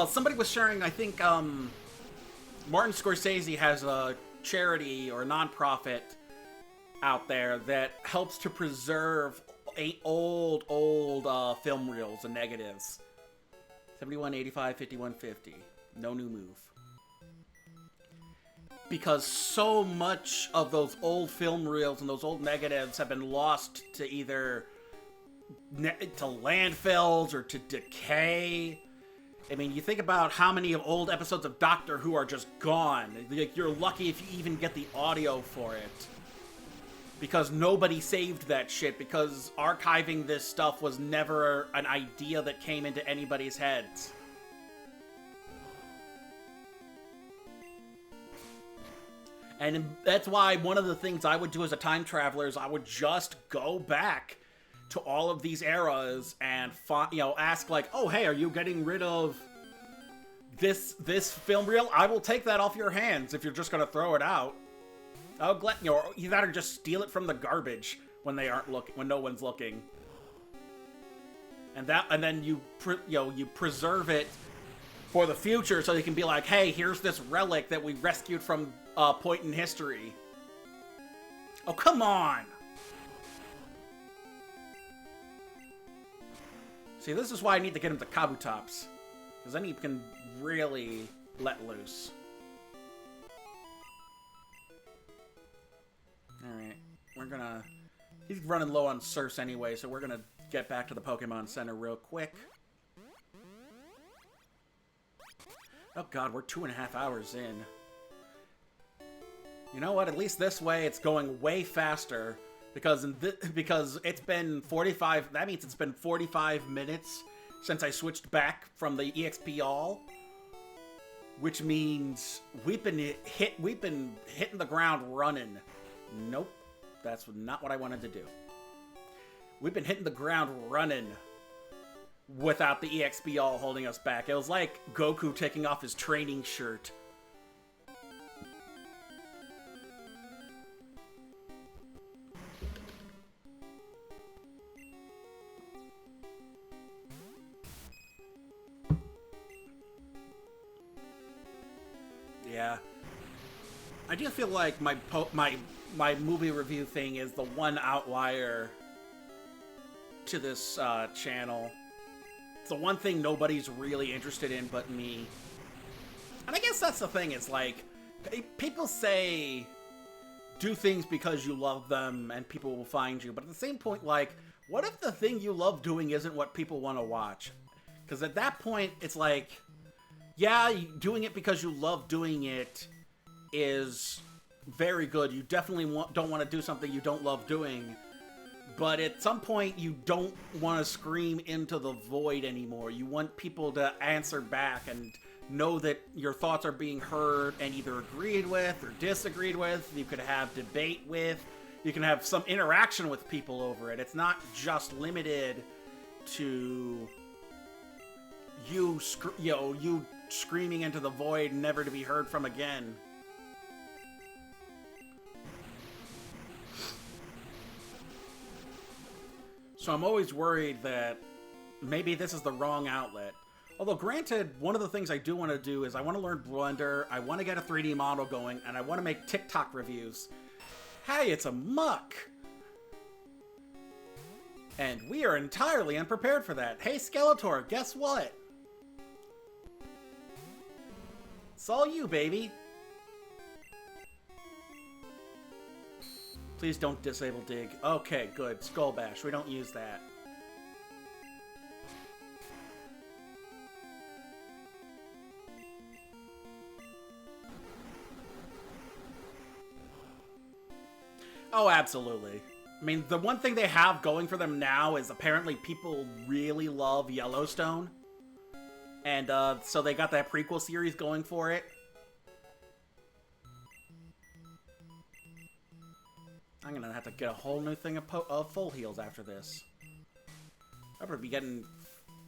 Somebody was sharing, I think, Martin Scorsese has a charity or nonprofit out there that helps to preserve old film reels and negatives. 71, 85, 51, 50. No new move. Because so much of those old film reels and those old negatives have been lost to either to landfills or to decay. I mean, you think about how many of old episodes of Doctor Who are just gone. Like, you're lucky if you even get the audio for it. Because nobody saved that shit, because archiving this stuff was never an idea that came into anybody's heads. And that's why one of the things I would do as a time traveler is I would just go back to all of these eras and ask, like, oh, hey, are you getting rid of this film reel? I will take that off your hands if you're just going to throw it out. You gotta just steal it from the garbage when they aren't looking, when no one's looking. And then you preserve it for the future, so they can be like, hey, here's this relic that we rescued from a point in history. Oh, come on! See, this is why I need to get him to Kabutops. Because then he can really let loose. Alright, we're gonna... He's running low on Surfs anyway, so we're gonna get back to the Pokemon Center real quick. Oh god, we're 2.5 hours in. You know what? At least this way it's going way faster because it's been 45. That means it's been 45 minutes since I switched back from the EXP All, which means we've been hitting the ground running. Nope, that's not what I wanted to do. We've been hitting the ground running without the EXP All holding us back. It was like Goku taking off his training shirt. Yeah. I do feel like my movie review thing is the one outlier to this channel. It's the one thing nobody's really interested in but me. And I guess that's the thing, it's like, people say do things because you love them and people will find you, but at the same point, like, what if the thing you love doing isn't what people want to watch? Because at that point, it's like, yeah, doing it because you love doing it is very good. You definitely don't want to do something you don't love doing. But at some point, you don't want to scream into the void anymore. You want people to answer back and know that your thoughts are being heard and either agreed with or disagreed with. You could have debate with. You can have some interaction with people over it. It's not just limited to you screaming into the void, never to be heard from again. So I'm always worried that maybe this is the wrong outlet. Although, granted, one of the things I do want to do is I want to learn Blender, I want to get a 3D model going, and I want to make TikTok reviews. Hey, it's a muck! And we are entirely unprepared for that. Hey, Skeletor, guess what? It's all you, baby. Please don't disable dig. Okay, good. Skull Bash. We don't use that. Oh, absolutely. I mean, the one thing they have going for them now is apparently people really love Yellowstone. And so they got that prequel series going for it. I'm gonna have to get a whole new thing of full heals after this. I'm gonna be getting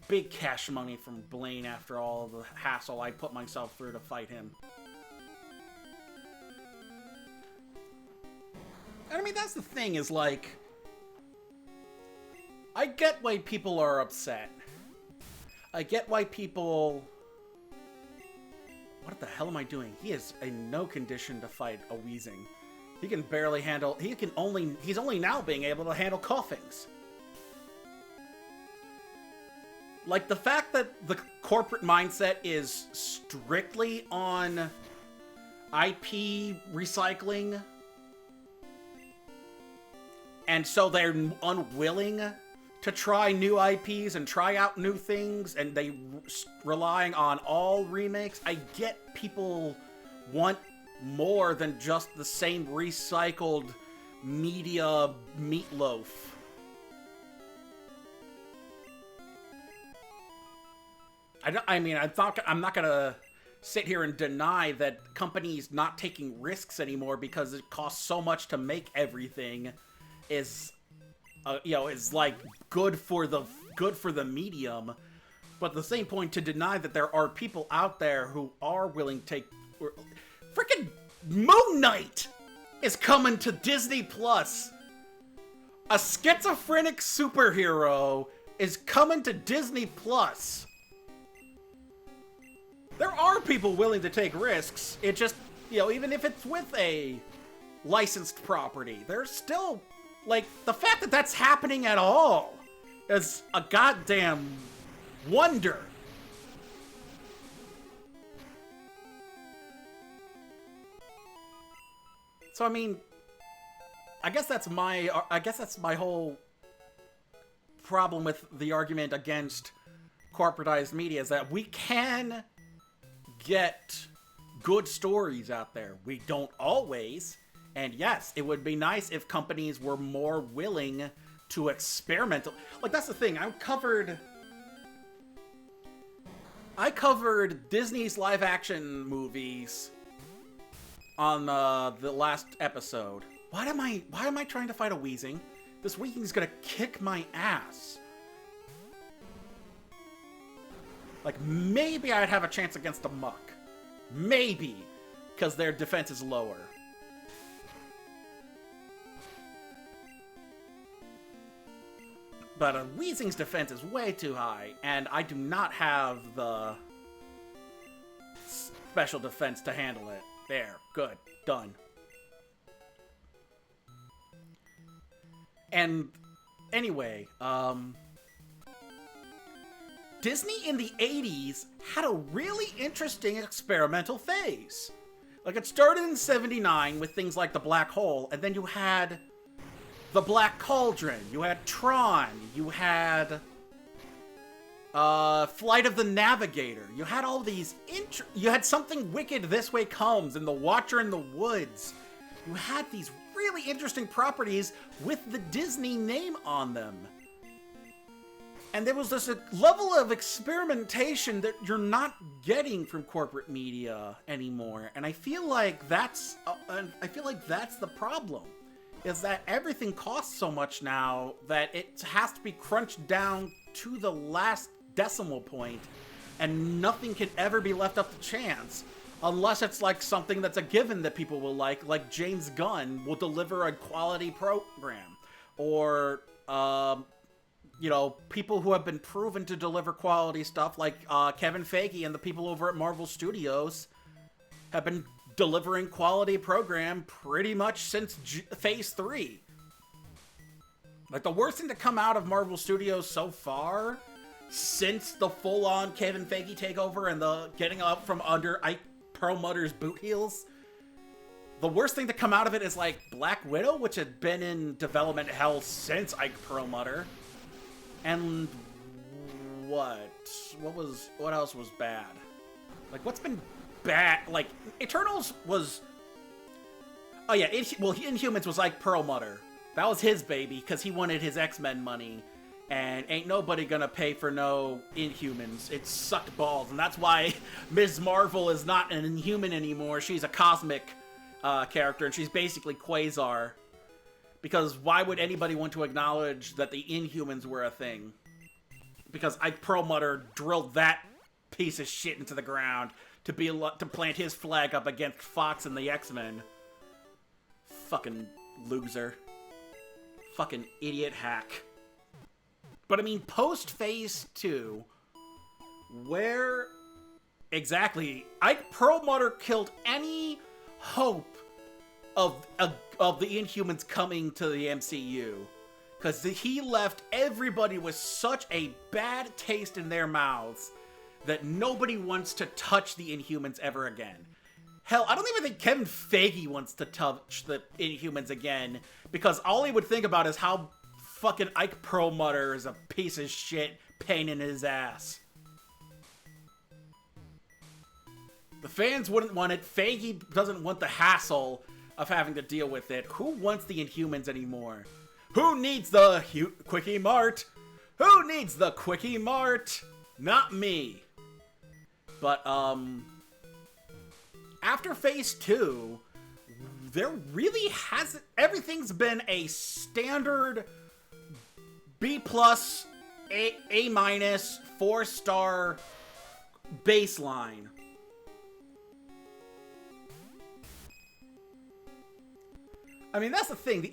big cash money from Blaine after all the hassle I put myself through to fight him. And I mean, that's the thing, is like, I get why people are upset. I get why people... What the hell am I doing? He is in no condition to fight a Weezing. He can barely handle... He's only now being able to handle Coughings. Like, the fact that the corporate mindset is strictly on IP recycling, and so they're unwilling to try new IPs and try out new things, and they relying on all remakes. I get people want more than just the same recycled media meatloaf. I'm not gonna sit here and deny that companies not taking risks anymore because it costs so much to make everything is like good for the medium. But at the same point, to deny that there are people out there who are willing to take... Frickin' Moon Knight is coming to Disney Plus. A schizophrenic superhero is coming to Disney Plus. there are people willing to take risks. It just, you know, even if it's with a licensed property, there's still, like, the fact that that's happening at all is a goddamn wonder. So, I mean, I guess that's my whole problem with the argument against corporatized media, is that we can get good stories out there. We don't always. And yes, it would be nice if companies were more willing to experiment. Like, that's the thing. I covered Disney's live action movies on the last episode. Why am I trying to fight a Weezing? This Weezing's gonna kick my ass. Like, maybe I'd have a chance against a Muck. Maybe. Because their defense is lower. But a Weezing's defense is way too high, and I do not have the special defense to handle it. There. Good. Done. And anyway, Disney in the 80s had a really interesting experimental phase. Like, it started in 79 with things like the Black Hole, and then you had the Black Cauldron, you had Tron, you had Flight of the Navigator, you had all these you had Something Wicked This Way Comes, and The Watcher in the Woods. You had these really interesting properties with the Disney name on them. And there was this level of experimentation that you're not getting from corporate media anymore. And I feel like that's the problem. Is that everything costs so much now that it has to be crunched down to the last decimal point, and nothing can ever be left up to chance. Unless it's like something that's a given that people will like James Gunn will deliver a quality program. Or, you know, people who have been proven to deliver quality stuff, like Kevin Feige and the people over at Marvel Studios have been delivering quality program pretty much since Phase 3. Like, the worst thing to come out of Marvel Studios so far, since the full-on Kevin Feige takeover and the getting up from under Ike Perlmutter's boot heels, the worst thing to come out of it is, like, Black Widow, which had been in development hell since Ike Perlmutter. And what else was bad? Like, what's been bad? Like, Eternals was... Oh yeah, Inhumans was Ike Perlmutter. That was his baby, because he wanted his X-Men money. And ain't nobody gonna pay for no Inhumans. It sucked balls, and that's why Ms. Marvel is not an Inhuman anymore. She's a cosmic character, and she's basically Quasar. Because why would anybody want to acknowledge that the Inhumans were a thing? Because Ike Perlmutter drilled that piece of shit into the ground to plant his flag up against Fox and the X-Men. Fucking loser. Fucking idiot hack. But I mean, post Phase 2, where exactly Ike Perlmutter killed any hope of the Inhumans coming to the MCU, because he left everybody with such a bad taste in their mouths that nobody wants to touch the Inhumans ever again. Hell, I don't even think Kevin Feige wants to touch the Inhumans again, because all he would think about is how fucking Ike Perlmutter is a piece of shit pain in his ass. The fans wouldn't want it. Feige doesn't want the hassle of having to deal with it. Who wants the Inhumans anymore? Who needs the Quickie Mart? Who needs the Quickie Mart? Not me. But, after Phase 2, there really hasn't... Everything's been a standard B+, A-, 4-star baseline. I mean, that's the thing.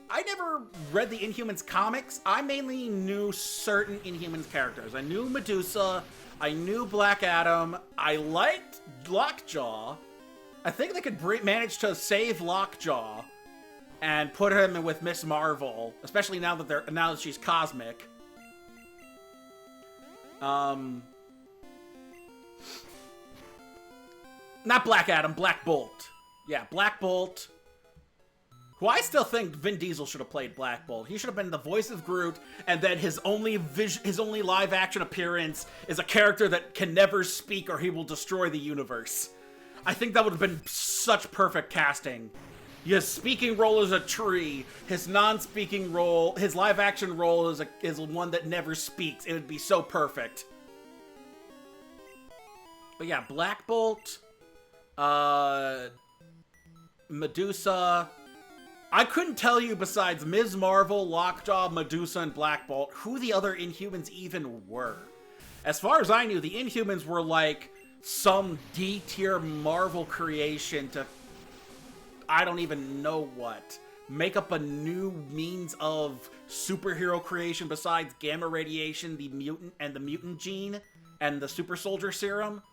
I never read the Inhumans comics. I mainly knew certain Inhumans characters. I knew Medusa. I knew Black Adam. I liked Lockjaw. I think they could manage to save Lockjaw and put him in with Miss Marvel, especially now that she's cosmic. Not Black Adam, Black Bolt. Yeah, Black Bolt. Who I still think Vin Diesel should have played Black Bolt. He should have been the voice of Groot, and then his only live action appearance is a character that can never speak or he will destroy the universe. I think that would have been such perfect casting. His speaking role is a tree. His non-speaking role, his live action role is one that never speaks. It would be so perfect. But yeah, Black Bolt, Medusa. I couldn't tell you besides Ms. Marvel, Lockjaw, Medusa, and Black Bolt who the other Inhumans even were. As far as I knew, the Inhumans were like some D-tier Marvel creation to, I don't even know what, make up a new means of superhero creation besides gamma radiation, the mutant gene, and the super soldier serum.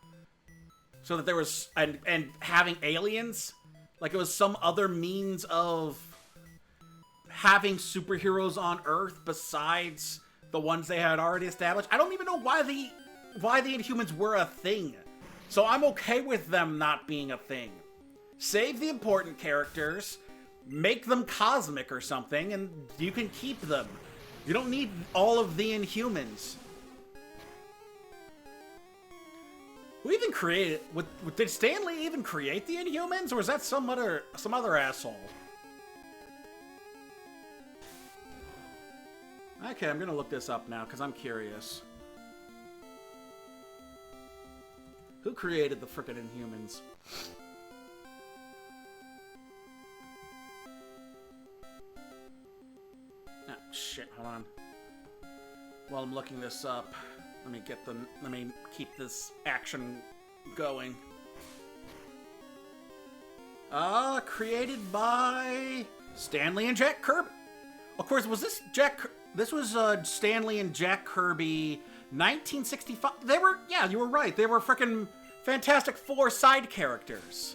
So that there was, and having aliens. Like it was some other means of having superheroes on Earth besides the ones they had already established. I don't even know why the Inhumans were a thing. So I'm okay with them not being a thing. Save the important characters, make them cosmic or something, and you can keep them. You don't need all of the Inhumans. Who even created? Did Stan Lee even create the Inhumans, or was that some other asshole? Okay, I'm gonna look this up now because I'm curious. Who created the frickin' Inhumans? Ah, shit! Hold on. While I'm looking this up. Let me keep this action going. Created by Stan Lee and Jack Kirby. Of course, was this this was Stan Lee and Jack Kirby, 1965. Yeah, you were right. They were frickin' Fantastic Four side characters.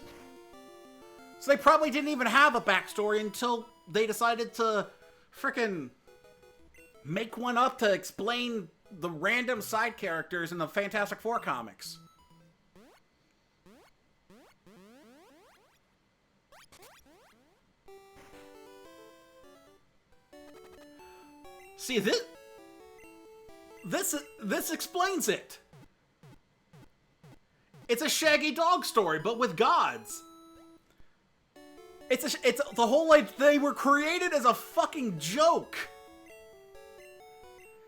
So they probably didn't even have a backstory until they decided to frickin' make one up to explain the random side characters in the Fantastic Four comics. See, this explains it. It's a Shaggy Dog story, but with gods. It's the whole, like, they were created as a fucking joke.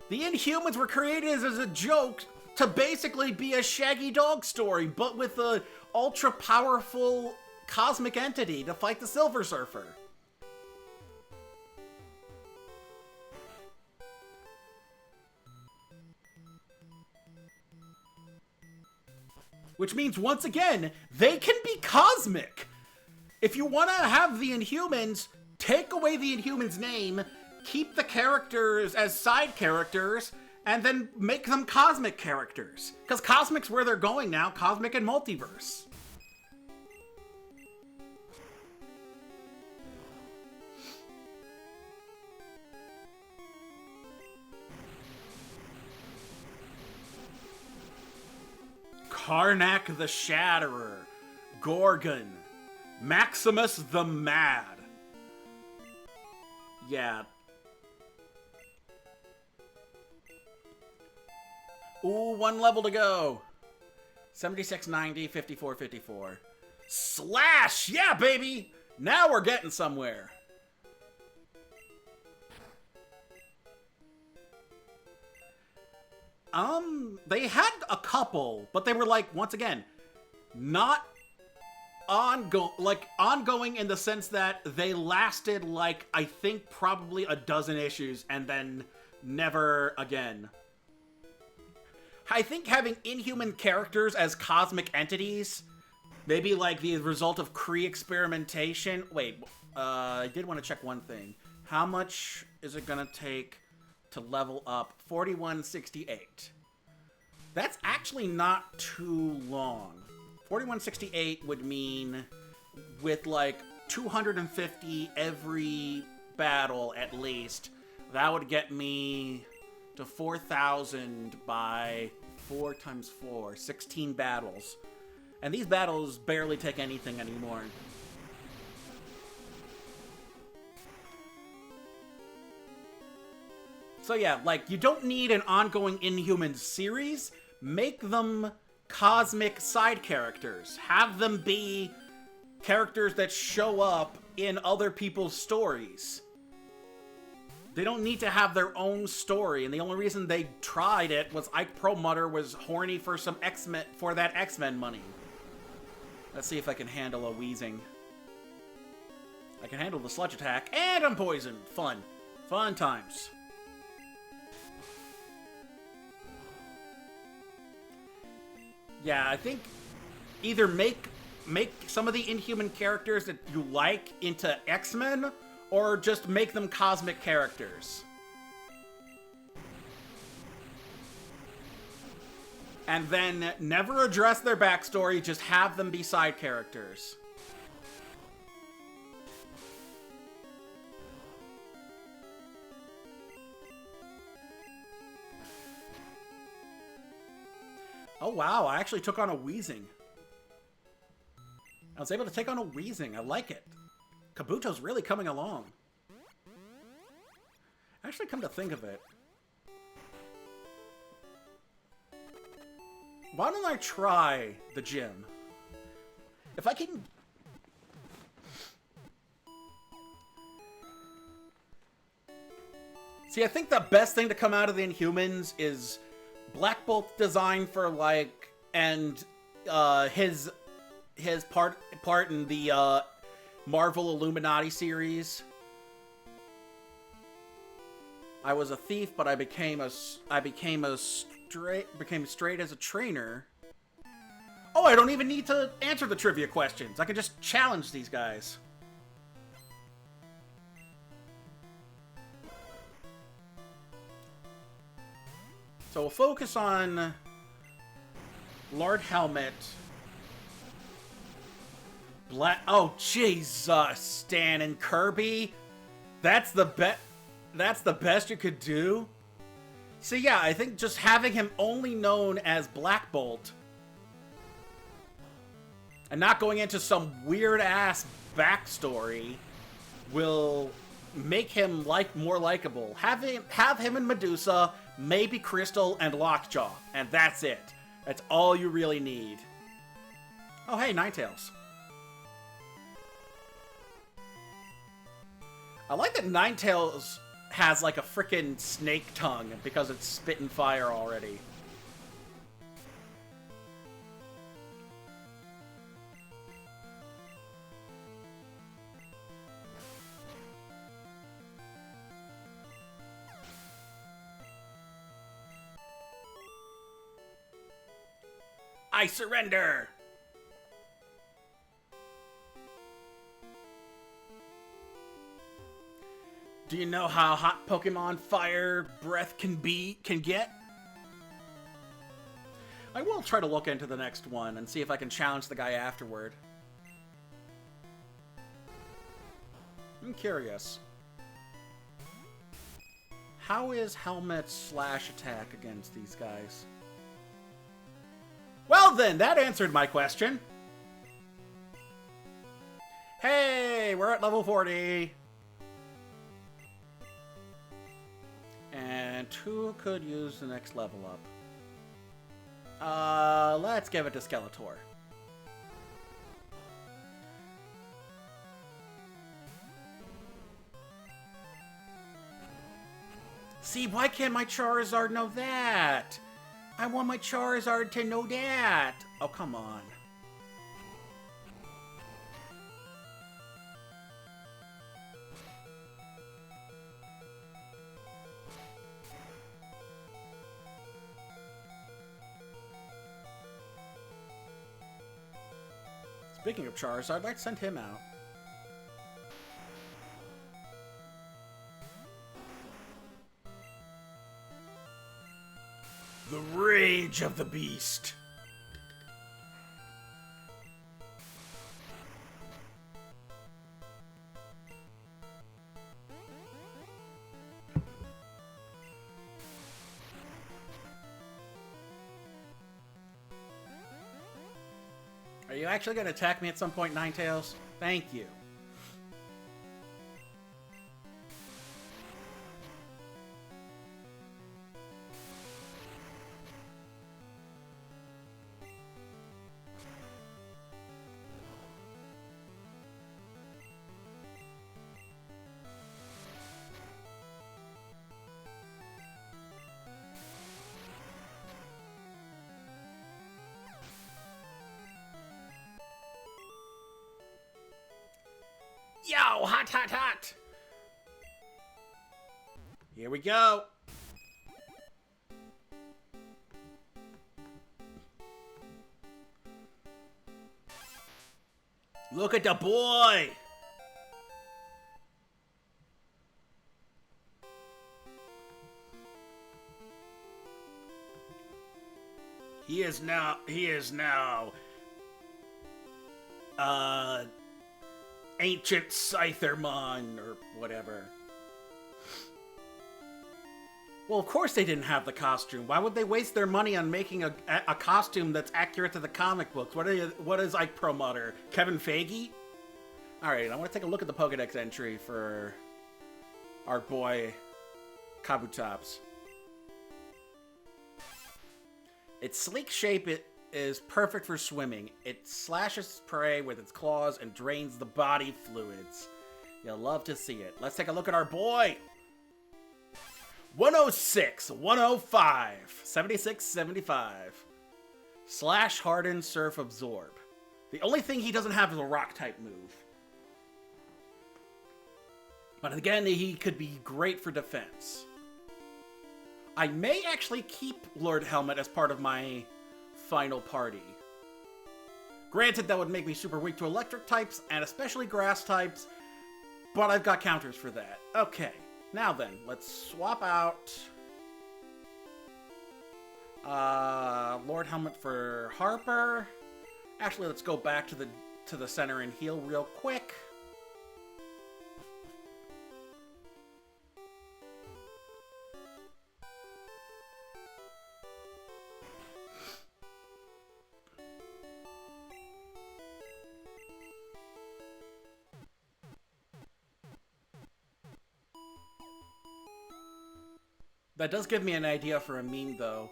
The Inhumans were created as a joke to basically be a Shaggy Dog story, but with an ultra-powerful cosmic entity to fight the Silver Surfer. Which means, once again, they can be cosmic! If you want to have the Inhumans, take away the Inhumans' name, keep the characters as side characters, and then make them cosmic characters. Because cosmic's where they're going now, cosmic and multiverse. Karnak the Shatterer, Gorgon, Maximus the Mad. Yeah. Ooh, one level to go. 7690, 5454. Slash! Yeah, baby! Now we're getting somewhere. They had a couple, but they were like, once again, not ongoing in the sense that they lasted like, I think probably a dozen issues and then never again. I think having Inhuman characters as cosmic entities, maybe like the result of Kree experimentation. Wait, I did want to check one thing. How much is it gonna take to level up 4168? That's actually not too long. 4168 would mean with like 250 every battle at least, that would get me to 4,000 by 4 times 4, 16 battles. And these battles barely take anything anymore. So yeah, like, you don't need an ongoing Inhumans series. Make them cosmic side characters. Have them be characters that show up in other people's stories. They don't need to have their own story, and the only reason they tried it was Ike Perlmutter was horny for some X-Men, for that X-Men money. Let's see if I can handle a wheezing. I can handle the sludge attack, and I'm poisoned. Fun. Fun times. Yeah, I think either make some of the Inhuman characters that you like into X-Men, or just make them cosmic characters. And then never address their backstory, just have them be side characters. Oh wow, I actually took on a Weezing. I was able to take on a Weezing. I like it. Kabuto's really coming along. Actually, come to think of it, why don't I try the gym? If I can... See, I think the best thing to come out of the Inhumans is Black Bolt's design for, like, and his part in the Marvel Illuminati series. I was a thief, but I became straight as a trainer. Oh, I don't even need to answer the trivia questions. I can just challenge these guys. So we'll focus on Lord Helmet. Oh, Jesus, Stan and Kirby. That's the best you could do? So yeah, I think just having him only known as Black Bolt and not going into some weird-ass backstory will make him more likable. Have him and Medusa, maybe Crystal and Lockjaw, and that's it. That's all you really need. Oh hey, Ninetales. I like that Ninetales has like a frickin' snake tongue because it's spitting fire already. I surrender! Do you know how hot Pokemon fire breath can get? I will try to look into the next one and see if I can challenge the guy afterward. I'm curious. How is Helmet's slash attack against these guys? Well then, that answered my question. Hey, we're at level 40. And who could use the next level up? Let's give it to Skeletor. See, why can't my Charizard know that? I want my Charizard to know that. Oh, come on. Speaking of Charizard, let's send him out. The rage of the beast. Are you actually going to attack me at some point, Ninetales? Thank you. Yo, hot, hot, hot! Here we go. Look at the boy! He is now, Ancient Scythermon, or whatever. Well, of course they didn't have the costume. Why would they waste their money on making a costume that's accurate to the comic books? What is Ike Perlmutter? Kevin Feige? Alright, I want to take a look at the Pokedex entry for Artboy Kabutops. Its sleek shape is perfect for swimming. It slashes prey with its claws and drains the body fluids. You'll love to see it. Let's take a look at our boy. 106, 105, 76, 75. Slash, Harden, Surf, Absorb. The only thing he doesn't have is a rock type move. But again, he could be great for defense. I may actually keep Lord Helmet as part of my final party. Granted, that would make me super weak to electric types, and especially grass types, but I've got counters for that. Okay, now then, let's swap out Lord Helmet for Harper. Actually, let's go back to the center and heal real quick. That does give me an idea for a meme, though.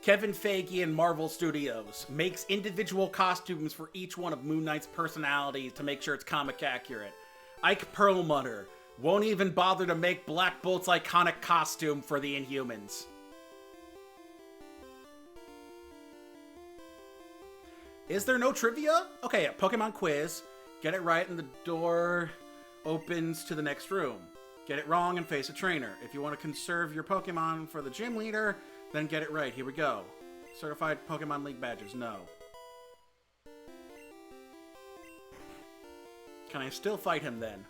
Kevin Feige and Marvel Studios makes individual costumes for each one of Moon Knight's personalities to make sure it's comic accurate. Ike Perlmutter won't even bother to make Black Bolt's iconic costume for the Inhumans. Is there no trivia? Okay, a Pokemon quiz. Get it right and the door opens to the next room. Get it wrong and face a trainer. If you want to conserve your Pokemon for the gym leader, then get it right. Here we go. Certified Pokemon League badges. No. Can I still fight him then?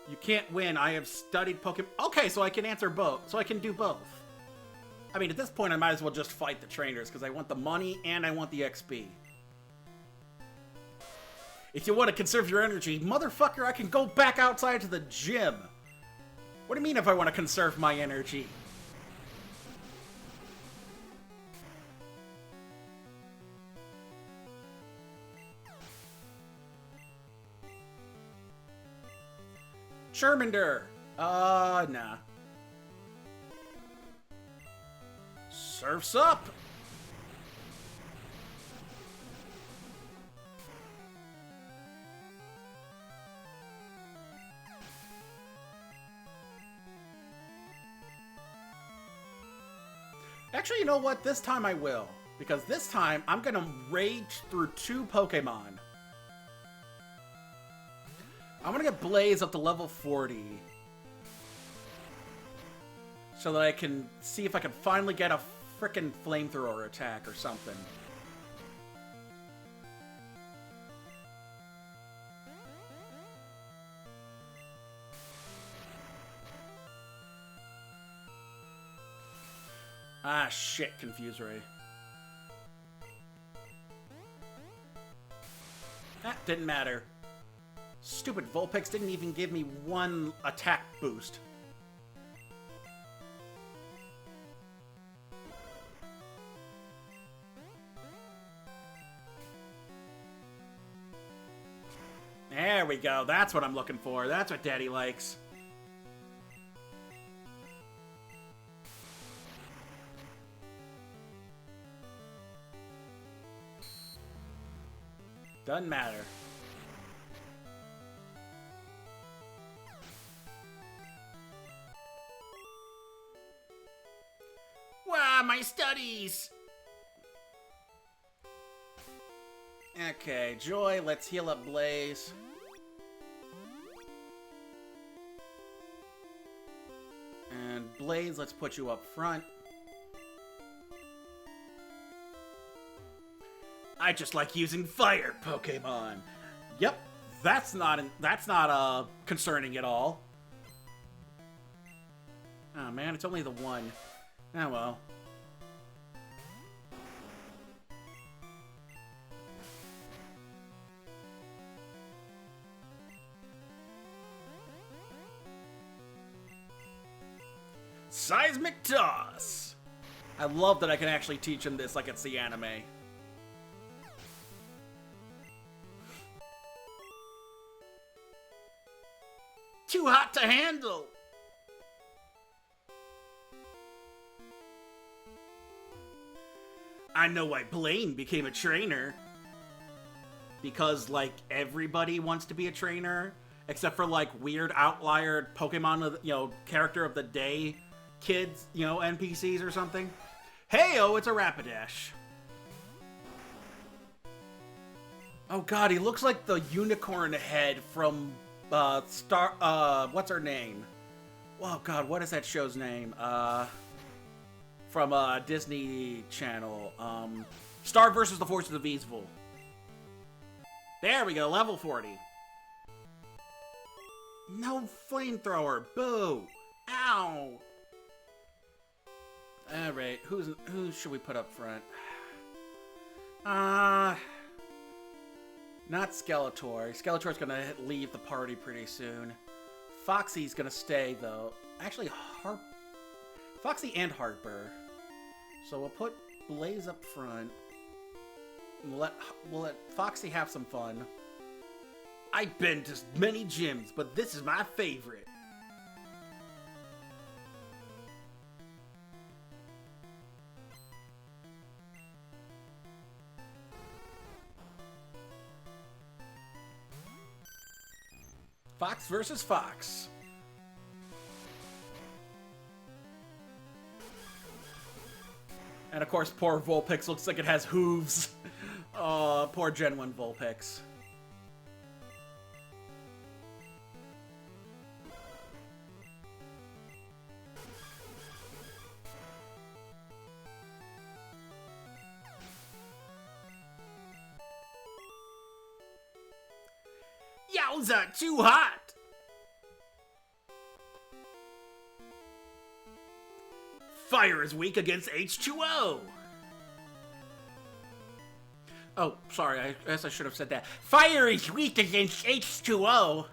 You can't win. I have studied Pokemon. Okay, so I can answer both. So I can do both. I mean, at this point, I might as well just fight the trainers because I want the money and I want the XP. If you want to conserve your energy, motherfucker, I can go back outside to the gym. What do you mean if I want to conserve my energy? Charmander. Nah. Surf's up. Actually, you know what? This time I will. Because this time, I'm going to rage through 2 Pokemon. I'm going to get Blaze up to level 40. So that I can see if I can finally get a frickin' flamethrower attack or something. Ah, shit, Confuse Ray. That didn't matter. Stupid Vulpix didn't even give me one attack boost. There we go. That's what I'm looking for. That's what Daddy likes. Doesn't matter. Wow, my studies! Okay, Joy, let's heal up Blaze. And Blaze, let's put you up front. I just like using fire Pokemon. Yep, that's not concerning at all. Oh man, it's only the one. Oh well. Seismic Toss! I love that I can actually teach him this like it's the anime. Too hot to handle! I know why Blaine became a trainer. Because, like, everybody wants to be a trainer. Except for, like, weird outlier Pokemon, character of the day kids, NPCs or something. Hey-oh, it's a Rapidash. Oh god, he looks like the unicorn head from, what's her name? Oh god, what is that show's name? From, Disney Channel. Star versus the Forces of Evil. There we go, level 40. No flamethrower, boo! Ow! Alright, who should we put up front? Not Skeletor. Skeletor's gonna leave the party pretty soon. Foxy's gonna stay, though. Actually, Foxy and Harper. So we'll put Blaze up front. We'll let Foxy have some fun. I've been to many gyms, but this is my favorite. Fox versus Fox. And of course, poor Vulpix looks like it has hooves. Oh, poor Gen 1 Vulpix. Yowza, too hot! Fire is weak against H2O! Oh, sorry, I guess I should have said that. Fire is weak against H2O!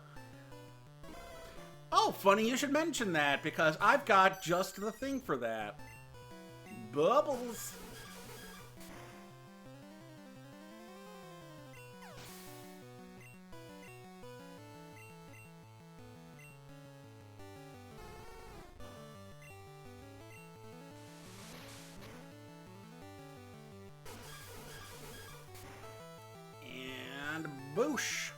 Oh, funny you should mention that, because I've got just the thing for that. Bubbles! Boosh!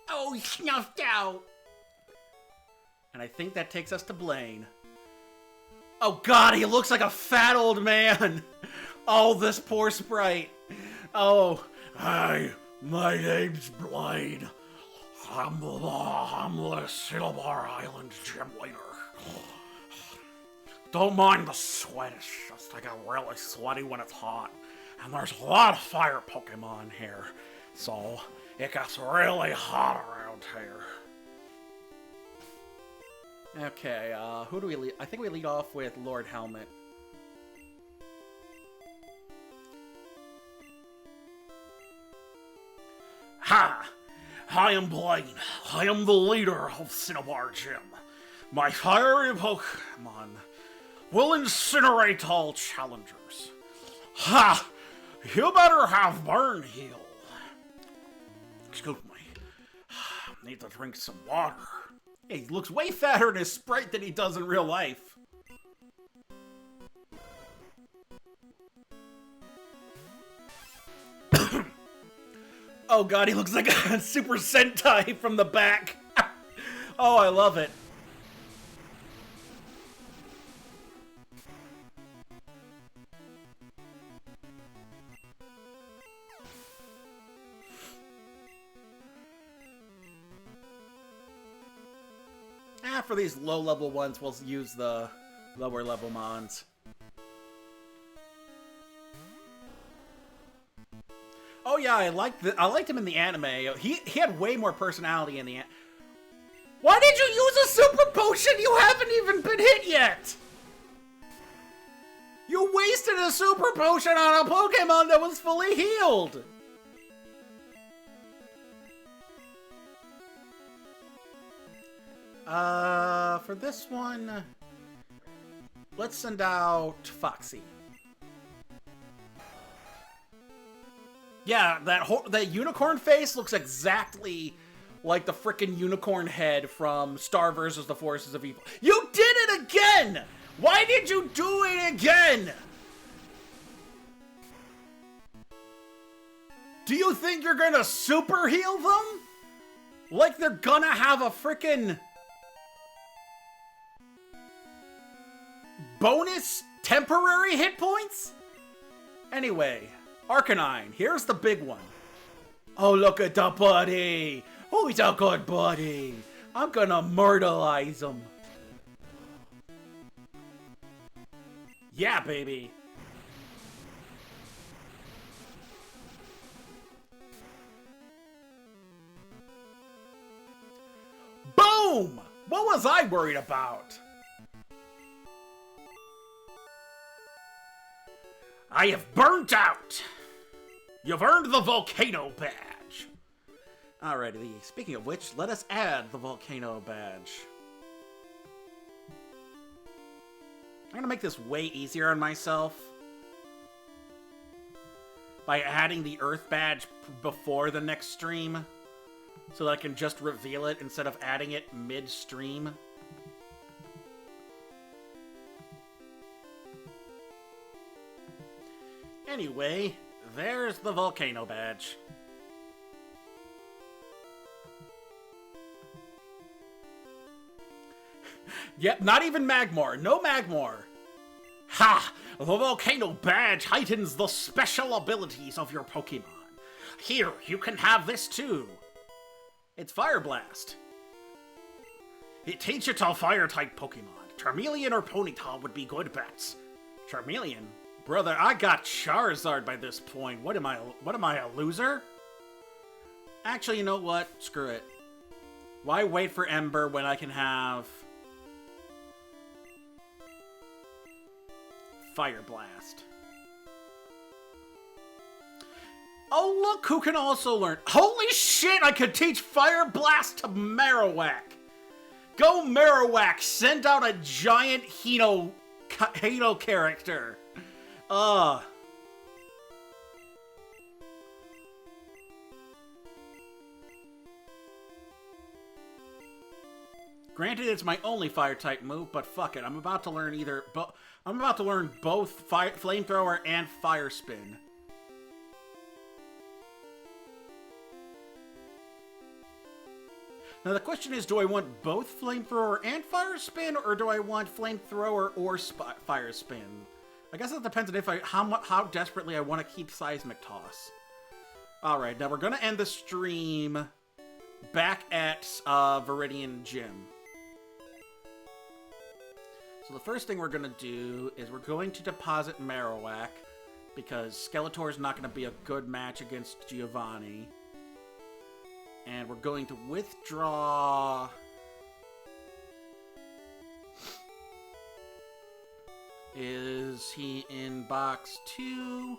Oh, he snuffed out! And I think that takes us to Blaine. Oh god, he looks like a fat old man! Oh, this poor sprite. Oh, hi, my name's Blaine. I'm the Cinnabar Island gym leader. Don't mind the sweat, it's just I get really sweaty when it's hot. And there's a lot of fire Pokemon here, so it gets really hot around here. Okay, who do we lead? I think we lead off with Lord Helmet. Ha! I am Blaine. I am the leader of Cinnabar Gym. My fiery Pokemon will incinerate all challengers. Ha! You better have Burn Heal. Excuse me. Need to drink some water. Hey, he looks way fatter in his sprite than he does in real life. Oh god, he looks like a Super Sentai from the back. Oh, I love it. For these low-level ones, we'll use the lower-level mons. Oh yeah, I liked him in the anime. He had way more personality in the anime. Why did you use a super potion? You haven't even been hit yet! You wasted a super potion on a Pokemon that was fully healed! For this one, let's send out Foxy. Yeah, that unicorn face looks exactly like the frickin' unicorn head from Star vs. the Forces of Evil. You did it again! Why did you do it again? Do you think you're gonna super heal them? Like they're gonna have a frickin' bonus temporary hit points? Anyway, Arcanine, here's the big one. Oh, look at the buddy. Oh, he's a good buddy. I'm gonna myrtleize him. Yeah, baby. Boom! What was I worried about? I have burnt out. You've earned the Volcano Badge. Alrighty, speaking of which, let us add the Volcano Badge. I'm gonna make this way easier on myself by adding the Earth Badge before the next stream, so that I can just reveal it instead of adding it mid-stream. Anyway, there's the Volcano Badge. Yep, not even Magmar. No Magmar. Ha! The Volcano Badge heightens the special abilities of your Pokemon. Here, you can have this too. It's Fire Blast. It teaches all Fire-type Pokemon. Charmeleon or Ponyta would be good bets. Charmeleon? Brother, I got Charizard by this point. What am I, a loser? Actually, you know what? Screw it. Why wait for Ember when I can have Fire Blast? Oh, look who can also learn. Holy shit, I could teach Fire Blast to Marowak. Go Marowak, send out a giant Hino character. Granted, it's my only fire-type move, but fuck it. I'm about to learn both Flamethrower and Fire Spin. Now the question is, do I want both Flamethrower and Fire Spin, or do I want Flamethrower or Fire Spin? I guess it depends on how desperately I want to keep Seismic Toss. Alright, now we're gonna end the stream back at Viridian Gym. So the first thing we're gonna do is we're going to deposit Marowak, because Skeletor's not gonna be a good match against Giovanni. And we're going to withdraw Is he in box 2?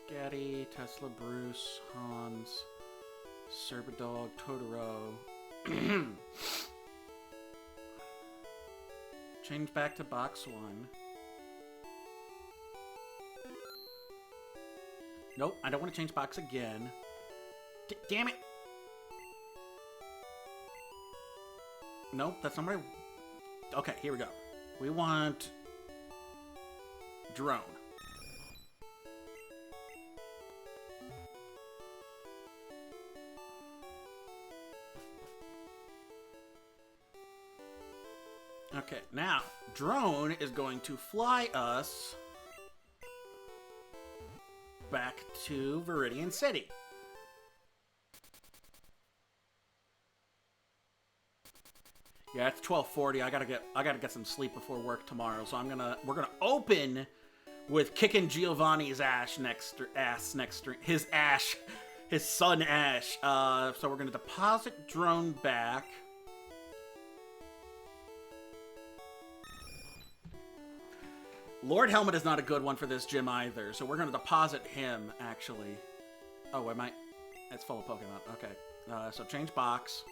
Scatty, Tesla, Bruce, Hans, Cerberdog, Totoro. Change back to box 1. Nope, I don't want to change box again. Damn it! Nope, that's not my... Okay, here we go. We want... Drone. Okay, now, Drone is going to fly us back to Viridian City. Yeah, it's 12:40. I gotta get some sleep before work tomorrow. So we're gonna open with kicking Giovanni's his son Ash. So we're gonna deposit Drone back. Lord Helmet is not a good one for this gym either, so we're gonna deposit him actually. Oh, it's full of Pokemon. Okay, so change box.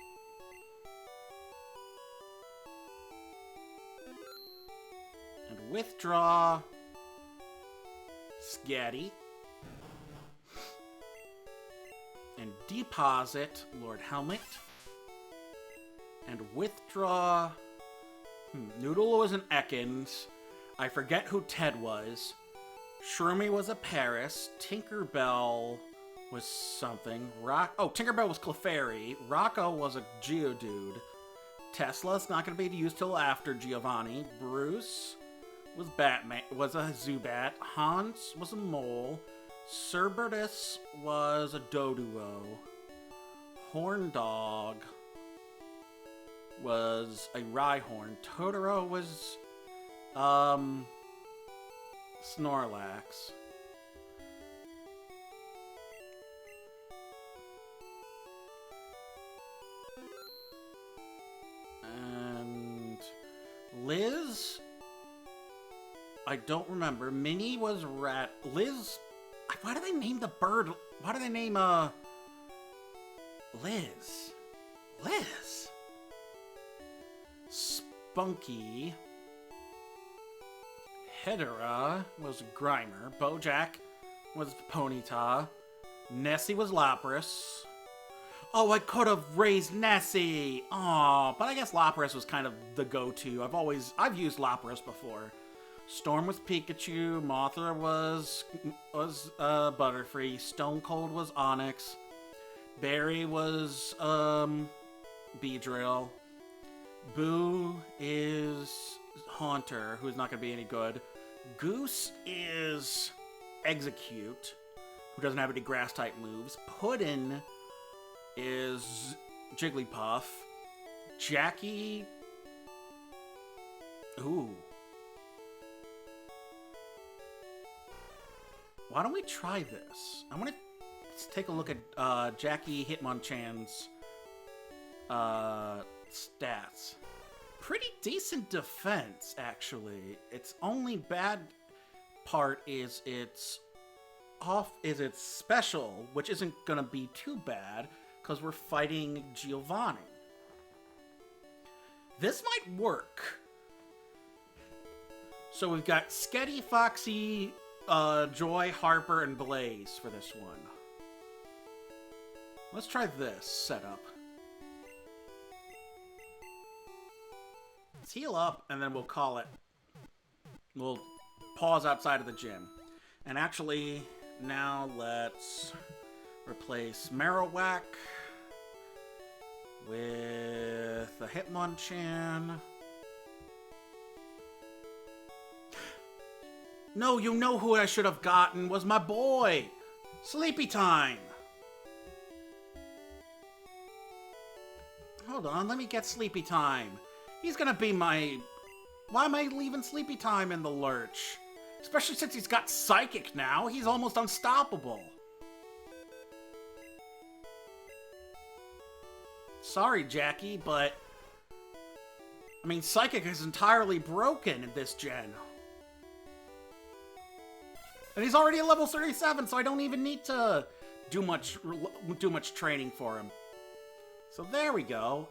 And withdraw Scatty. And deposit Lord Helmet. And withdraw... Noodle was an Ekans. I forget who Ted was. Shroomy was a Paris. Tinkerbell was something. Tinkerbell was Clefairy. Rocco was a Geodude. Tesla's not going to be used till after Giovanni. Bruce was a Zubat. Hans was a mole. Cerberus was a Doduo. Horndog was a Rhyhorn. Totoro was Snorlax. And Liz, I don't remember. Minnie was Rat. Liz, why do they name the bird? Why do they name Liz? Liz. Spunky. Hedera was Grimer. Bojack was Ponyta. Nessie was Lapras. Oh, I could have raised Nessie. Aw, but I guess Lapras was kind of the go-to. I've used Lapras before. Storm was Pikachu. Mothra was Butterfree. Stone Cold was Onix. Barry was Beedrill. Boo is Haunter, who's not going to be any good. Goose is Execute, who doesn't have any grass-type moves. Puddin' is Jigglypuff. Jackie... Ooh. Why don't we try this? I want to take a look at Jackie Hitmonchan's stats. Pretty decent defense, actually. Its only bad part is its special, which isn't gonna be too bad because we're fighting Giovanni. This might work. So we've got Sketty, Foxy, Joy, Harper, and Blaze for this one. Let's try this setup. Let's heal up, and then we'll call it. We'll pause outside of the gym. And actually, now let's replace Marowak with a Hitmonchan. No, you know who I should have gotten was my boy! Sleepy Time! Hold on, let me get Sleepy Time. He's gonna be my... Why am I leaving Sleepy Time in the lurch? Especially since he's got Psychic now. He's almost unstoppable. Sorry, Jackie, but... I mean, Psychic is entirely broken in this gen. And he's already at level 37, so I don't even need to do much training for him. So there we go.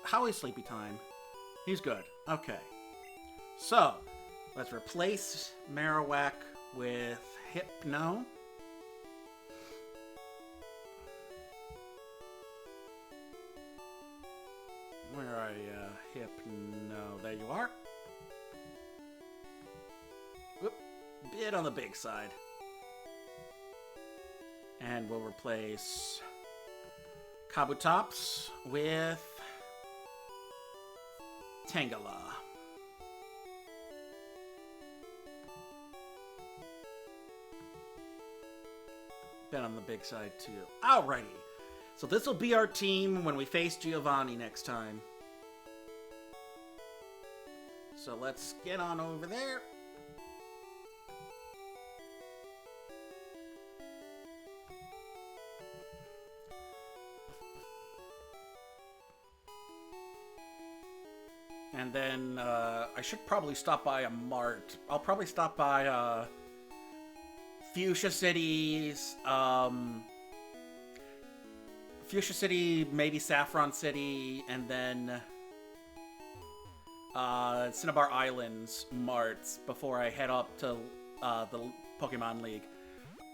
How is Sleepy Time? He's good. Okay. So, let's replace Marowak with Hypno. Where are you, Hypno? There you are. Whoop. Bit on the big side. And we'll replace Kabutops with Tangela. Bit on the big side too. Alrighty. So this will be our team when we face Giovanni next time. So let's get on over there. And then I should probably stop by a mart. I'll probably stop by Fuchsia City's, Fuchsia City, maybe Saffron City, and then Cinnabar Islands marts before I head up to the Pokemon League.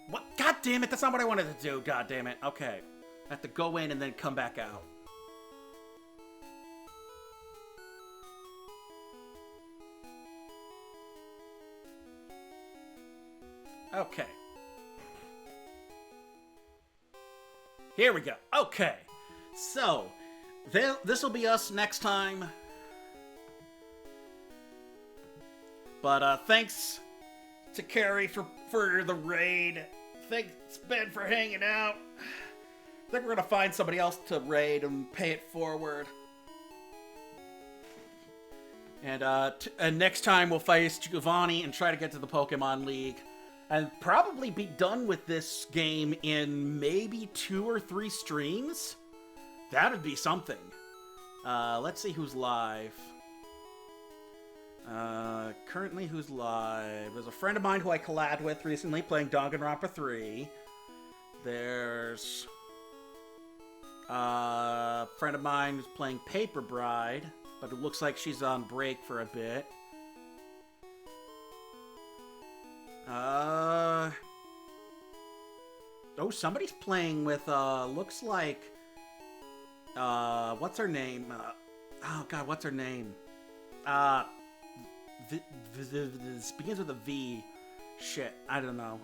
What? God damn it! That's not what I wanted to do. God damn it. Okay, I have to go in and then come back out. Okay. Here we go. Okay. So, this will be us next time. But thanks to Carrie for the raid. Thanks, Ben, for hanging out. I think we're going to find somebody else to raid and pay it forward. And next time we'll face Giovanni and try to get to the Pokemon League. And probably be done with this game in maybe 2 or 3 streams. That'd be something. Let's see who's live. Currently who's live? There's a friend of mine who I collabed with recently playing Danganronpa 3. There's a friend of mine who's playing Paper Bride, but it looks like she's on break for a bit. Oh, somebody's playing with, looks like, what's her name? Oh god, what's her name? This begins with a V. Shit, I don't know.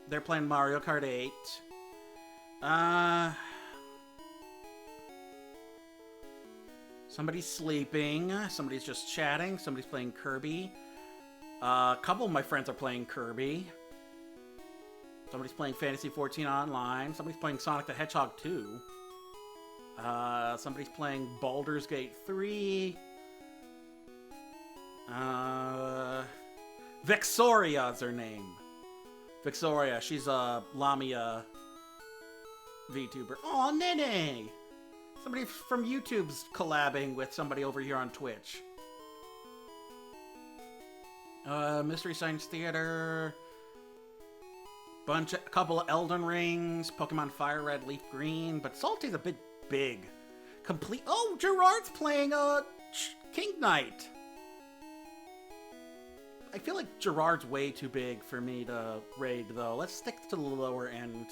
They're playing Mario Kart 8. Somebody's sleeping, somebody's just chatting, somebody's playing Kirby. A couple of my friends are playing Kirby. Somebody's playing Fantasy 14 Online. Somebody's playing Sonic the Hedgehog 2. Somebody's playing Baldur's Gate 3. Vexoria is her name. Vexoria, she's a Lamia VTuber. Aw, Nene! Somebody from YouTube's collabing with somebody over here on Twitch. Mystery Science Theater, a couple of Elden Rings, Pokemon Fire Red, Leaf Green, but Salty's a bit big. Oh, Gerard's playing King Knight. I feel like Gerard's way too big for me to raid, though. Let's stick to the lower end.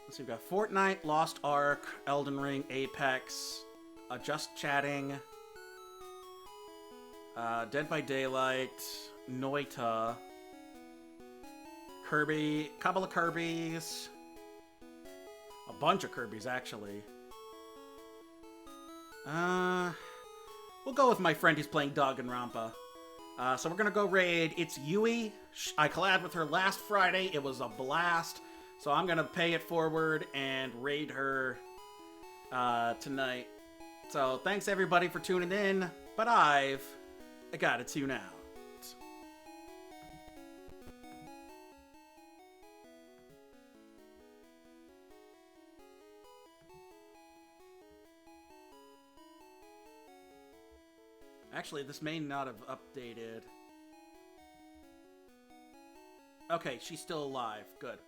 Let's see, we've got Fortnite, Lost Ark, Elden Ring, Apex, Just Chatting, Dead by Daylight, Noita, Kirby, couple of Kirbys, a bunch of Kirbys, actually. We'll go with my friend who's playing Danganronpa. So we're gonna go raid. It's Yui. I collabed with her last Friday. It was a blast. So I'm gonna pay it forward and raid her tonight. So thanks everybody for tuning in. But I gotta tune out. Actually, this may not have updated. Okay, she's still alive. Good.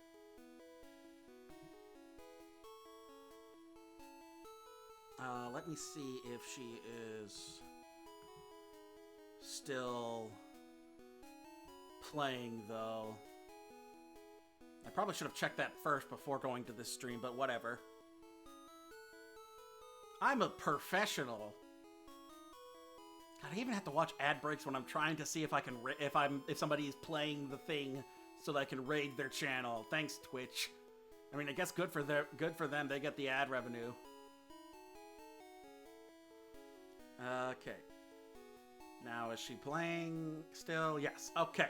Let me see if she is still playing, though. I probably should have checked that first before going to this stream, but whatever. I'm a professional. God, I even have to watch ad breaks when I'm trying to see if I can if somebody is playing the thing so that I can raid their channel. Thanks, Twitch. I mean, I guess good for them. They get the ad revenue. Okay. Now, is she playing still? Yes. Okay.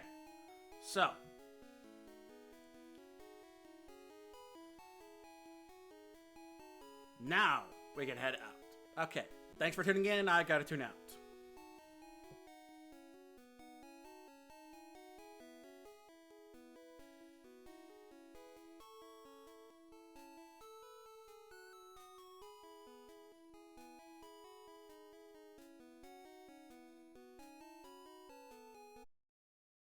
So. Now, we can head out. Okay. Thanks for tuning in. I gotta tune out.